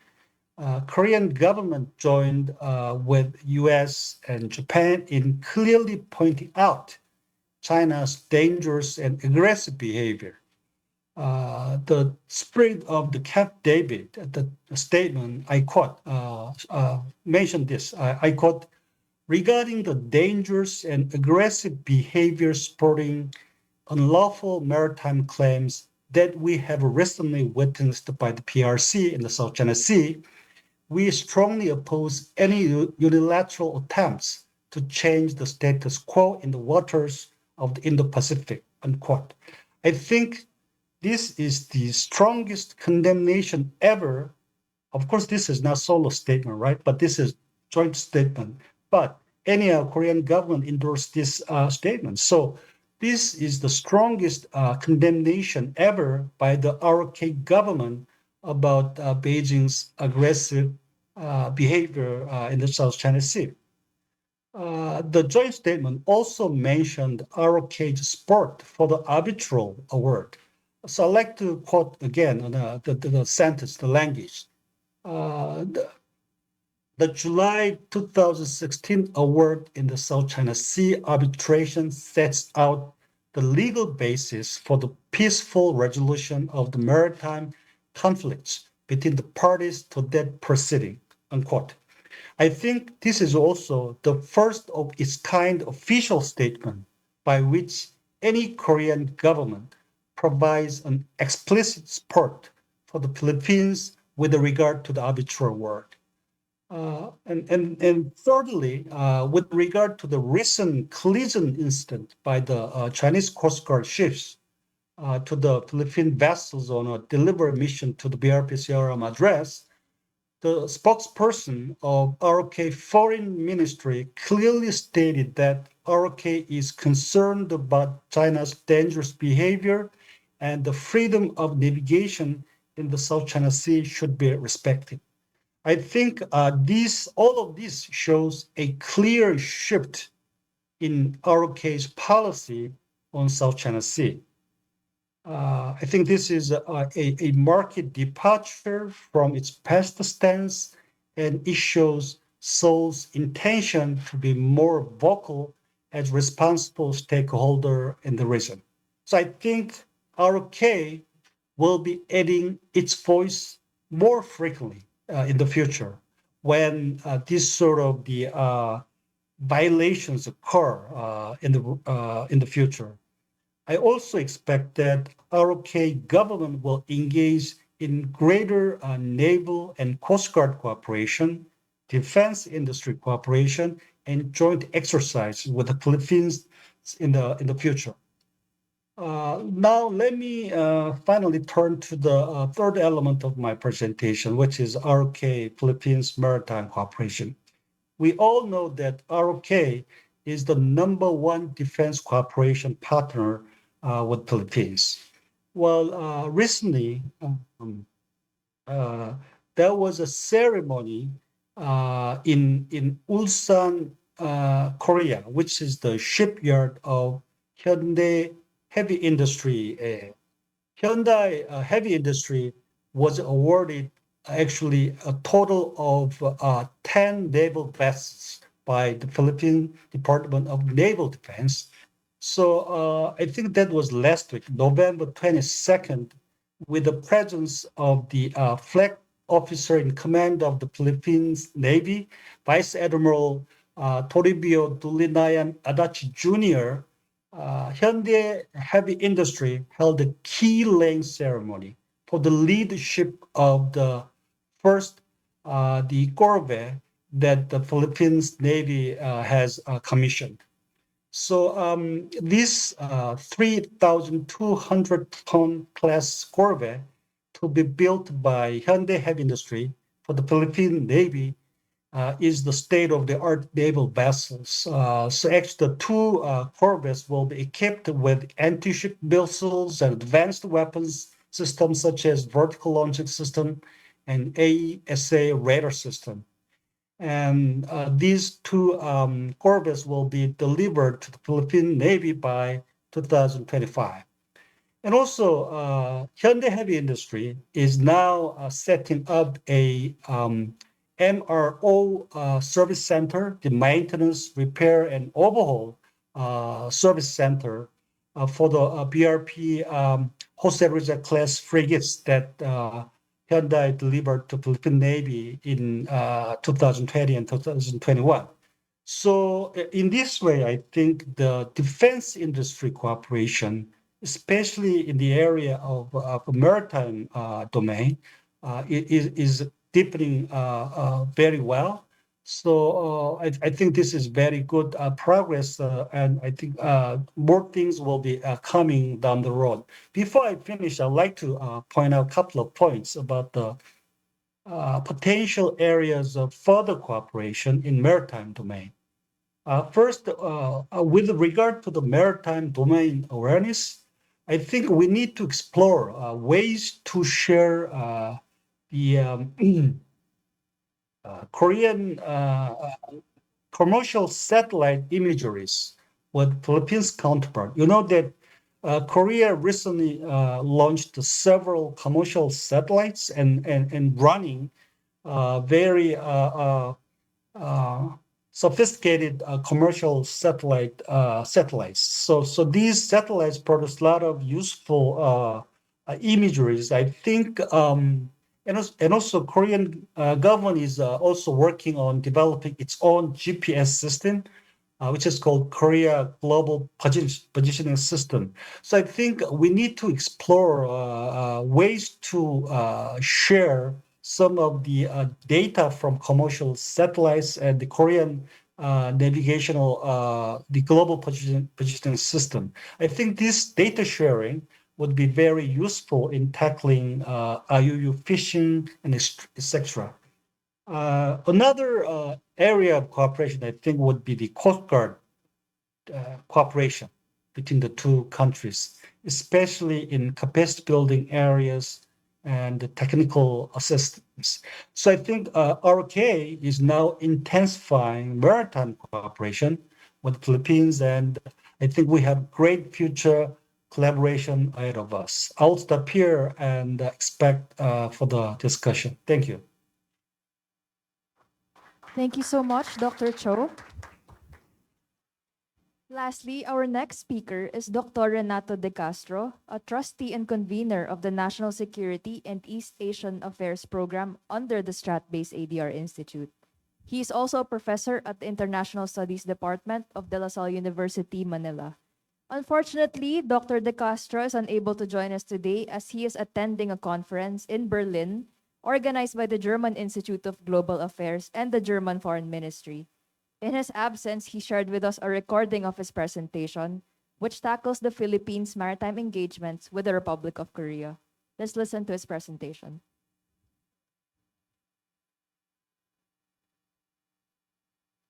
Speaker 10: Korean government joined with US and Japan in clearly pointing out China's dangerous and aggressive behavior. the spirit of the Camp David, the statement I quote, mentioned this. I quote, regarding the dangerous and aggressive behavior supporting unlawful maritime claims that we have recently witnessed by the PRC in the South China Sea, we strongly oppose any unilateral attempts to change the status quo in the waters of the Indo-Pacific, unquote. I think this is the strongest condemnation ever. Of course, this is not solo statement, right? But this is joint statement. But any Korean government endorsed this statement. So this is the strongest condemnation ever by the ROK government about Beijing's aggressive behavior in the South China Sea. The joint statement also mentioned ROK's support for the arbitral award. So I'd like to quote again the sentence, the language. The July 2016 award in the South China Sea arbitration sets out the legal basis for the peaceful resolution of the maritime conflicts between the parties to that proceeding, unquote. I think this is also the first of its kind official statement by which any Korean government provides an explicit support for the Philippines with regard to the arbitral award. And thirdly, with regard to the recent collision incident by the Chinese Coast Guard ships to the Philippine vessels on a delivery mission to the BRP-CRM address, the spokesperson of ROK Foreign Ministry clearly stated that ROK is concerned about China's dangerous behavior and the freedom of navigation in the South China Sea should be respected. I think all of this shows a clear shift in ROK's policy on South China Sea. I think this is a marked departure from its past stance, and it shows Seoul's intention to be more vocal as responsible stakeholder in the region. So I think ROK will be adding its voice more frequently in the future when this sort of the violations occur in the future. I also expect that ROK government will engage in greater naval and Coast Guard cooperation, defense industry cooperation, and joint exercise with the Philippines in the future. Now, let me finally turn to the third element of my presentation, which is ROK Philippines Maritime Cooperation. We all know that ROK is the #1 defense cooperation partner with Philippines. Well, recently, there was a ceremony in Ulsan, Korea, which is the shipyard of Hyundai Heavy Industry. Hyundai Heavy Industry was awarded actually a total of 10 naval vessels by the Philippine Department of Naval Defense. So I think that was last week, November 22nd, with the presence of the flag officer in command of the Philippines Navy, Vice Admiral Toribio Dulinayan Adachi Jr., Hyundai Heavy Industry held a key laying ceremony for the leadership of the first, the corvette that the Philippines Navy has commissioned. So this 3,200-ton class corvette to be built by Hyundai Heavy Industry for the Philippine Navy is the state-of-the-art naval vessels. So actually the two corvettes will be equipped with anti-ship missiles and advanced weapons systems such as vertical launching system and ASA radar system. And these two corvettes will be delivered to the Philippine Navy by 2025. And also, Hyundai Heavy Industry is now setting up a MRO service center, the maintenance, repair, and overhaul service center for the BRP Jose class frigates that Hyundai delivered to Philippine Navy in 2020 and 2021. So in this way, I think the defense industry cooperation, especially in the area of maritime domain, is deepening very well. So I think this is very good progress, and I think more things will be coming down the road. Before I finish, I'd like to point out a couple of points about the potential areas of further cooperation in maritime domain. First, with regard to the maritime domain awareness, I think we need to explore ways to share the Korean commercial satellite imageries with Philippines counterpart. You know that Korea recently launched several commercial satellites and running very sophisticated commercial satellites. So these satellites produce a lot of useful imageries. I think, and also Korean government is also working on developing its own GPS system, which is called Korea Global Positioning System. So I think we need to explore ways to share some of the data from commercial satellites and the Korean navigational, the global positioning system. I think this data sharing would be very useful in tackling IUU fishing and etc. Another area of cooperation, I think, would be the Coast Guard cooperation between the two countries, especially in capacity building areas and the technical assistance. So I think ROK is now intensifying maritime cooperation with the Philippines, and I think we have great future collaboration ahead of us. I'll stop here and expect for the discussion. Thank you.
Speaker 1: Thank you so much, Dr. Cho. Lastly, our next speaker is Dr. Renato De Castro, a trustee and convener of the National Security and East Asian Affairs Program under the Strat-based ADR Institute. He is also a professor at the International Studies Department of De La Salle University, Manila. Unfortunately, Dr. De Castro is unable to join us today as he is attending a conference in Berlin organized by the German Institute of Global Affairs and the German Foreign Ministry. In his absence, he shared with us a recording of his presentation, which tackles the Philippines' maritime engagements with the Republic of Korea. Let's listen to his presentation.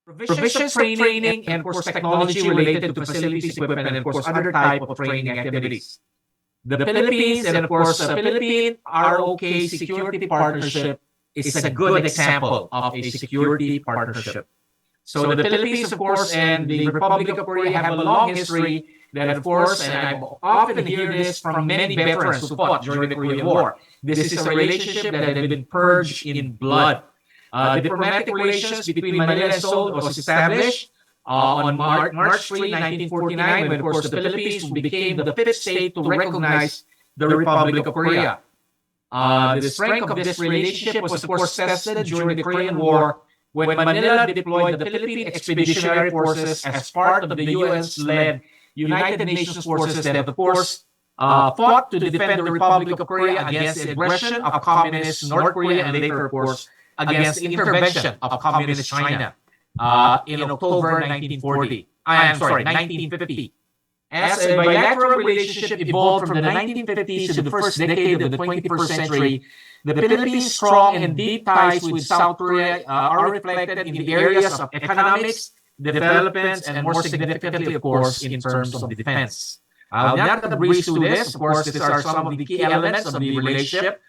Speaker 11: Provisions of training and, of course, technology related to facilities, equipment, and, of course, other type of training activities. The Philippines and, of course, Philippine-ROK security partnership is a good example of a security partnership. So the Philippines, of course, and the Republic of Korea have a long history that, of course, and I often hear this from many veterans who fought during the Korean War. This is a relationship that had been purged in blood. Diplomatic relations between Manila and Seoul was established on March 3, 1949, when, of course, the Philippines became the fifth state to recognize the Republic of Korea. The strength of this relationship was, of course, tested during the Korean War when Manila deployed the Philippine Expeditionary Forces as part of the US-led United Nations forces that, of course, fought to defend the Republic of Korea against the aggression of communist North Korea and later, of course, against the intervention of communist China in October 1950. As a bilateral relationship evolved from the 1950s to the first decade of the 21st century, the Philippines' strong and deep ties with South Korea are reflected in the areas of economics, development, and more significantly, of course, in terms of defense. I'll not breeze through this. Of course, these are some of the key elements of the relationship.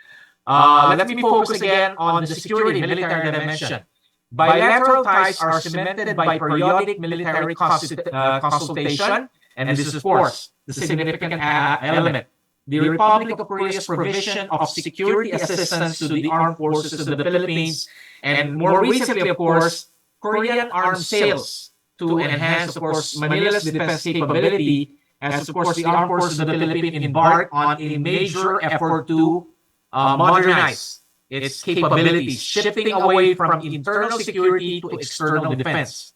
Speaker 11: Let me focus again on the security military dimension. Bilateral ties are cemented by periodic military consultation, and this is, of course, the significant element. The Republic of Korea's provision of security assistance to the armed forces of the Philippines, and more recently, of course, Korean arms sales to enhance, of course, Manila's defense capability as of course the armed forces of the Philippines embarked on a major effort to modernize its capabilities, shifting away from internal security to external defense.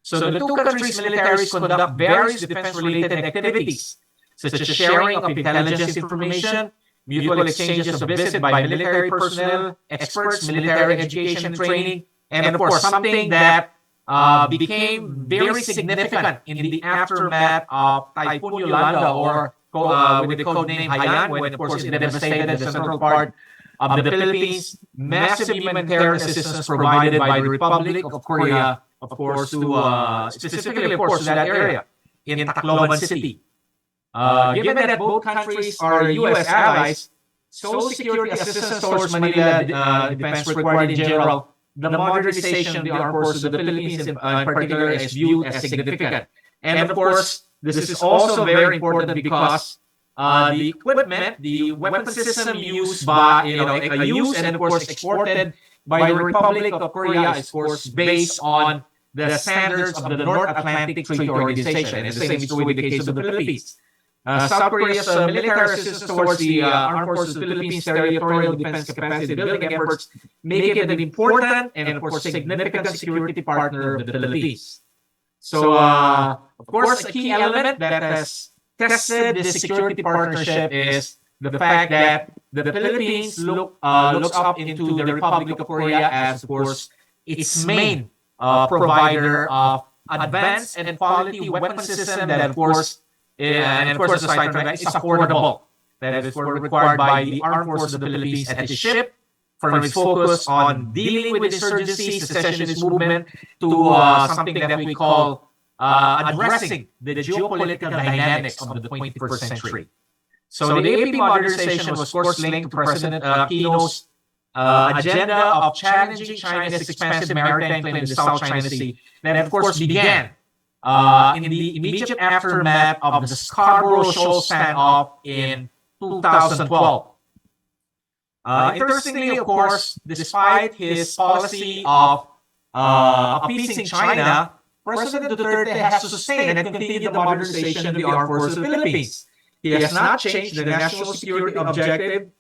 Speaker 11: So the two countries' militaries conduct various defense-related activities, such as sharing of intelligence information, mutual exchanges of visit by military personnel, experts, military education and training, and of course something that became very significant in the aftermath of Typhoon Yolanda, or with the code name Haiyan, when of course it devastated the central part of the Philippines. Massive humanitarian assistance provided by the Republic of Korea, of course, to specifically, of course, to that area in Tacloban City. Given that both countries are U.S. allies, sole security assistance towards Manila defense required in general, the modernization of the armed forces of the Philippines in particular is viewed as significant. And of course, this is also very important because the equipment, the weapon system used by, used and of course exported by the Republic of Korea is of course based on the standards of the North Atlantic Treaty Organization, and the same is true with the case of the Philippines. South Korea's military assistance towards the armed forces of the Philippines' territorial defense capacity building efforts make it an important and of course significant security partner of the Philippines. So, of course, a key element that has tested this security partnership is the fact that the Philippines looks up into the Republic of Korea as, of course, its main provider of advanced and quality weapon system that, of course, aside from that, is affordable. That is required by the armed forces of the Philippines and its ship from its focus on dealing with insurgency, secessionist movement, to something that we call addressing the geopolitical dynamics of the 21st century. So the AP modernization was, of course, linked to President Aquino's agenda of challenging China's expansive maritime claim in the South China Sea that, of course, began in the immediate aftermath of the Scarborough Shoal standoff in 2012. Interestingly, of course, despite his policy of appeasing China, President Duterte has sustained and continued the modernization of the armed forces of the Philippines. He has not changed the national security objective.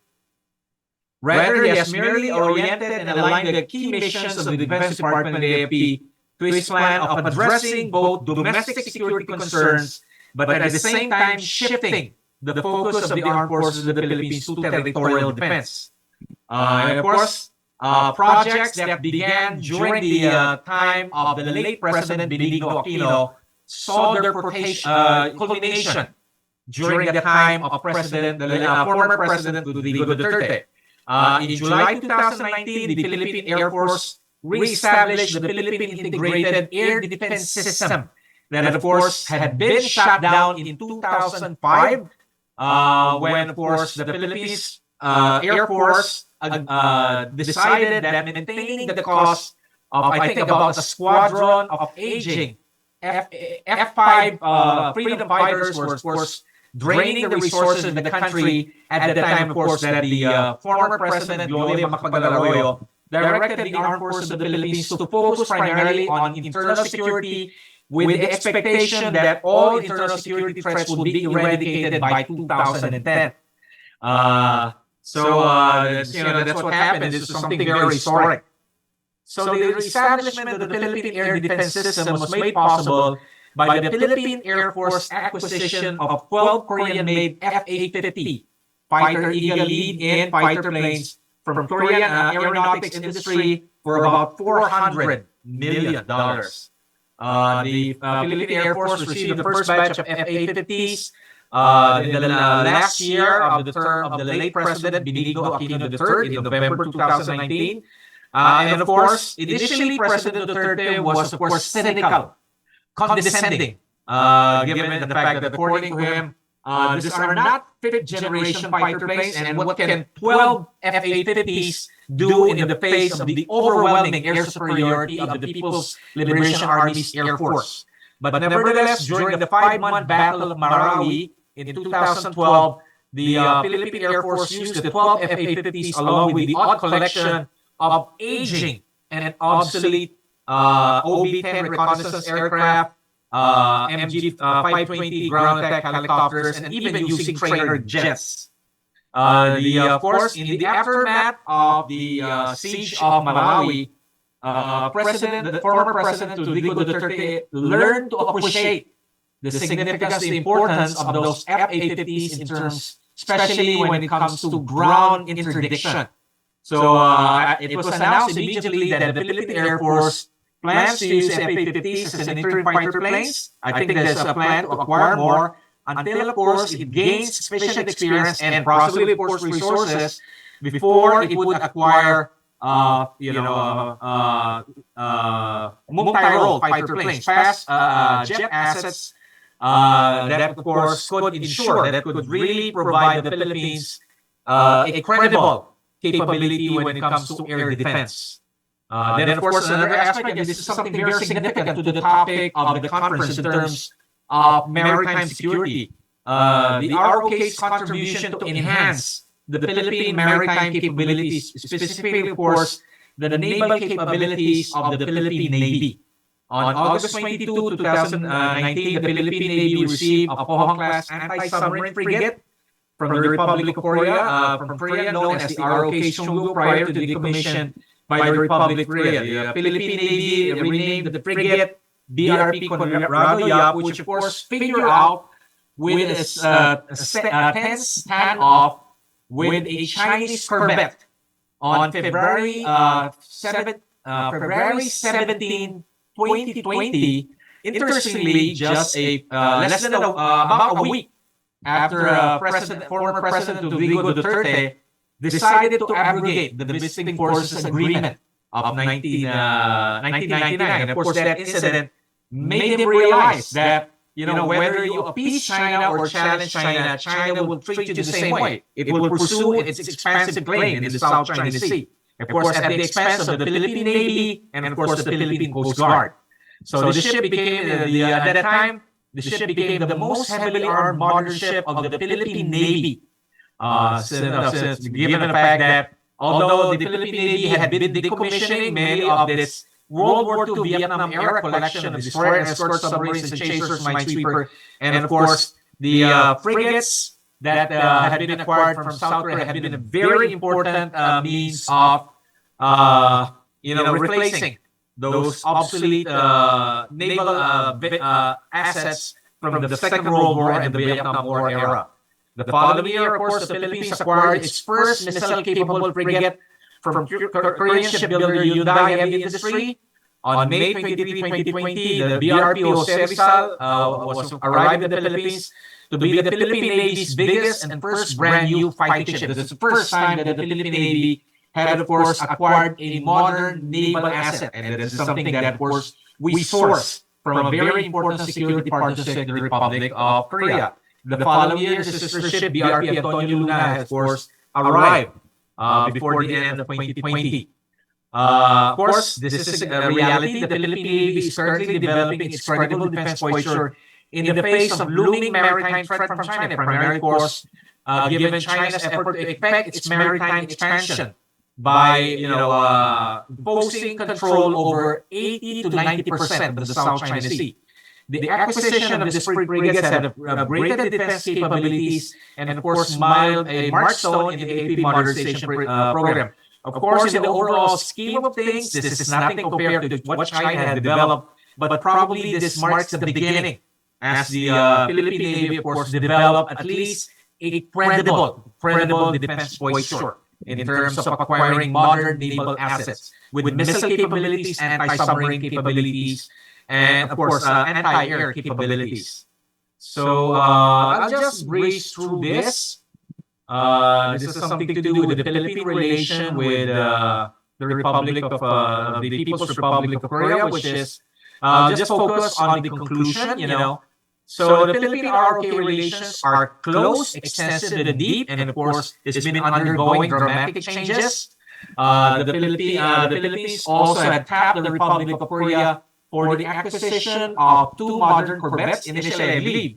Speaker 11: Rather, he has merely oriented and aligned the key missions of the Defense Department and the AFP to his plan of addressing both domestic security concerns, but at the same time shifting the focus of the armed forces of the Philippines to territorial defense. And of course, projects that began during the time of the late President Benigno Aquino saw their culmination during the time of former President Rodrigo Duterte. In July 2019, the Philippine Air Force re-established the Philippine Integrated Air Defense System that, of course, had been shut down in 2005 when, of course, the Philippines Air Force decided that maintaining the cost of, I think, about a squadron of aging F-5 freedom fighters were, of course, draining the resources of the country at the time, of course, that the former President Gloria Macapagal-Arroyo directed the armed forces of the Philippines to focus primarily on internal security with the expectation that all internal security threats would be eradicated by 2010. That's what happened. This is something very historic. So the establishment of the Philippine Air Defense System was made possible by the Philippine Air Force acquisition of 12 Korean-made F-850 fighter Eagle lead-in fighter planes from Korean aeronautics industry for about $400 million. The Philippine Air Force received the first batch of F-850s in the last year of the term of the late President Benigno Aquino III in November 2019. And of course, initially President Duterte was, of course, cynical, condescending, given the fact that, according to him, these are not fifth-generation fighter planes, and what can 12 F-850s do in the face of the overwhelming air superiority of the People's Liberation Army's Air Force? But nevertheless, during the 5-month Battle of Marawi in 2012, the Philippine Air Force used the 12 F-850s along with the odd collection of aging and obsolete OB-10 reconnaissance aircraft, MG 520 ground attack helicopters, and even using trainer jets. Of course, in the aftermath of the siege of Malawi, the former President Rodrigo Duterte learned to appreciate the significance, the importance of those F-850s in terms, especially when it comes to ground interdiction. So it was announced immediately that the Philippine Air Force plans to use F-850s as an interim fighter planes. I think there's a plan to acquire more until, of course, it gains sufficient experience and possibly, of course, resources before it would acquire, multi-role fighter planes, fast jet assets that, of course, could ensure that could really provide the Philippines a credible capability when it comes to air defense. Then, of course, another aspect, and this is something very significant to the topic of the conference in terms of maritime security. The ROK's contribution to enhance the Philippine maritime capabilities, specifically, of course, the naval capabilities of the Philippine Navy. On August 22, 2019, the Philippine Navy received a Pohang-class anti-submarine frigate from the Republic of Korea, known as the ROK Chunggu, prior to the decommission by the Republic of Korea. The Philippine Navy renamed the frigate BRP Conrado Yap, which of course figure out with a tense standoff with a Chinese corvette on February 17, 2020. Interestingly, just less than about a week after former President Rodrigo Duterte decided to abrogate the Visiting Forces Agreement of 1999. And of course, that incident made him realize that, whether you appease China or challenge China, China will treat you the same way. It will pursue its expansive claim in the South China Sea. Of course, at the expense of the Philippine Navy and, of course, the Philippine Coast Guard. So the ship became, at that time, the ship became the most heavily armed modern ship of the Philippine Navy. Given the fact that although the Philippine Navy had been decommissioning many of its World War II Vietnam-era collection of destroyer escort submarines and chasers, minesweeper, and of course the frigates that had been acquired from South Korea had been a very important means of replacing those obsolete naval assets from the Second World War and the Vietnam War era. The following year, of course, the Philippines acquired its first missile-capable frigate from Korean shipbuilder Yoon Heavy Industry. On May 23, 2020, the BRP Jose Rizal was arrived in the Philippines to be the Philippine Navy's biggest and first brand new fighting ship. This is the first time that the Philippine Navy had, of course, acquired a modern naval asset. And this is something that, of course, we source from a very important security partnership, the Republic of Korea. The following year, the sister ship BRP Antonio Luna has, of course, arrived before the end of 2020. Of course, this is a reality. The Philippine Navy is currently developing its credible defense posture in the face of looming maritime threat from China, primarily, of course, given China's effort to effect its maritime expansion by, imposing control over 80 to 90% of the South China Sea. The acquisition of these frigates had upgraded defense capabilities and, of course, a milestone in the AP modernization program. Of course, in the overall scheme of things, this is nothing compared to what China had developed, but probably this marks the beginning as the Philippine Navy, of course, developed at least a credible defense posture in terms of acquiring modern naval assets with missile capabilities, anti-submarine capabilities, and, of course, anti-air capabilities. So I'll just breeze through this. This is something to do with the Philippine relation with the Republic of the People's Republic of Korea, which is just focus on the conclusion. So the Philippine-ROK relations are close, extensive, and deep, and of course, it's been undergoing dramatic changes. The Philippines also had tapped the Republic of Korea for the acquisition of 2 modern corvettes. Initially, I believe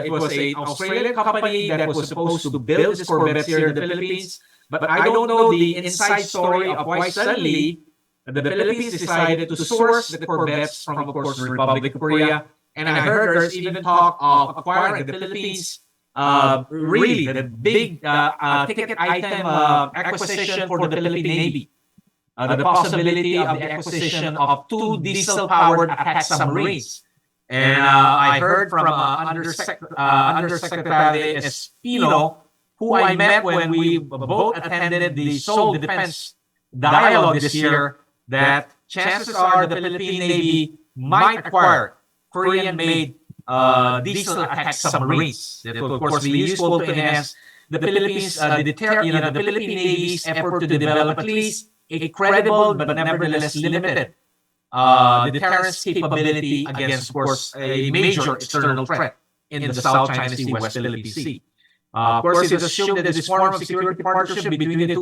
Speaker 11: it was an Australian company that was supposed to build these corvettes here in the Philippines. But I don't know the inside story of why suddenly the Philippines decided to source the corvettes from, of course, the Republic of Korea. And I heard there's even talk of acquiring the Philippines, really the big ticket item acquisition for the Philippine Navy. The possibility of the acquisition of 2 diesel-powered attack submarines. And I heard from Undersecretary Espino, who I met when we both attended the Seoul Defense Dialogue this year, that chances are the Philippine Navy might acquire Korean-made diesel attack submarines that will, of course, be useful to enhance the Philippines, the Philippine Navy's effort to develop at least a credible but nevertheless limited deterrence capability against, of course, a major external threat in the South China Sea, West Philippine Sea. Of course, it is assumed that this form of security partnership between the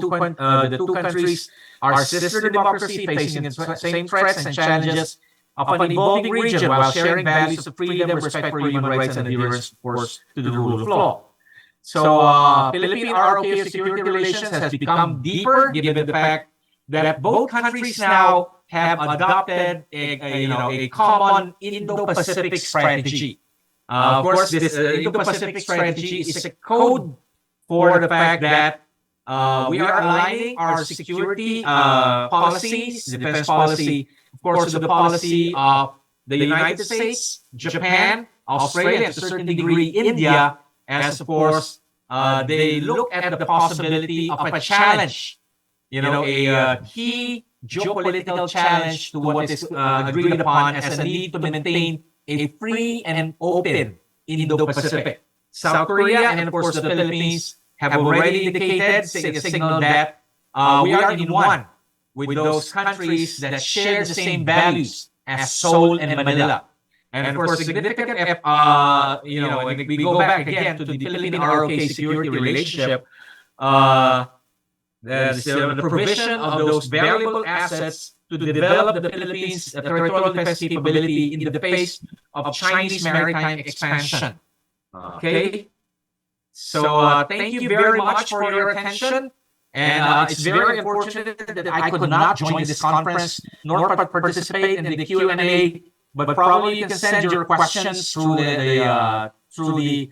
Speaker 11: two countries are sister democracy facing the same threats and challenges of an evolving region while sharing values of freedom, respect for human rights, and adherence, of course, to the rule of law. So, Philippine-ROK security relations has become deeper given the fact that both countries now have adopted a common Indo-Pacific strategy. Of course, this Indo-Pacific strategy is a code for the fact that we are aligning our security policies, defense policy, of course, to the policy of the United States, Japan, Australia, and to a certain degree, India, as, of course, they look at the possibility of a challenge, a key geopolitical challenge to what is agreed upon as a need to maintain a free and open Indo-Pacific. South Korea and, of course, the Philippines have already indicated, signaled that we are in one with those countries that share the same values as Seoul and Manila. And, of course, significant, when we go back again to the Philippine-ROK security relationship, the provision of those valuable assets to develop the Philippines' territorial defense capability in the face of Chinese maritime expansion. Okay? So thank you very much for your attention. And it's very unfortunate that I could not join this conference nor participate in the Q&A, but probably you can send your questions through the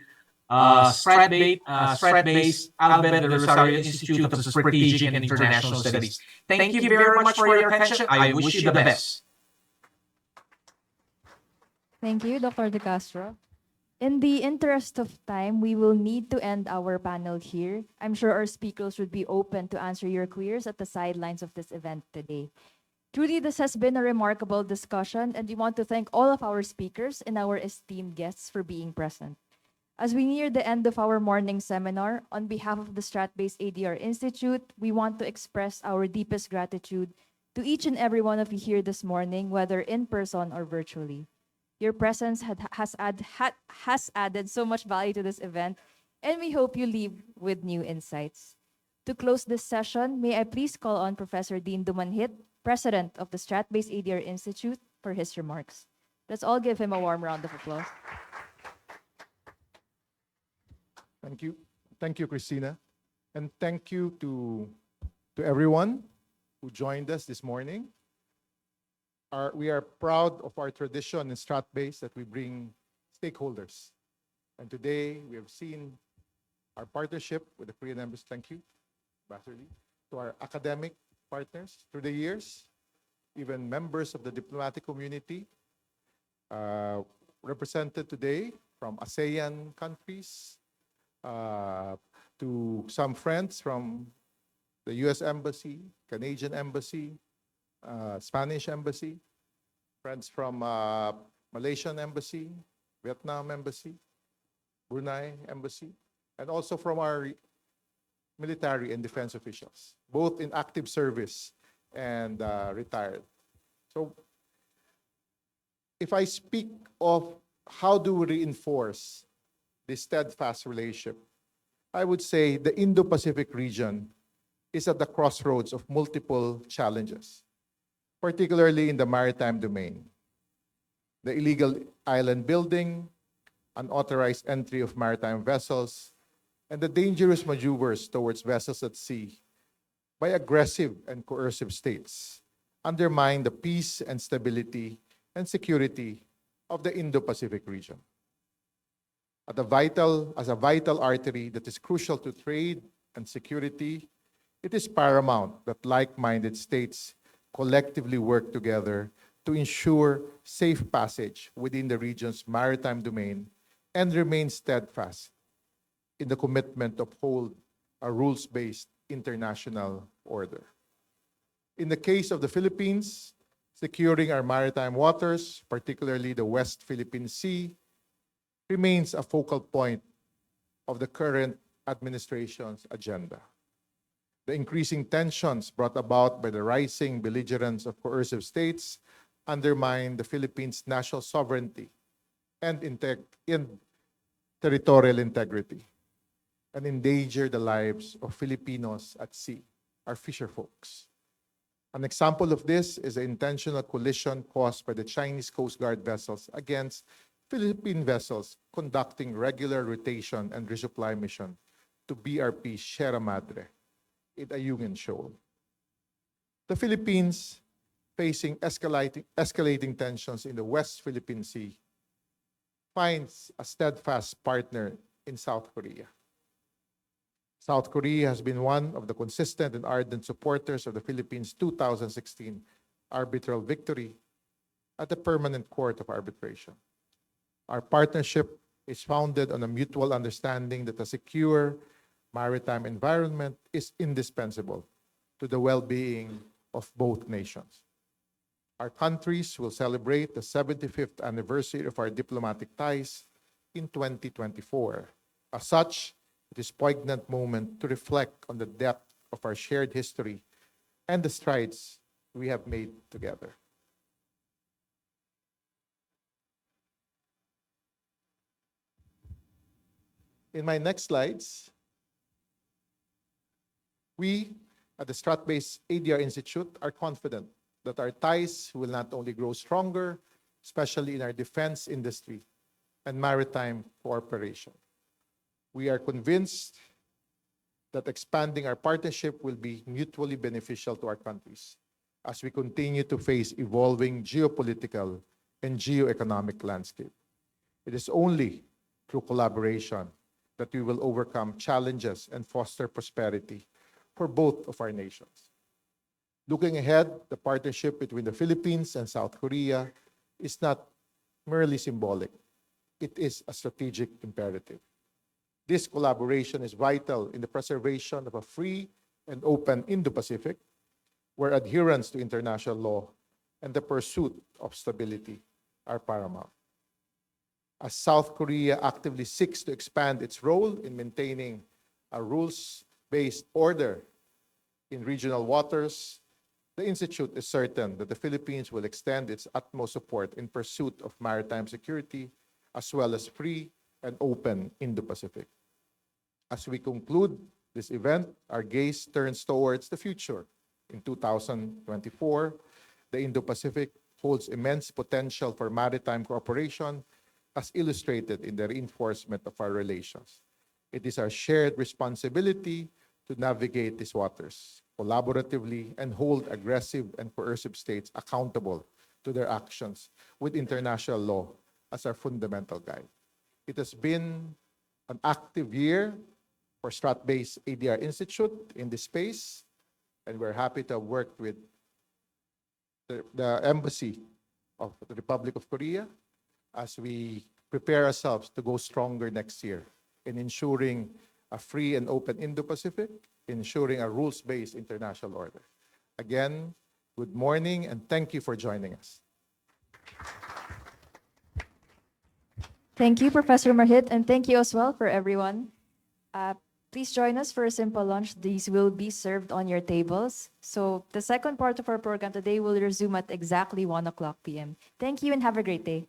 Speaker 11: Strat-based Albert Rosario Institute of Strategic and International Studies. Thank you very much for your attention. I wish you the best.
Speaker 1: Thank you, Dr. De Castro. In the interest of time, we will need to end our panel here. I'm sure our speakers would be open to answer your queries at the sidelines of this event today. Truly, this has been a remarkable discussion, and we want to thank all of our speakers and our esteemed guests for being present. As we near the end of our morning seminar, on behalf of the Strat-based ADR Institute, we want to express our deepest gratitude to each and every one of you here this morning, whether in person or virtually. Your presence has added so much value to this event, and we hope you leave with new insights. To close this session, may I please call on Professor Dean Dumanhit, President of the Strat-based ADR Institute, for his remarks. Let's all give him a warm round of applause.
Speaker 12: Thank you. Thank you, Christina. And thank you to everyone who joined us this morning. We are proud of our tradition in Strat-based that we bring stakeholders. And today we have seen our partnership with the Korean Embassy. Thank you, Ambassador Lee. To our academic partners through the years, even members of the diplomatic community represented today from ASEAN countries, to some friends from the US Embassy, Canadian Embassy, Spanish Embassy, friends from Malaysian Embassy, Vietnam Embassy, Brunei Embassy, and also from our military and defense officials, both in active service and retired. So if I speak of how do we reinforce this steadfast relationship, I would say the Indo-Pacific region is at the crossroads of multiple challenges, particularly in the maritime domain. The illegal island building, unauthorized entry of maritime vessels, and the dangerous maneuvers towards vessels at sea by aggressive and coercive states undermine the peace and stability and security of the Indo-Pacific region. As a vital artery that is crucial to trade and security, it is paramount that like-minded states collectively work together to ensure safe passage within the region's maritime domain and remain steadfast in the commitment to uphold a rules-based international order. In the case of the Philippines, securing our maritime waters, particularly the West Philippine Sea, remains a focal point of the current administration's agenda. The increasing tensions brought about by the rising belligerence of coercive states undermine the Philippines' national sovereignty and territorial integrity, and endanger the lives of Filipinos at sea, our fisher folks. An example of this is the intentional collision caused by the Chinese Coast Guard vessels against Philippine vessels conducting regular rotation and resupply mission to BRP Sierra Madre in Ayungin Shoal. The Philippines, facing escalating tensions in the West Philippine Sea, finds a steadfast partner in South Korea. South Korea has been one of the consistent and ardent supporters of the Philippines' 2016 arbitral victory at the Permanent Court of Arbitration. Our partnership is founded on a mutual understanding that a secure maritime environment is indispensable to the well-being of both nations. Our countries will celebrate the 75th anniversary of our diplomatic ties in 2024. As such, it is a poignant moment to reflect on the depth of our shared history and the strides we have made together. In my next slides, we at the Strat-based ADRi Institute are confident that our ties will not only grow stronger, especially in our defense industry and maritime cooperation. We are convinced that expanding our partnership will be mutually beneficial to our countries as we continue to face evolving geopolitical and geoeconomic landscape. It is only through collaboration that we will overcome challenges and foster prosperity for both of our nations. Looking ahead, the partnership between the Philippines and South Korea is not merely symbolic. It is a strategic imperative. This collaboration is vital in the preservation of a free and open Indo-Pacific, where adherence to international law and the pursuit of stability are paramount. As South Korea actively seeks to expand its role in maintaining a rules-based order in regional waters, the Institute is certain that the Philippines will extend its utmost support in pursuit of maritime security, as well as free and open Indo-Pacific. As we conclude this event, our gaze turns towards the future. In 2024, the Indo-Pacific holds immense potential for maritime cooperation, as illustrated in the reinforcement of our relations. It is our shared responsibility to navigate these waters collaboratively and hold aggressive and coercive states accountable to their actions with international law as our fundamental guide. It has been an active year for Strat-based ADRi Institute in this space, and we're happy to have worked with the Embassy of the Republic of Korea as we prepare ourselves to go stronger next year in ensuring a free and open Indo-Pacific, ensuring a rules-based international order. Again, good morning and thank you for joining us.
Speaker 1: Thank you, Professor Mahit, and thank you as well for everyone. Please join us for a simple lunch. These will be served on your tables. So the second part of our program today will resume at exactly 1 o'clock p.m. Thank you and have a great day.